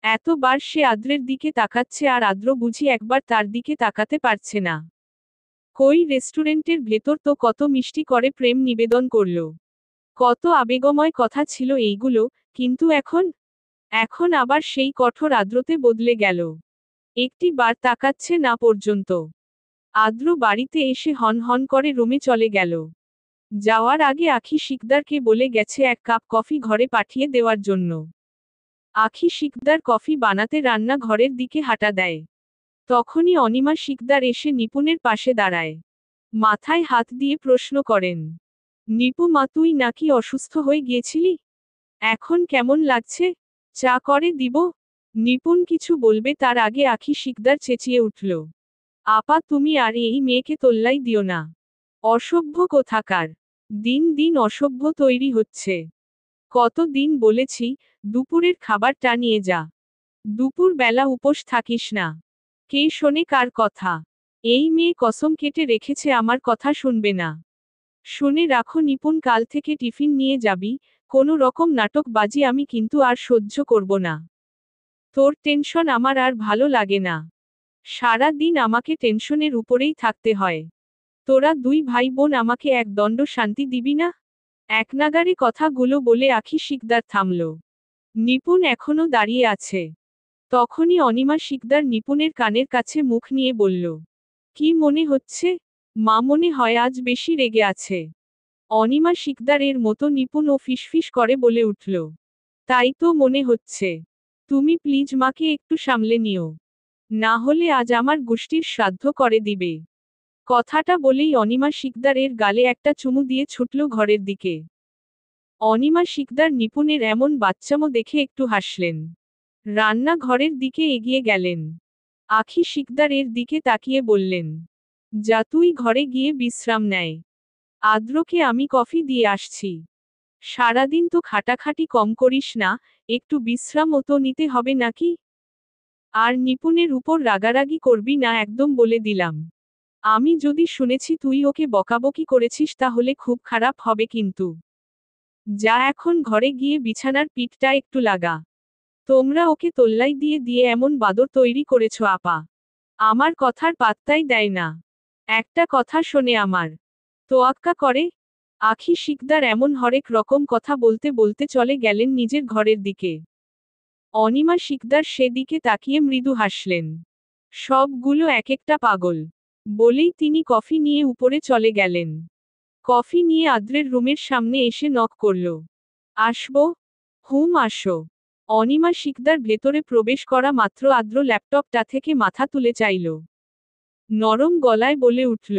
এতবার সে আদ্রের দিকে তাকাচ্ছে আর আদ্র বুঝি একবার তার দিকে তাকাতে পারছে না। কই রেস্টুরেন্টের ভেতর তো কত মিষ্টি করে প্রেম নিবেদন করল। কত আবেগময় কথা ছিল এইগুলো, কিন্তু এখন আবার সেই কঠোর আদ্রতে বদলে গেল। একটি বার তাকাচ্ছে না পর্যন্ত। আদ্র বাড়িতে এসে হন হন করে রুমে চলে গেল। যাওয়ার আগে আখি শিকদারকে বলে গেছে এক কাপ কফি ঘরে পাঠিয়ে দেওয়ার জন্য। আখি শিকদার কফি বানাতে রান্না ঘরের দিকে হাঁটা দেয়। তখনই অনিমা শিকদার এসে নিপুণের পাশে দাঁড়ায়। মাথায় হাত দিয়ে প্রশ্ন করেন, নিপু মা তুই নাকি অসুস্থ হয়ে গিয়েছিলি? এখন কেমন লাগছে? চা করে দিব? নিপুণ কিছু বলবে তার আগে আখি শিকদার চেঁচিয়ে উঠল, আপা তুমি আর এই মেয়েকে তোল্লাই দিও না। অসভ্য কোথাকার। দিন দিন অসভ্য তৈরি হচ্ছে। কতদিন বলেছি, দুপুরের খাবারটা নিয়ে যা। দুপুর বেলা উপোস থাকিস না। কে শোনে কার কথা? এই মেয়ে কসম কেটে রেখেছে আমার কথা শুনবে না। শুনে রাখো নিপুণ, কাল থেকে টিফিন নিয়ে যাবি, কোনো রকম নাটকবাজি আমি কিন্তু আর সহ্য করব না। তোর টেনশন আমার আর ভালো লাগে না। সারা দিন আমাকে টেনশনের উপরেই থাকতে হয়। তোরা দুই ভাই বোন আমাকে এক দণ্ড শান্তি দিবি না? একনাগাড়ে কথাগুলো বলে আখি শিকদার থামল। নিপুণ এখনো দাঁড়িয়ে আছে। তখনই অনিমা শিকদার নিপুণের কানের কাছে মুখ নিয়ে বলল, কি মনে হচ্ছে? মা মনে হয় আজ বেশি রেগে আছে। অনিমা শিকদার এর মতো নিপুণ ও ফিসফিস করে বলে উঠল, তাই তো মনে হচ্ছে। তুমি প্লিজ মাকে একটু সামলে নিও। না হলে আজ আমার গোষ্ঠীর শ্রাদ্ধ করে দিবে। কথাটা বলেই অনিমা শিকদার এর গালে একটা চুমু দিয়ে ছুটল ঘরের দিকে। অনিমা শিকদার নিপুণের এমন বাচ্চামো দেখে একটু হাসলেন। রান্নাঘরের দিকে এগিয়ে গেলেন। আখি শিকদার এর দিকে তাকিয়ে বললেন, যা তুই ঘরে গিয়ে বিশ্রাম নেয়। আদ্রকে আমি কফি দিয়ে আসছি। সারাদিন তো খাটাখাটি কম করিস না, একটু বিশ্রামও তো নিতে হবে নাকি? আর নিপুণের উপর রাগারাগি করবি না একদম বলে দিলাম। আমি যদি শুনেছি তুই ওকে বকাবকি করেছিস তাহলে খুব খারাপ হবে কিন্তু। যা এখন ঘরে গিয়ে বিছানার পিঠটা একটু লাগা। তোমরা ওকে তোল্লাই দিয়ে দিয়ে এমন বাদর তৈরি করেছ আপা। আমার কথার পাত্তাই দেয় না। একটা কথা শোনে আমার। তোয়াক্কা করে। আখি শিকদার এমন হরেক রকম কথা বলতে বলতে চলে গেলেন নিজের ঘরের দিকে। অনিমা শিকদার সেদিকে তাকিয়ে মৃদু হাসলেন। সবগুলো এক একটা পাগল। বলেই তিনি কফি নিয়ে উপরে চলে গেলেন। কফি নিয়ে আদ্রের রুমের সামনে এসে নক করল। আসবো? হুম আসো। অনিমা শিকদার ভেতরে প্রবেশ করা মাত্র আদ্র ল্যাপটপটা থেকে মাথা তুলে চাইল। নরম গলায় বলে উঠল,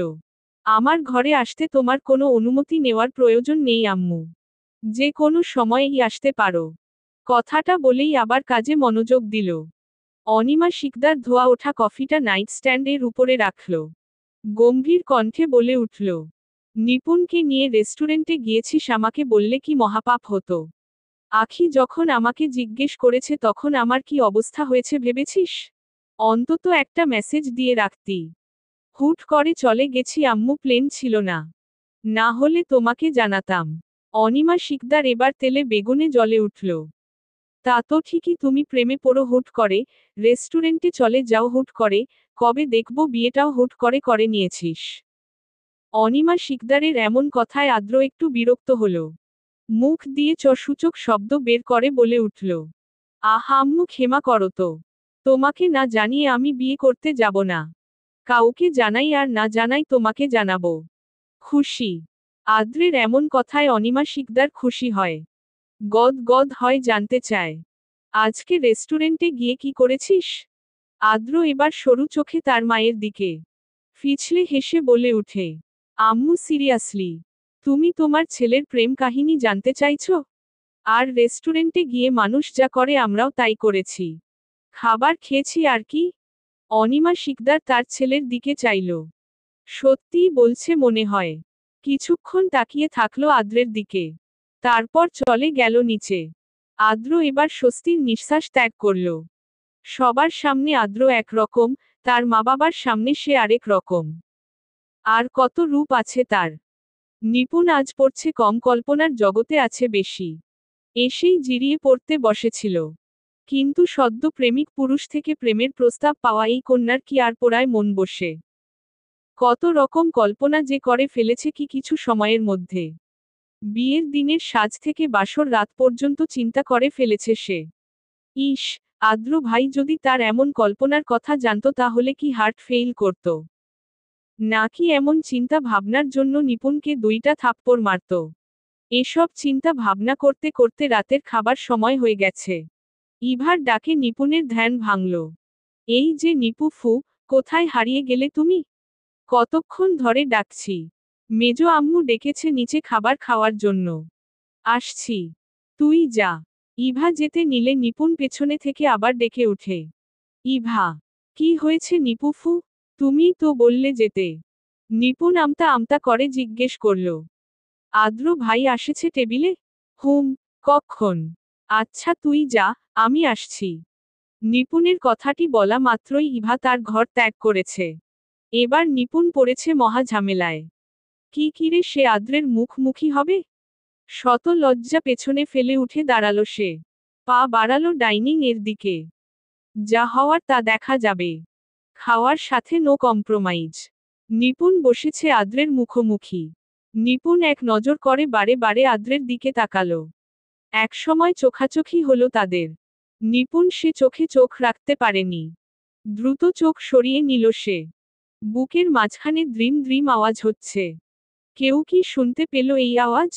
আমার ঘরে আসতে তোমার কোনো অনুমতি নেওয়ার প্রয়োজন নেই আম্মু। যে কোনো সময়ই আসতে পারো। কথাটা বলেই আবার কাজে মনোযোগ দিল। অনিমা শিকদার ধোয়া ওঠা কফিটা নাইট স্ট্যান্ডের উপরে রাখল। গম্ভীর কণ্ঠে বলে উঠল, নিপুণকে নিয়ে রেস্টুরেন্টে গিয়েছিস আমাকে বললে কি মহাপাপ হতো? আখি যখন আমাকে জিজ্ঞেস করেছে তখন আমার কি অবস্থা হয়েছে ভেবেছিস? অন্তত একটা মেসেজ দিয়ে রাখতি। হুট করে চলে গেছি আম্মু, প্লেন ছিল না। না হলে তোমাকে জানাতাম। অনিমা শিকদার এবার তেলে বেগুনে জ্বলে উঠল। তা তো ঠিকই, তুমি প্রেমে পড়ো হুট করে, রেস্টুরেন্টে চলে যাও হুট করে, কবে দেখব বিয়েটাও হুট করে করে নিয়েছিস। অনিমা শিকদারের এমন কথায় আদ্র একটু বিরক্ত হল। মুখ দিয়ে সূচক শব্দ বের করে বলে উঠল, আহা আম্মু ক্ষমা করো তো। তোমাকে না জানিয়ে আমি বিয়ে করতে যাব না। কাউকে জানাই আর না জানাই তোমাকে জানাবো। খুশি। আদ্রের এমন কথায় অনিমা শিকদার খুশি হয়। গদ গদ হয় জানতে চায়, আজকে রেস্টুরেন্টে গিয়ে কি করেছিস? আদ্র এবার সরু চোখে তার মায়ের দিকে ফিছলে হেসে বলে উঠে, আম্মু সিরিয়াসলি? তুমি তোমার ছেলের প্রেম কাহিনী জানতে চাইছো? আর রেস্টুরেন্টে গিয়ে মানুষ যা করে আমরাও তাই করেছি। খাবার খেয়েছি আর কি। অনিমা শিকদার তার ছেলের দিকে চাইল। সত্যিই বলছে মনে হয়। কিছুক্ষণ তাকিয়ে থাকলো আদ্রের দিকে। তারপর চলে গেল নিচে। আদ্র এবার স্বস্তির নিঃশ্বাস ত্যাগ করল। সবার সামনে আদ্র একরকম, তার মা বাবার সামনে সে আরেক রকম। আর কত রূপ আছে তার। নিপুণ আজ পড়ছে কম, কল্পনার জগতে আছে বেশি। এসেই জিরিয়ে পড়তে বসেছিল। কিন্তু সদ্য প্রেমিক পুরুষ থেকে প্রেমের প্রস্তাব পাওয়া এই কন্যার কি আর পড়ায় মন বসে। কত রকম কল্পনা যে করে ফেলেছে কি কিছু সময়ের মধ্যে। বিয়ের দিনের সাজ থেকে বাসর রাত পর্যন্ত চিন্তা করে ফেলেছে সে। ইস, আদ্র ভাই যদি তার এমন কল্পনার কথা জানতো তাহলে কি হার্ট ফেইল করত, নাকি এমন চিন্তা ভাবনার জন্য নিপুণকে 2টা থাপ্পড় মারত। এসব চিন্তা ভাবনা করতে করতে রাতের খাবার সময় হয়ে গেছে। ইভার ডাকে নিপুণের ধ্যান ভাঙল। এই যে নিপু ফু, কোথায় হারিয়ে গেলে তুমি? কতক্ষণ ধরে ডাকছি। মেজো আম্মু ডেকেছে নিচে খাবার খাওয়ার জন্য। আসছি। তুই যা। ইভা যেতে নিলে নিপুণ পেছনে থেকে আবার ডেকে ওঠে। ইভা, কি হয়েছে নিপুফু? তুমি তো বললে যেতে। নিপুণ আমতা আমতা করে জিজ্ঞেস করল। আদ্র ভাই আসেছে টেবিলে? হুম। কখন? আচ্ছা তুই যা, আমি আসছি। নিপুণের কথাটি বলা মাত্রই ইভা তার ঘর ত্যাগ করেছে। এবার নিপুণ পড়েছে মহা ঝামেলায়। কি কিরে সে আদ্রের মুখোমুখি হবে? শত লজ্জা পেছনে ফেলে উঠে দাঁড়ালো সে। পা বাড়ালো ডাইনিং এর দিকে। যা হওয়ার তা দেখা যাবে। খাওয়ার সাথে নো কম্প্রোমাইজ। নিপুণ বসেছে আদ্রের মুখোমুখি। নিপুণ এক নজর করে বারে বারে আদ্রের দিকে তাকালো। একসময় চোখাচোখি হলো তাদের। নিপুণ সে চোখে চোখ রাখতে পারেনি। দ্রুত চোখ সরিয়ে নিল সে। বুকের মাঝখানে দ্রিম দ্রিম আওয়াজ হচ্ছে। কেউ কি শুনতে পেল এই আওয়াজ?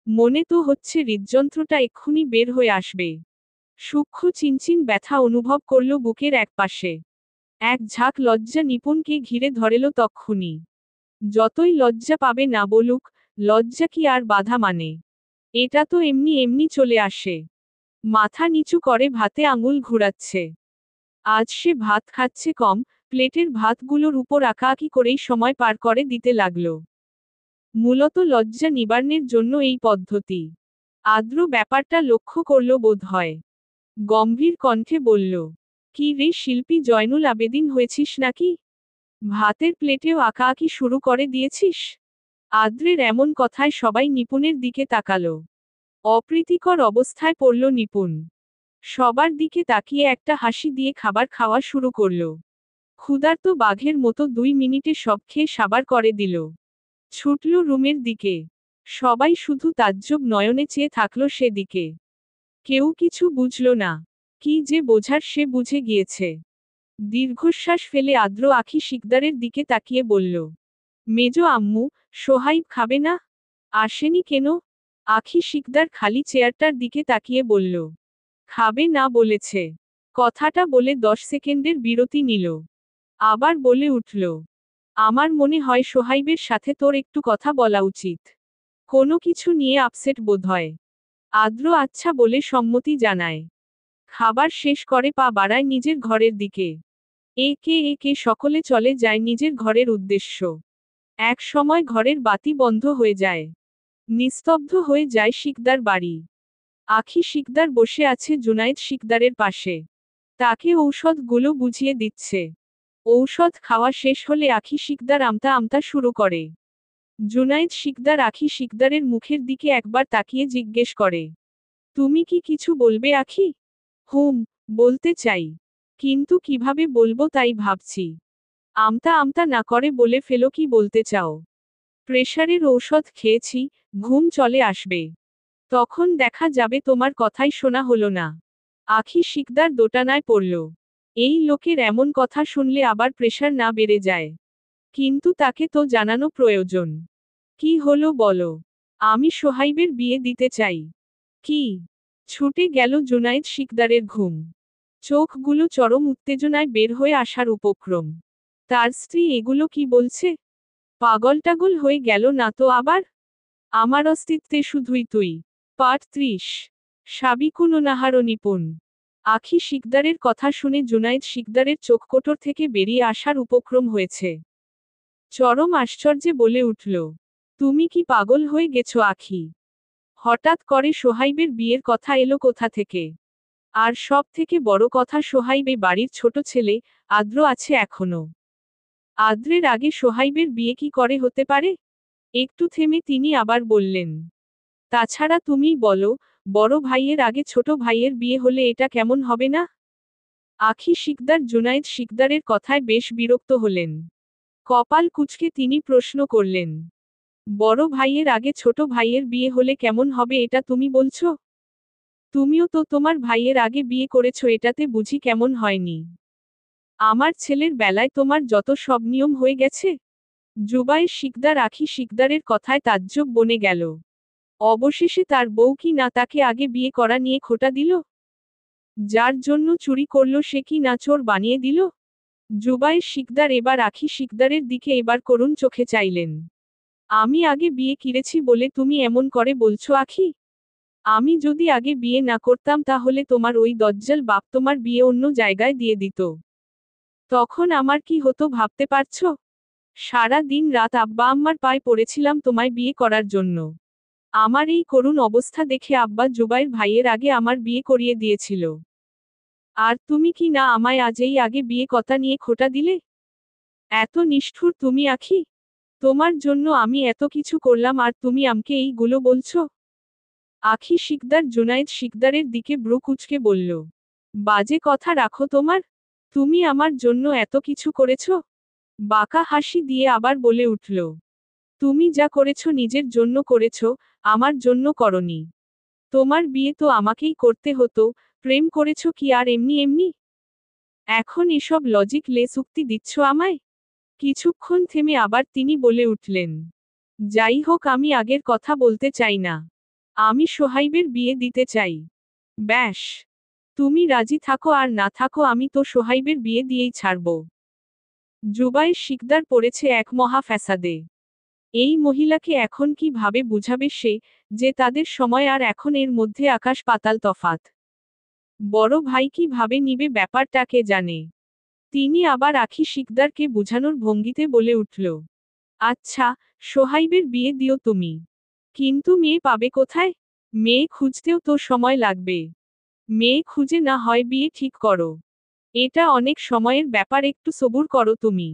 মনে তো হচ্ছে হৃদযন্ত্রটা এক্ষুনি বের হয়ে আসবে। সূক্ষ্ম চিনচিন ব্যথা অনুভব করল বুকের একপাশে। এক ঝাঁক লজ্জা নিপুণকে ঘিরে ধরেল তক্ষুনি। যতই লজ্জা পাবে না বলুক, লজ্জা কি আর বাধা মানে? এটা তো এমনি এমনি চলে আসে। মাথা নিচু করে ভাতে আঙুল ঘুরাচ্ছে। আজ সে ভাত খাচ্ছে কম, প্লেটের ভাতগুলোর উপর আঁকাআঁকি করেই সময় পার করে দিতে লাগল। মূলত লজ্জা নিবারণের জন্য এই পদ্ধতি। আদ্র ব্যাপারটা লক্ষ্য করল বোধ হয়। গম্ভীর কণ্ঠে বলল, কি রে শিল্পী জয়নুল আবেদিন হয়েছিস নাকি? ভাতের প্লেটেও আঁকাআঁকি শুরু করে দিয়েছিস? আদ্রের এমন কথায় সবাই নিপুণের দিকে তাকালো। অপ্রীতিকর অবস্থায় পড়ল নিপুণ। সবার দিকে তাকিয়ে একটা হাসি দিয়ে খাবার খাওয়া শুরু করল। ক্ষুধার্ত বাঘের মতো 2 মিনিটে সব খেয়ে সাবার করে দিল। ছুটল রুমের দিকে। সবাই শুধু তাজ্জব নয়নে চেয়ে থাকল সেদিকে। কেউ কিছু বুঝল না। কি যে বোঝার সে বুঝে গিয়েছে। দীর্ঘশ্বাস ফেলে আদ্র আখি শিকদারের দিকে তাকিয়ে বলল, মেজো আম্মু, সোহাইব খাবে না? আসেনি কেন? আখি শিকদার খালি চেয়ারটার দিকে তাকিয়ে বলল, খাবে না বলেছে। কথাটা বলে 10 সেকেন্ডের বিরতি নিল। আবার বলে উঠল, আমার মনে হয় সোহাইবের সাথে তোর একটু কথা বলা উচিত। কোনো কিছু নিয়ে আপসেট বোধহয়। আদ্র আচ্ছা বলে সম্মতি জানায়। খাবার শেষ করে পা বাড়ায় নিজের ঘরের দিকে। একে একে সকলে চলে যায় নিজের ঘরের উদ্দেশ্য। এক সময় ঘরের বাতি বন্ধ হয়ে যায়। নিস্তব্ধ হয়ে যায় শিকদার বাড়ি। আখি শিকদার বসে আছে জুনায়েদ শিকদারের পাশে। তাকে ঔষধগুলো বুঝিয়ে দিচ্ছে। ঔষধ খাওয়া শেষ হলে আখি শিকদার আমতা আমতা শুরু করে। জুনায়েদ শিকদার আখি শিকদারের মুখের দিকে একবার তাকিয়ে জিজ্ঞেস করে, তুমি কি কিছু বলবে আখি? হুম, বলতে চাই। কিন্তু কিভাবে বলবো তাই ভাবছি। আমতা আমতা না করে বলে ফেলো কি বলতে চাও। প্রেশারের ঔষধ খেয়েছি, ঘুম চলে আসবে। তখন দেখা যাবে তোমার কথাই শোনা হলো না। আখি শিকদার দোটানায় পড়ল। এই লোকের এমন কথা শুনলে আবার প্রেশার না বেড়ে যায়। কিন্তু তাকে তো জানানো প্রয়োজন। কি হলো বলো? আমি সোহাইবের বিয়ে দিতে চাই। কি? ছুটে গেল জুনায়েদ শিকদারের ঘুম। চোখগুলো চরম উত্তেজনায় বের হয়ে আসার উপক্রম। তার স্ত্রী এগুলো কি বলছে? পাগল টাগল হয়ে গেল না তো আবার? আমার অস্তিত্বে শুধুই তুই। পার্ট 30। সাবিকুননাহার নিপুণ। আখি শিকদারের কথা শুনে জুনায়েদ শিকদারের চোখকোটর থেকে বেরিয়ে আসার উপক্রম হয়েছে। চরম আশ্চর্যে বলে উঠল, তুমি কি পাগল হয়ে গেছো আখি? হঠাৎ করে সোহাইবের বিয়ের কথা এলো কোথা থেকে? আর সব থেকে বড় কথা সোহাইব এই বাড়ির ছোট ছেলে, আদ্র আছে এখনো। আদ্রের আগে সোহাইবের বিয়ে কি করে হতে পারে? একটু থেমে তিনি আবার বললেন, তাছাড়া তুমিই বলো, বড় ভাইয়ের আগে ছোট ভাইয়ের বিয়ে হলে এটা কেমন হবে না? আখি শিকদার জুনায়েদ শিকদারের কথায় বেশ বিরক্ত হলেন। কপাল কুঁচকে তিনি প্রশ্ন করলেন, বড় ভাইয়ের আগে ছোট ভাইয়ের বিয়ে হলে কেমন হবে এটা তুমি বলছো? তুমিও তো তোমার ভাইয়ের আগে বিয়ে করেছো, এটাতে বুঝি কেমন হয়নি? আমার ছেলের বেলায় তোমার যত সব নিয়ম হয়ে গেছে। জুবায়ের শিকদার আখি শিকদারের কথায় তাজ্জব বনে গেল। অবশেষে তার বউ কি না তাকে আগে বিয়ে করা নিয়ে খোঁটা দিল? যার জন্য চুরি করল সে কি না চোর বানিয়ে দিল? জুবায়ের শিকদার এবার আখি শিকদারের দিকে এবার করুণ চোখে চাইলেন। আমি আগে বিয়ে করেছি বলে তুমি এমন করে বলছো আখি? আমি যদি আগে বিয়ে না করতাম তাহলে তোমার ওই দজ্জাল বাপ তোমার বিয়ে অন্য জায়গায় দিয়ে দিত। তখন আমার কি হতো ভাবতে পারছো? সারা দিন রাত আব্বা আম্মার পায়ে পড়েছিলাম তোমায় বিয়ে করার জন্য। আমার এই করুণ অবস্থা দেখে আব্বা জুবাইর ভাইয়ের আগে আমার বিয়ে করিয়ে দিয়েছিল। আর তুমি কি না আমায় আজই আগে বিয়ে কথা নিয়ে খোঁটা দিলে? এত নিষ্ঠুর তুমি আখি? তোমার জন্য আমি এত কিছু করলাম আর তুমি আমাকে এইগুলো বলছো? আখি শিকদার জুনায়েদ শিকদারের দিকে ভ্রু কুঁচকে বলল, বাজে কথা রাখো তোমার। তুমি আমার জন্য এত কিছু করেছ? বাঁকা হাসি দিয়ে আবার বলে উঠল, তুমি যা করেছ নিজের জন্য করেছ, আমার জন্য করনি। তোমার বিয়ে তো আমাকেই করতে হতো, প্রেম করেছ কি আর এমনি এমনি? এখন এসব লজিক লেস উক্তি দিচ্ছ আমায়? কিছুক্ষণ থেমে আবার তিনি বলে উঠলেন, যাই হোক আমি আগের কথা বলতে চাই না। আমি সোহাইবের বিয়ে দিতে চাই। ব্যাস, তুমি রাজি থাকো আর না থাকো আমি তো সোহাইবের বিয়ে দিয়েই ছাড়ব। জুবায়ের শিকদার পড়েছে এক মহা ফ্যাসাদে। এই মহিলাকে এখন কি ভাবে বুঝাবে সে, যে তাদের সময় আর এখন এর মধ্যে আকাশ পাতাল তফাত। বড় ভাই কি ভাবে নিবে ব্যাপারটা কে জানে। তিনি আবার আখি শিকদারকে বুঝানোর ভঙ্গিতে বলে উঠল, আচ্ছা, সোহাইবের বিয়ে দিও তুমি। কিন্তু মেয়ে পাবে কোথায়? মেয়ে খুঁজতেও তো সময় লাগবে। মেয়ে খুঁজে না হয় বিয়ে ঠিক করো। এটা অনেক সময়ের ব্যাপার, একটু সবুর করো তুমি।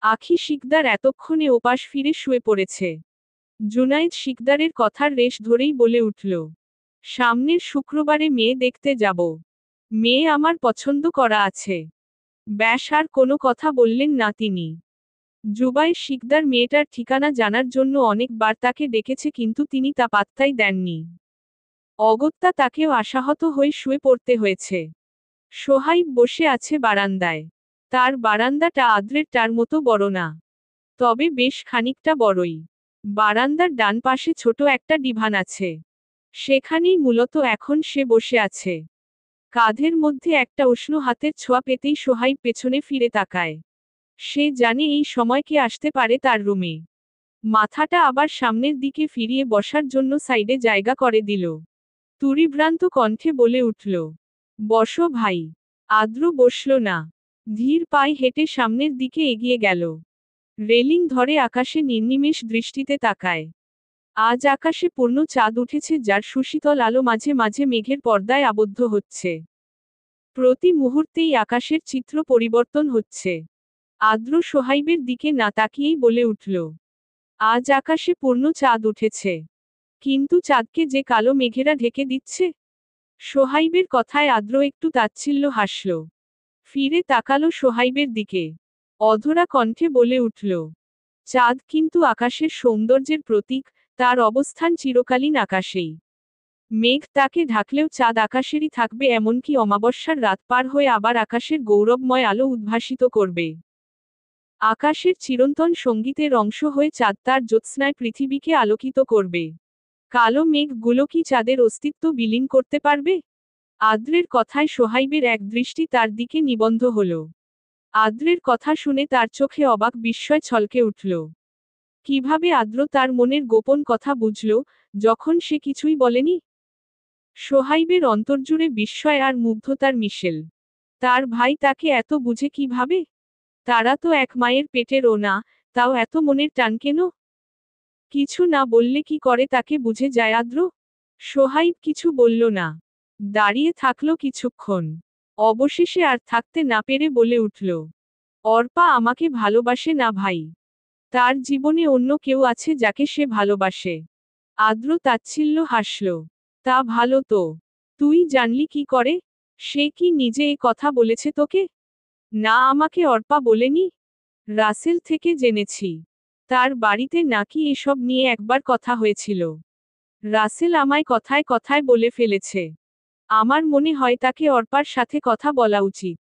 আখি শিকদার এতক্ষণে ওপাশ ফিরে শুয়ে পড়েছে। জুনায়েদ শিকদারের কথার রেশ ধরেই বলে উঠল, সামনের শুক্রবারে মেয়ে দেখতে যাব। মেয়ে আমার পছন্দ করা আছে। ব্যাস, আর কোনো কথা বললেন না তিনি। জুবায়ের শিকদার মেয়েটার ঠিকানা জানার জন্য অনেকবার তাকে ডেকেছে কিন্তু তিনি তা পাত্তাই দেননি। অগত্যা তাকেও আশাহত হয়ে শুয়ে পড়তে হয়েছে। সোহাইব বসে আছে বারান্দায়। তার বারান্দাটা আদ্রেরটার মতো বড় না, তবে বেশ খানিকটা বড়ই। বারান্দার ডান পাশে ছোট একটা ডিভান আছে। সেখানেই মূলত এখন সে বসে আছে। কাঁধের মধ্যে একটা উষ্ণ হাতের ছোঁয়া পেতেই সোহাইব পেছনে ফিরে তাকায়। সে জানে এই সময় কে আসতে পারে তার রুমে। মাথাটা আবার সামনের দিকে ফিরিয়ে বসার জন্য সাইডে জায়গা করে দিল। তুরিভ্রান্ত কণ্ঠে বলে উঠল, বসো ভাই। আদ্র বসল না। ধীর পায়ে হেঁটে সামনের দিকে এগিয়ে গেল। রেলিং ধরে আকাশে নির্নিমেষ দৃষ্টিতে তাকায়। আজ আকাশে পূর্ণ চাঁদ উঠেছে, যার সুশীতল আলো মাঝে মাঝে মেঘের পর্দায় আবদ্ধ হচ্ছে। প্রতি মুহূর্তেই আকাশের চিত্র পরিবর্তন হচ্ছে। আদ্র সোহাইবের দিকে না তাকিয়েই বলে উঠল, আজ আকাশে পূর্ণ চাঁদ উঠেছে। কিন্তু চাঁদকে যে কালো মেঘেরা ঢেকে দিচ্ছে। সোহাইবের কথায় আদ্র একটু তাচ্ছিল্য হাসল। ফিরে তাকালো সোহাইবের দিকে। অধরা কণ্ঠে বলে উঠল, চাঁদ কিন্তু আকাশের সৌন্দর্যের প্রতীক, তার অবস্থান চিরকালীন আকাশেই। মেঘ তাকে ঢাকলেও চাঁদ আকাশেরই থাকবে, এমনকি অমাবস্যার রাত পার হয়ে আবার আকাশের গৌরবময় আলো উদ্ভাসিত করবে। আকাশের চিরন্তন সঙ্গীতের অংশ হয়ে চাঁদ তার জ্যোৎস্নায় পৃথিবীকে আলোকিত করবে। কালো মেঘগুলো কি চাঁদের অস্তিত্ব বিলীন করতে পারবে? আদ্রের কথায় সোহাইবের এক দৃষ্টি তার দিকে নিবন্ধ হল। আদ্রের কথা শুনে তার চোখে অবাক বিস্ময় ছলকে উঠল। কিভাবে আদ্র তার মনের গোপন কথা বুঝল, যখন সে কিছুই বলেনি? সোহাইবের অন্তর্জুড়ে বিস্ময় আর মুগ্ধতার মিশেল। তার ভাই তাকে এত বুঝে কিভাবে? তারা তো এক মায়ের পেটেরও না, তাও এত মনের টান কেন? কিছু না বললে কি করে তাকে বুঝে যায় আদ্র? সোহাইব কিছু বলল না। দাঁড়িয়ে থাকলো কিছুক্ষণ। অবশেষে আর থাকতে না পেরে বলে উঠল, অর্পা আমাকে ভালোবাসে না ভাই। তার জীবনে অন্য কেউ আছে যাকে সে ভালোবাসে। আদ্র তাচ্ছিল্য হাসল। তা ভালো তো। তুই জানলি কি করে? সে কি নিজে এ কথা বলেছে তোকে? না, আমাকে অর্পা বলেনি। রাসেল থেকে জেনেছি। তার বাড়িতে নাকি এসব নিয়ে একবার কথা হয়েছিল। রাসেল আমায় কথায় কথায় বলে ফেলেছে। আমার মনে হয় তাকে অর্পার সাথে কথা বলা উচিত।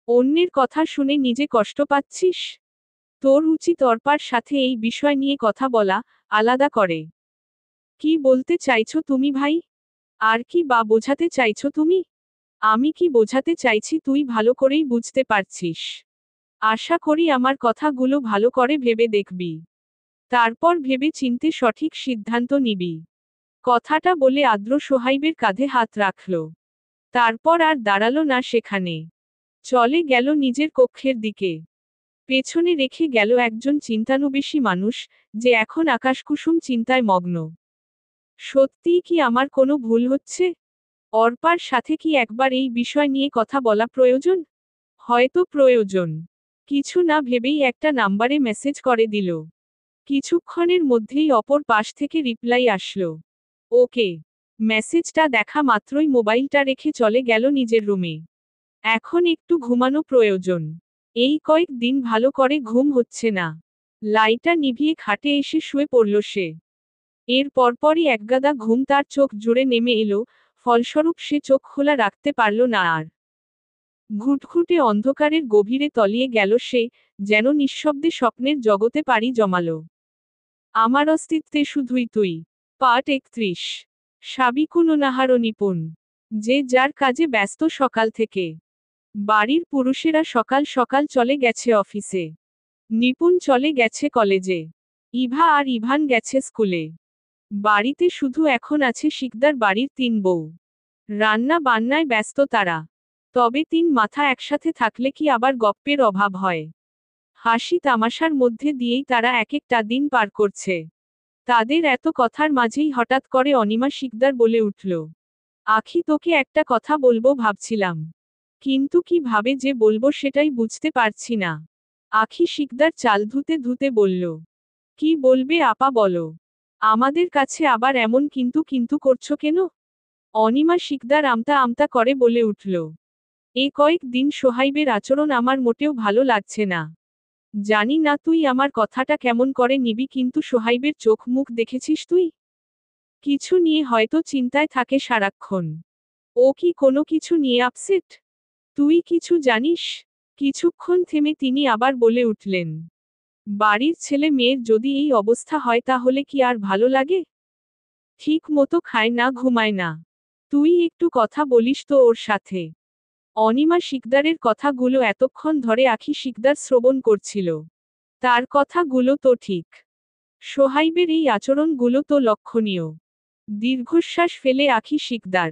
অন্যের কথা শুনে নিজে কষ্ট পাচ্ছিস? তোর উচিত অর্পার সাথে এই বিষয় নিয়ে কথা বলা, আলাদা করে। কি বলতে চাইছো তুমি ভাই? আর কি বা বোঝাতে চাইছো তুমি? আমি কি বোঝাতে চাইছি তুই ভালো করেই বুঝতে পারছিস। আশা করি আমার কথাগুলো ভালো করে ভেবে দেখবি। তারপর ভেবে চিন্তে সঠিক সিদ্ধান্ত নিবি। কথাটা বলে আদ্র সোহাইবের কাঁধে হাত রাখল। তারপর আর দাঁড়ালো না সেখানে। চলে গেল নিজের কক্ষের দিকে। পেছনে রেখে গেল একজন চিন্তানুবেশী মানুষ, যে এখন আকাশকুসুম চিন্তায় মগ্ন। সত্যিই কি আমার কোনো ভুল হচ্ছে? অর্পার সাথে কি একবার এই বিষয় নিয়ে কথা বলা প্রয়োজন? হয়তো প্রয়োজন। কিছু না ভেবেই একটা নাম্বারে মেসেজ করে দিল। কিছুক্ষণের মধ্যেই অপর পাশ থেকে রিপ্লাই আসলো। ওকে। মেসেজটা দেখা মাত্রই মোবাইলটা রেখে চলে গেল নিজের রুমে। এখন একটু ঘুমানো প্রয়োজন। এই কয়েক দিন ভালো করে ঘুম হচ্ছে না। লাইটটা নিভিয়ে খাটে এসে শুয়ে পড়ল সে। এর পরপরই একগাদা ঘুম তার চোখ জুড়ে নেমে এলো, ফলস্বরূপ সে চোখ খোলা রাখতে পারল না আর। ঘুটঘুটে অন্ধকারের গভীরে তলিয়ে গেল সে, যেন নিঃশব্দে স্বপ্নের জগতে পাড়ি জমালো। আমার অস্তিত্বে শুধুই তুই। পার্ট 31। সাবিকুননাহার নিপুণ। যে যার কাজে ব্যস্ত সকাল থেকে। বাড়ির পুরুষেরা সকাল সকাল চলে গেছে অফিসে। নিপুণ চলে গেছে কলেজে। ইভা আর ইভান গেছে স্কুলে। বাড়িতে শুধু এখন আছে শিকদার বাড়ির 3 বউ। রান্না বান্নায় ব্যস্ত তারা। তবে 3 মাথা একসাথে থাকলে কি আবার গপ্পের অভাব হয়? হাসি তামাশার মধ্যে দিয়েই তারা এক একটা দিন পার করছে। তাদের এত কথার মাঝেই হঠাৎ করে অনিমা শিকদার বলে উঠল, আখি তোকে একটা কথা বলবো ভাবছিলাম। কিন্তু কিভাবে যে বলবো সেটাই বুঝতে পারছি না। আখি শিকদার চাল ধুতে ধুতে বলল, কি বলবে আপা বলো। আমাদের কাছে আবার এমন কিন্তু কিন্তু করছো কেন? অনিমা শিকদার আমতা আমতা করে বলে উঠল, এ কয়েক দিন সোহাইবের আচরণ আমার মোটেও ভালো লাগছে না। জানি না তুই আমার কথাটা কেমন করে নিবি, কিন্তু সোহাইবের চোখ মুখ দেখেছিস তুই? কিছু নিয়ে হয়তো চিন্তায় থাকে সারাক্ষণ। ও কি কোনো কিছু নিয়ে আপসেট? তুই কিছু জানিস? কিছুক্ষণ থেমে তিনি আবার বলে উঠলেন, বাড়ির ছেলে মেয়ের যদি এই অবস্থা হয় তাহলে কি আর ভালো লাগে? ঠিক মতো খায় না, ঘুমায় না। তুই একটু কথা বলিস তো ওর সাথে। অনিমা শিকদারের কথাগুলো এতক্ষণ ধরে আখি শিকদার শ্রবণ করছিল। তার কথাগুলো তো ঠিক। সোহাইবের এই আচরণগুলো তো লক্ষণীয়। দীর্ঘশ্বাস ফেলে আখি শিকদার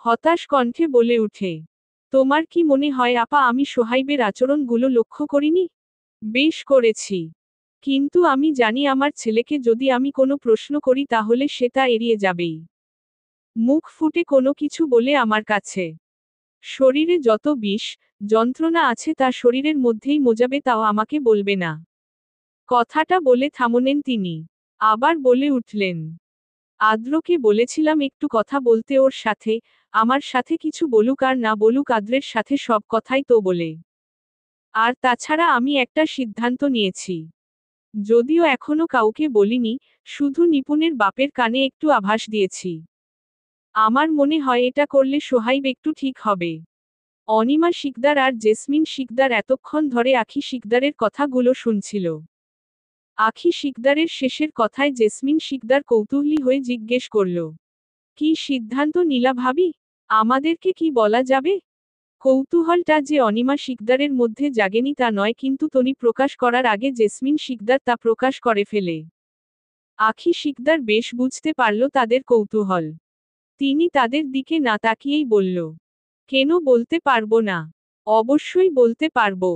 হতাশ কণ্ঠে বলে উঠে, তোমার কি মনে হয় আপা আমি সোহাইবের আচরণগুলো লক্ষ্য করিনি? বেশ করেছি। কিন্তু আমি জানি আমার ছেলেকে যদি আমি কোনো প্রশ্ন করি তাহলে সে তা এড়িয়ে যাবেই। মুখ ফুটে কোনো কিছু বলে আমার কাছে। শরীরে যত বিষ, যন্ত্রণা আছে তা শরীরের মধ্যেই মোজাবে, তাও আমাকে বলবে না। কথাটা বলে থামলেন তিনি। আবার বলে উঠলেন, আদ্রকে বলেছিলাম একটু কথা বলতে ওর সাথে, আমার সাথে কিছু বলুক আর না বলুক আদ্রের সাথে সব কথাই তো বলে। আর তাছাড়া আমি একটা সিদ্ধান্ত নিয়েছি। যদিও এখনো কাউকে বলিনি, শুধু নিপুণের বাপের কানে একটু আভাস দিয়েছি। আমার মনে হয় এটা করলে সোহাইব একটু ঠিক হবে। অনিমা শিকদার আর জেসমিন শিকদার এতক্ষণ ধরে আখি শিকদারের কথাগুলো শুনছিল। আখি শিকদারের শেষের কথায় জেসমিন শিকদার কৌতূহলী হয়ে জিজ্ঞেস করল, কি সিদ্ধান্ত নিলা ভাবি? আমাদেরকে কি বলা যাবে? কৌতূহলটা যে অনিমা শিকদারের মধ্যে জাগেনি তা নয়, কিন্তু তনি প্রকাশ করার আগে জেসমিন শিকদার তা প্রকাশ করে ফেলে। আখি শিকদার বেশ বুঝতে পারল তাদের কৌতূহল। তিনি তাদের দিকে না তাকিয়েই বলল, কেন বলতে পারবো না? অবশ্যই বলতে পারবো।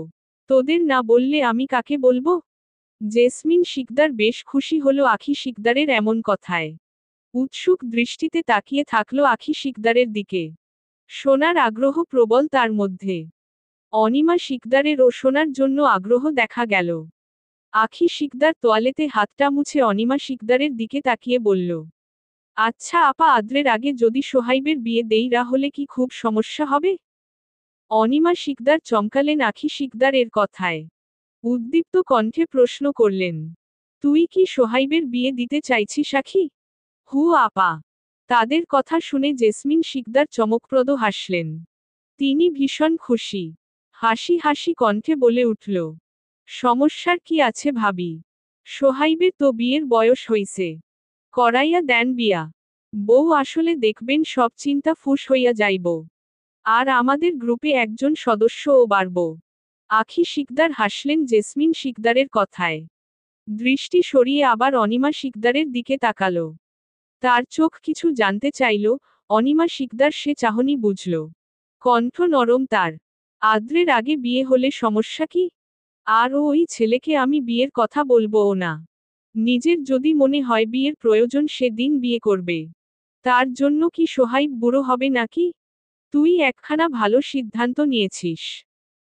তোদের না বললে আমি কাকে বলবো? জেসমিন শিকদার বেশ খুশি হলো আখি শিকদারের এমন কথায়। উৎসুক দৃষ্টিতে তাকিয়ে থাকলো আখি শিকদারের দিকে। শোনার আগ্রহ প্রবল তার মধ্যে। অনিমা শিকদারেরও শোনার জন্য আগ্রহ দেখা গেল। আখি শিকদার তোয়ালেতে হাতটা মুছে অনিমা শিকদারের দিকে তাকিয়ে বলল, আচ্ছা আপা, আদ্রের আগে যদি সোহাইবের বিয়ে দেই হলে কি খুব সমস্যা হবে? অনিমা শিকদার চমকালেন আখি শিকদার এর কথায়। উদ্দীপ্ত কণ্ঠে প্রশ্ন করলেন, তুই কি সোহাইবের বিয়ে দিতে চাইছিস আখি? হু আপা। তাদের কথা শুনে জেসমিন শিকদার চমকপ্রদ হাসলেন। তিনি ভীষণ খুশি। হাসি হাসি কণ্ঠে বলে উঠল, সমস্যার কি আছে ভাবি? সোহাইবের তো বিয়ের বয়স হইছে। করাইয়া দেন বিয়া। বউ আসলে দেখবেন সব চিন্তা ফুস হইয়া যাইব। আর আমাদের গ্রুপে একজন সদস্যও বাড়ব। আখি শিকদার হাসলেন জেসমিন শিকদারের কথায়। দৃষ্টি সরিয়ে আবার অনিমা শিকদারের দিকে তাকালো। তার চোখ কিছু জানতে চাইল। অনিমা শিকদার সে চাহনি বুঝল। কণ্ঠ নরম তার। আদ্রের আগে বিয়ে হলে সমস্যা কি? আর ওই ছেলেকে আমি বিয়ের কথা বলবও না। নিজের যদি মনে হয় বিয়ের প্রয়োজন সে দিন বিয়ে করবে। তার জন্য কি সোহাইব বুড়ো হবে নাকি? তুই একখানা ভালো সিদ্ধান্ত নিয়েছিস।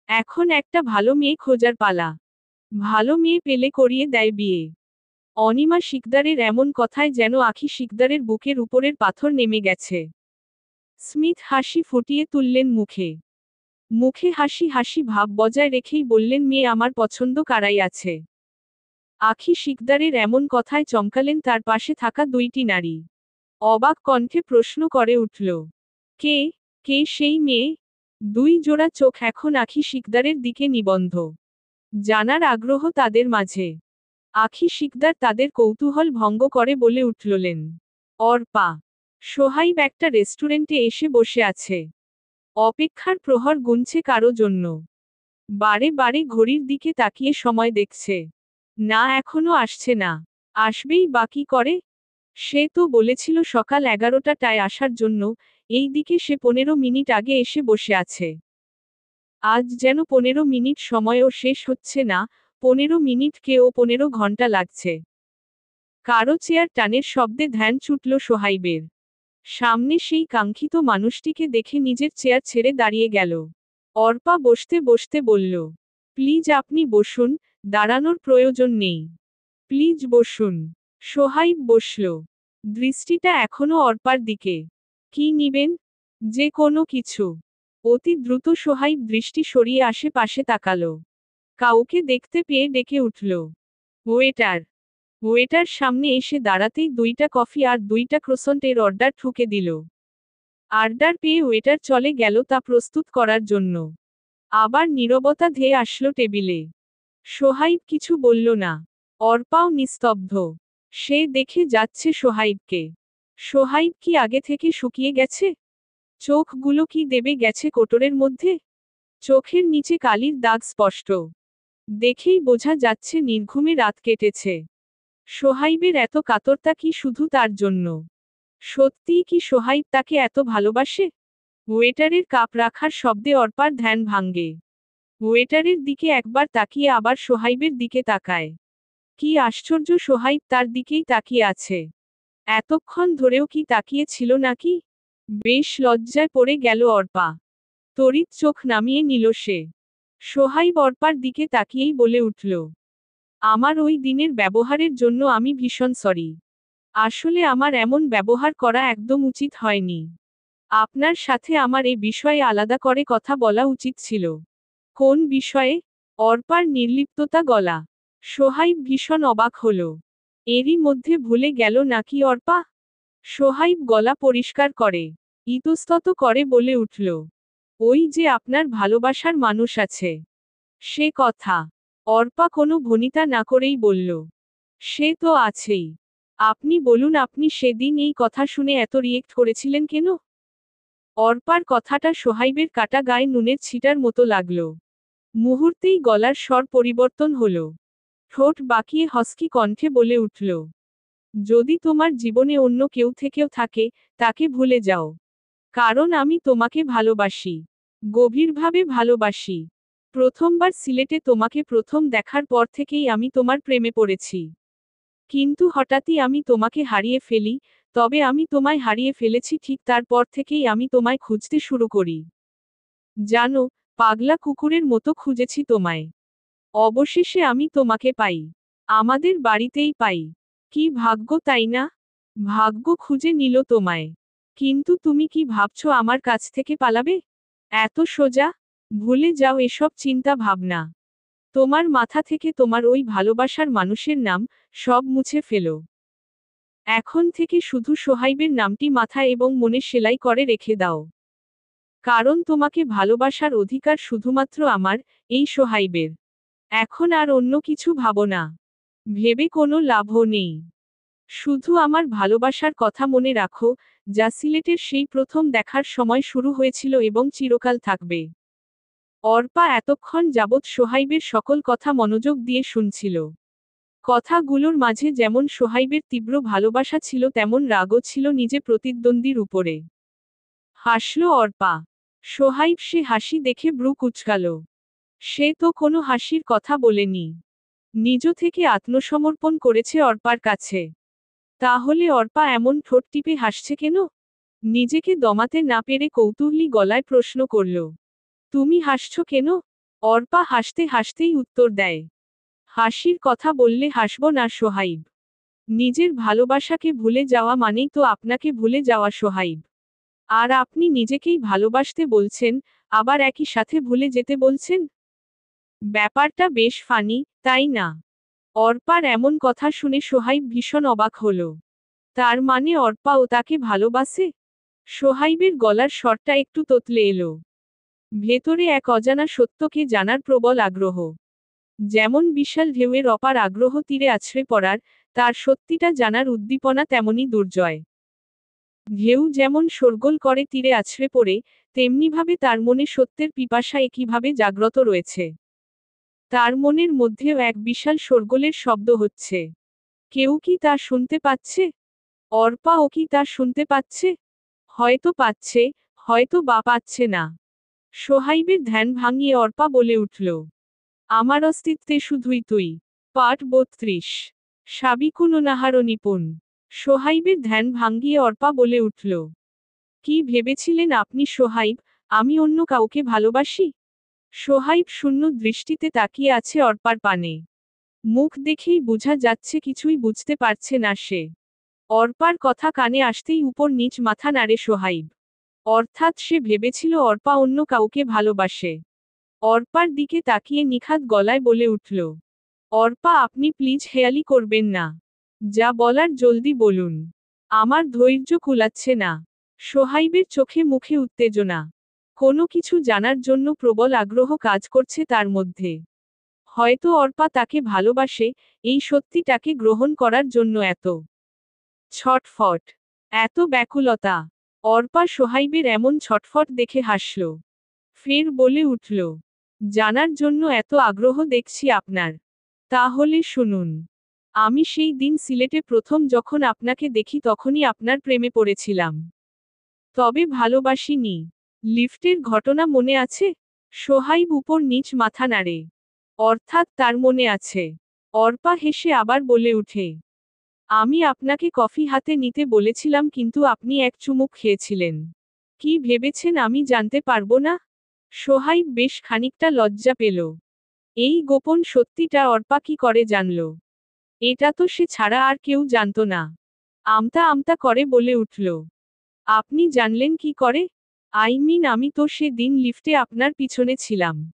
এখন একটা ভালো মেয়ে খোঁজার পালা। ভালো মেয়ে পেলে করিয়ে দেয় বিয়ে। অনিমা শিকদারের এমন কথায় যেন আখি শিকদারের বুকের উপরের পাথর নেমে গেছে। স্মিথ হাসি ফুটিয়ে তুললেন মুখে। মুখে হাসি হাসি ভাব বজায় রেখেই বললেন, মেয়ে আমার পছন্দ কারাই আছে। আখি শিকদারের এমন কথায় চমকালেন তার পাশে থাকা দুইটি নারী। অবাক কণ্ঠে প্রশ্ন করে উঠল, কে কে সেই মেয়ে? দুই জোড়া চোখ এখন আখি শিকদারের দিকে নিবন্ধ। জানার আগ্রহ তাদের মাঝে। আখি শিকদার তাদের কৌতূহল ভঙ্গ করে বলে উঠলেন, অর্পা। সোহাইব একটা রেস্টুরেন্টে এসে বসে আছে। অপেক্ষার প্রহর গুনছে কারো জন্য। বারে বারে ঘড়ির দিকে তাকিয়ে সময় দেখছে। না, এখনো আসছে না। আসবেই বা কি করে? সে তো বলেছিল সকাল 11টায় আসার জন্য, এই দিকে সে 15 মিনিট আগে এসে বসে আছে। আজ যেন 15 মিনিট সময়ও শেষ হচ্ছে না, 15 মিনিটকেও 15 ঘন্টা লাগছে। কারো চেয়ার টানের শব্দে ধ্যান ছুটল সোহাইবের। সামনে সেই কাঙ্ক্ষিত মানুষটিকে দেখে নিজের চেয়ার ছেড়ে দাঁড়িয়ে গেল। অর্পা বসতে বসতে বলল, প্লিজ আপনি বসুন, দাঁড়ানোর প্রয়োজন নেই। প্লিজ বসুন। সোহাইব বসল। দৃষ্টিটা এখনো অর্পার দিকে। কি নিবেন? যে কোনো কিছু। অতি দ্রুত সোহাইব দৃষ্টি সরিয়ে আশেপাশে তাকালো। কাউকে দেখতে পেয়ে ডেকে উঠল, ওয়েটার। ওয়েটার সামনে এসে দাঁড়াতেই 2টা কফি আর 2টা ক্রোসন্টের অর্ডার ঠুকে দিল। অর্ডার পেয়ে ওয়েটার চলে গেল তা প্রস্তুত করার জন্য। আবার নীরবতা ধেয়ে আসলো টেবিলে। সোহাইব কিছু বলল না। অর্পাও নিস্তব্ধ। সে দেখে যাচ্ছে সোহাইবকে। সোহাইব কি আগে থেকে শুকিয়ে গেছে? চোখগুলো কি দেবে গেছে কোটরের মধ্যে? চোখের নিচে কালির দাগ স্পষ্ট। দেখেই বোঝা যাচ্ছে নির্ঘুমে রাত কেটেছে। সোহাইবের এত কাতরতা কি শুধু তার জন্য? সত্যিই কি সোহাইব তাকে এত ভালোবাসে? ওয়েটারের কাপ রাখার শব্দে অর্পার ধ্যান ভাঙ্গে। ওয়েটারের দিকে একবার তাকিয়ে আবার সোহাইবের দিকে তাকায়। কি আশ্চর্য, সোহাইব তার দিকেই তাকিয়ে আছে। এতক্ষণ ধরেও কি তাকিয়ে ছিল নাকি? বেশ লজ্জায় পড়ে গেল অর্পা। তড়িৎ চোখ নামিয়ে নিল সে। সোহাইব অর্পার দিকে তাকিয়েই বলে উঠল, আমার ওই দিনের ব্যবহারের জন্য আমি ভীষণ সরি। আসলে আমার এমন ব্যবহার করা একদম উচিত হয়নি। আপনার সাথে আমার এ বিষয়ে আলাদা করে কথা বলা উচিত ছিল। কোন বিষয়ে? অর্পার নির্লিপ্ততা গলা। সোহাইব ভীষণ অবাক হল। এরই মধ্যে ভুলে গেল নাকি অর্পা? সোহাইব গলা পরিষ্কার করে ইতস্তত করে বলে উঠল, ওই যে আপনার ভালোবাসার মানুষ আছে। সে কথা। অর্পা কোনো ভনিতা না করেই বলল, সে তো আছেই। আপনি বলুন, আপনি সেদিন এই কথা শুনে এত রিয়েক্ট করেছিলেন কেন? অর্পার কথাটা সোহাইবের কাটা গায়ে নুনের ছিটার মতো লাগল। মুহূর্তেই গলার স্বর পরিবর্তন হল। ঠোঁট বাঁকিয়ে হস্কি কণ্ঠে বলে উঠল, যদি তোমার জীবনে অন্য কেউ থেকেও থাকে, তাকে ভুলে যাও। কারণ আমি তোমাকে ভালোবাসি। গভীরভাবে ভালোবাসি। প্রথমবার সিলেটে তোমাকে প্রথম দেখার পর থেকেই আমি তোমার প্রেমে পড়েছি। কিন্তু হঠাৎই আমি তোমাকে হারিয়ে ফেলি, তবে আমি তোমায় হারিয়ে ফেলেছি ঠিক তারপর থেকেই আমি তোমায় খুঁজতে শুরু করি। জানো, পাগলা কুকুরের মতো খুঁজেছি তোমায়। অবশেষে আমি তোমাকে পাই। আমাদের বাড়িতেই পাই। কি ভাগ্য, তাই না? ভাগ্য খুঁজে নিল তোমায়। কিন্তু তুমি কি ভাবছো আমার কাছ থেকে পালাবে? এত সোজা? ভুলে যাও এসব চিন্তা ভাবনা। তোমার মাথা থেকে তোমার ওই ভালোবাসার মানুষের নাম সব মুছে ফেলো। এখন থেকে শুধু সোহাইবের নামটি মাথায় এবং মনে সেলাই করে রেখে দাও। কারণ তোমাকে ভালোবাসার অধিকার শুধুমাত্র আমার, এই সোহাইবের। এখন আর অন্য কিছু ভাবো না। ভেবে কোনো লাভও নেই। শুধু আমার ভালোবাসার কথা মনে রাখো, যা সিলেটের সেই প্রথম দেখার সময় শুরু হয়েছিল এবং চিরকাল থাকবে। অর্পা এতক্ষণ যাবৎ সোহাইবের সকল কথা মনোযোগ দিয়ে শুনছিল। কথাগুলোর মাঝে যেমন সোহাইবের তীব্র ভালোবাসা ছিল, তেমন রাগও ছিল নিজে প্রতিদ্বন্দ্বীর উপরে। হাসল অর্পা। সোহাইব সে হাসি দেখে ভ্রু কুঁচকাল। সে তো কোনো হাসির কথা বলেনি। নিজ থেকে আত্মসমর্পণ করেছে অর্পার কাছে। তাহলে অর্পা এমন ঠোঁট টিপে হাসছে কেন? নিজেকে দমাতে না পেরে কৌতূহলী গলায় প্রশ্ন করল। তুমি হাসছো কেন? অর্পা হাসতে হাসতেই উত্তর দেয়। হাসির কথা বললে হাসব না সোহাইব। নিজের ভালোবাসাকে ভুলে যাওয়া মানেই তো আপনাকে ভুলে যাওয়া সোহাইব। আর আপনি নিজেকেই ভালোবাসতে বলছেন, আবার একই সাথে ভুলে যেতে বলছেন। ব্যাপারটা বেশ ফানি, তাই না? অর্পার এমন কথা শুনে সোহাইব ভীষণ অবাক হল। তার মানে অর্পাও তাকে ভালোবাসে? সোহাইবের গলার স্বরটা একটু তোতলে এলো। ভেতরে এক অজানা সত্যকে জানার প্রবল আগ্রহ। যেমন বিশাল ঢেউয়ের অপার আগ্রহ তীরে আছড়ে পড়ার, তার সত্যিটা জানার উদ্দীপনা তেমনি দুর্জয়। ঢেউ যেমন শোরগোল করে তীরে আছড়ে পড়ে, তেমনিভাবে তার মনে সত্যের পিপাসা একইভাবে জাগ্রত রয়েছে। তার মনের মধ্যেও এক বিশাল শোরগোলের শব্দ হচ্ছে। কেউ কি তা শুনতে পাচ্ছে? অর্পাও কি তা শুনতে পাচ্ছে? হয়তো পাচ্ছে, হয়তো বা পাচ্ছে না। সোহাইবের ধ্যান ভাঙিয়ে অর্পা বলে উঠল। আমার অস্তিত্বে শুধুই তুই। পাঠ ৩২। সাবিকুননাহার নিপুণ। সোহাইবের ধ্যান ভাঙিয়ে অর্পা বলে উঠল। কি ভেবেছিলেন আপনি সোহাইব, আমি অন্য কাউকে ভালোবাসি? সোহাইব শূন্য দৃষ্টিতে তাকিয়ে আছে অর্পার পানে। মুখ দেখেই বোঝা যাচ্ছে কিছুই বুঝতে পারছে না সে। অর্পার কথা কানে আসতেই উপর নিচ মাথা নাড়ে সোহাইব। অর্থাৎ সে ভেবেছিল অর্পা অন্য কাউকে ভালোবাসে। অর্পার দিকে তাকিয়ে নিখাত গলায় বলে উঠল। অর্পা, আপনি প্লিজ হেয়ালি করবেন না। যা বলার জলদি বলুন। আমার ধৈর্য কুলাচ্ছে না। সোহাইবের চোখে মুখে উত্তেজনা। কোনো কিছু জানার জন্য প্রবল আগ্রহ কাজ করছে তার মধ্যে। হয়তো অর্পা তাকে ভালোবাসে, এই সত্যিটাকে গ্রহণ করার জন্য এত ছটফট, এত ব্যাকুলতা। অর্পা সোহাইবের এমন ছটফট দেখে হাসল। ফের বলে উঠল। জানার জন্য এত আগ্রহ দেখছি আপনার। তাহলে শুনুন। আমি সেই দিন সিলেটে প্রথম যখন আপনাকে দেখি তখনই আপনার প্রেমে পড়েছিলাম। তবে ভালোবাসিনি। লিফটের ঘটনা মনে আছে? সোহাইব উপর নিচ মাথা নাড়ে। অর্থাৎ তার মনে আছে। অর্পা হেসে আবার বলে উঠে। আমি আপনাকে কফি হাতে নিতে বলেছিলাম কিন্তু আপনি এক চুমুক খেয়েছিলেন। কি ভেবেছেন আমি জানতে পারবো না? সোহাইব বেশ খানিকটা লজ্জা পেল। এই গোপন সত্যিটা অর্পা কি করে জানল? এটা তো সে ছাড়া আর কেউ জানত না। আমতা আমতা করে বলে উঠল। আপনি জানলেন কি করে? আমি তো সে দিন লিফটে আপনার পিছনে ছিলাম।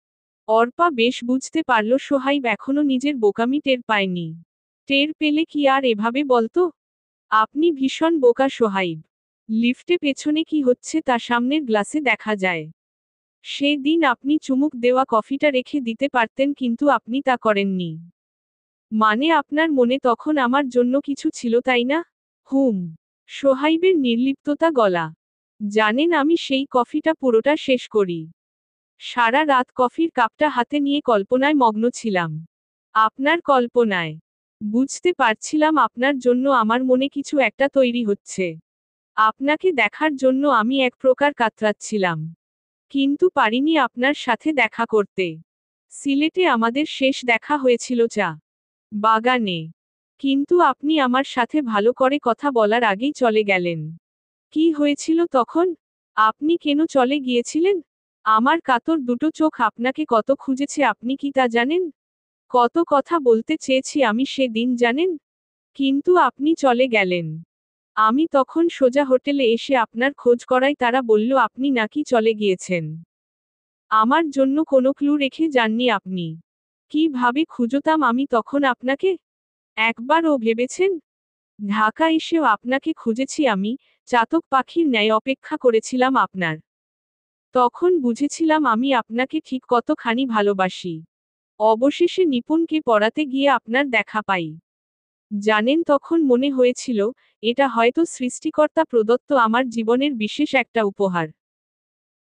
অর্পা বেশ বুঝতে পারল সোহাইব এখনো নিজের বোকামি টের পায়নি। টের পেলে কি আর এভাবে বলতো? আপনি ভীষণ বোকা সোহাইব। লিফটে পেছনে কি হচ্ছে তা সামনের গ্লাসে দেখা যায়। সেদিন আপনি চুমুক দেওয়া কফিটা রেখে দিতে পারতেন কিন্তু আপনি তা করেননি। মানে আপনার মনে তখন আমার জন্য কিছু ছিল, তাই না? হুম। সোহাইবের নির্লিপ্ততা গলা। জানেন আমি সেই কফিটা পুরোটা শেষ করি। সারা রাত কফির কাপটা হাতে নিয়ে কল্পনায় মগ্ন ছিলাম। আপনার কল্পনায়। বুঝতে পারছিলাম আপনার জন্য আমার মনে কিছু একটা তৈরি হচ্ছে। আপনাকে দেখার জন্য আমি এক প্রকার কাতরাচ্ছিলাম। কিন্তু পারিনি আপনার সাথে দেখা করতে। সিলেটে আমাদের শেষ দেখা হয়েছিল চা বাগানে। কিন্তু আপনি আমার সাথে ভালো করে কথা বলার আগেই চলে গেলেন। কি হয়েছিল তখন? আপনি কেন চলে গিয়েছিলেন? আমার কাতর দুটো চোখ আপনাকে কত খুঁজেছে আপনি কি তা জানেন? কত কথা বলতে চেয়েছি আমি সেদিন জানেন? কিন্তু আপনি চলে গেলেন। আমি তখন সোজা হোটেলে এসে আপনার খোঁজ করাই তারা বলল আপনি নাকি চলে গিয়েছেন। আমার জন্য কোনো ক্লু রেখে যাননি আপনি। কিভাবে খুঁজতাম আমি তখন আপনাকে? একবারও ভেবেছেন? ঢাকা এসেও আপনাকে খুঁজেছি আমি, চাতক পাখির ন্যায় অপেক্ষা করেছিলাম আপনার। তখন বুঝেছিলাম আমি আপনাকে ঠিক কতখানি ভালোবাসি। অবশেষে নিপুণকে পড়াতে গিয়ে আপনার দেখা পাই। জানেন তখন মনে হয়েছিল, এটা হয়তো সৃষ্টিকর্তা প্রদত্ত আমার জীবনের বিশেষ একটা উপহার।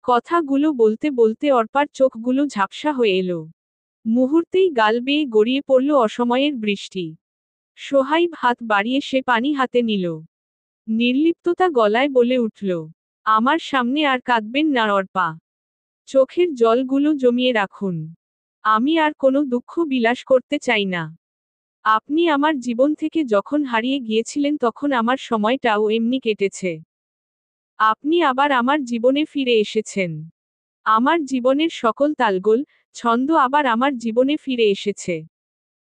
কথাগুলো বলতে বলতে অর্পার চোখগুলো ঝাপসা হয়ে এলো। মুহূর্তেই গাল বেয়ে গড়িয়ে পড়ল অসময়ের বৃষ্টি। সোহাইব হাত বাড়িয়ে সে পানি হাতে নিল। নির্লিপ্ততা গলায় বলে উঠল, আমার সামনে আর কাঁদবেন না অর্পা। চোখের জলগুলো জমিয়ে রাখুন। আমি আর কোনো দুঃখ বিলাস করতে চাই না। আপনি আমার জীবন থেকে যখন হারিয়ে গিয়েছিলেন তখন আমার সময়টাও এমনি কেটেছে। আপনি আবার আমার জীবনে ফিরে এসেছেন। আমার জীবনের সকল তালগোল, ছন্দ আবার আমার জীবনে ফিরে এসেছে।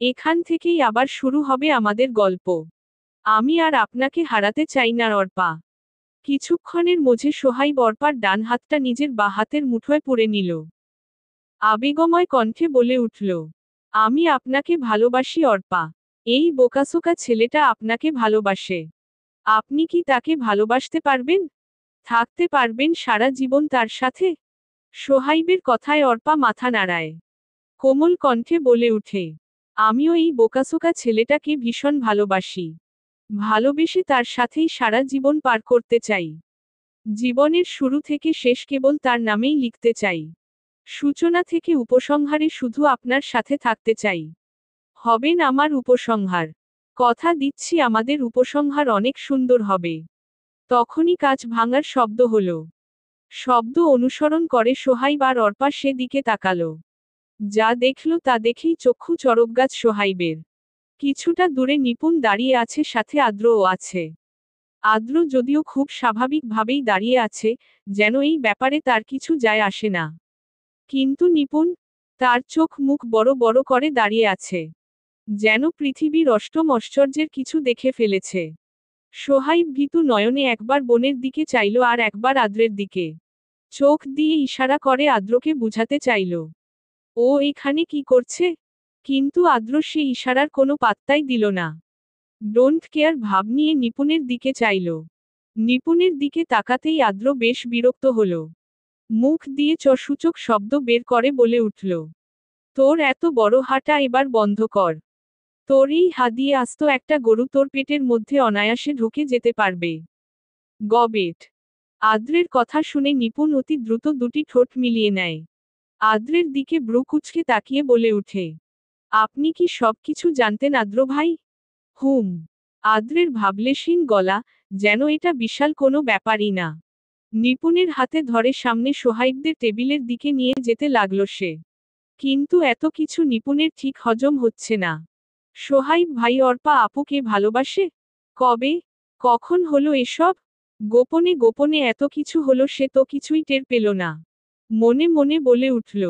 এখান থেকেই আবার শুরু হবে আমাদের গল্প। আমি আর আপনাকে হারাতে চাই না অর্পা। কিছুক্ষণের মধ্যে সোহাইব অর্পার ডান হাতটা নিজের বাঁ হাতের মুঠোয় পুরে নিল। আবেগময় কণ্ঠে বলে উঠল, আমি আপনাকে ভালোবাসি অর্পা। এই বোকাসোকা ছেলেটা আপনাকে ভালোবাসে। আপনি কি তাকে ভালোবাসতে পারবেন? থাকতে পারবেন সারা জীবন তার সাথে? সোহাইবের কথায় অর্পা মাথা নাড়ায়। কোমল কণ্ঠে বলে উঠে, আমিও এই বোকাসোকা ছেলেটাকে ভীষণ ভালোবাসি। ভালোবেসে তার সাথেই সারা জীবন পার করতে চাই। জীবনের শুরু থেকে শেষ কেবল তার নামেই লিখতে চাই। সূচনা থেকে উপসংহারে শুধু আপনার সাথে থাকতে চাই। হবেন আমার উপসংহার। কথা দিচ্ছি আমাদের উপসংহার অনেক সুন্দর হবে। তখনই কাঁচ ভাঙার শব্দ হলো। শব্দ অনুসরণ করে সোহাইব আর অর্পা সে দিকে তাকালো। যা দেখল তা দেখেই চক্ষু চরকগাছ সোহাইবের। কিছুটা দূরে নিপুণ দাঁড়িয়ে আছে, সাথে আদ্রও আছে। আদ্র যদিও খুব স্বাভাবিকভাবেই দাঁড়িয়ে আছে, যেন এই ব্যাপারে তার কিছু যায় আসে না। কিন্তু নিপুণ, তার চোখ মুখ বড় বড় করে দাঁড়িয়ে আছে। যেন পৃথিবীর অষ্টম আশ্চর্যের কিছু দেখে ফেলেছে। সোহাইব ভীতু নয়নে একবার বোনের দিকে চাইল আর একবার আদ্রের দিকে। চোখ দিয়ে ইশারা করে আদ্রকে বুঝাতে চাইল, ও এখানে কি করছে? কিন্তু আদ্র সে ইশারার কোনো পাত্তাই দিল না। ডোন্ট কেয়ার ভাব নিয়ে নিপুণের দিকে চাইল। নিপুণের দিকে তাকাতেই আদ্র বেশ বিরক্ত হল। মুখ দিয়ে সূচক শব্দ বের করে বলে উঠল, তোর এত বড় হাঁটা এবার বন্ধ কর। তোর এই হা দিয়ে আস্ত একটা গরু তোর পেটের মধ্যে অনায়াসে ঢুকে যেতে পারবে। গবেট। আদ্রের কথা শুনে নিপুণ অতি দ্রুত দুটি ঠোঁট মিলিয়ে নেয়। আদ্রের দিকে ব্রু কুঁচকে তাকিয়ে বলে উঠে, আপনি কি সবকিছু জানতেন আদ্র ভাই? হুম। আদ্রের ভাবলেশীন গলা, যেন এটা বিশাল কোনো ব্যাপারই না। নিপুণের হাতে ধরে সামনে সোহাইবদের টেবিলের দিকে নিয়ে যেতে লাগলো সে। কিন্তু এত কিছু নিপুণের ঠিক হজম হচ্ছে না। সোহাইব ভাই অর্পা আপুকে ভালোবাসে? কবে? কখন হলো এসব? গোপনে গোপনে এত কিছু হলো সে তো কিছুই টের পেল না। মনে মনে বলে উঠল,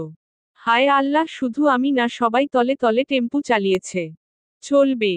হায় আল্লাহ, শুধু আমি না, সবাই তলে তলে টেম্পু চালিয়েছে। চলবে।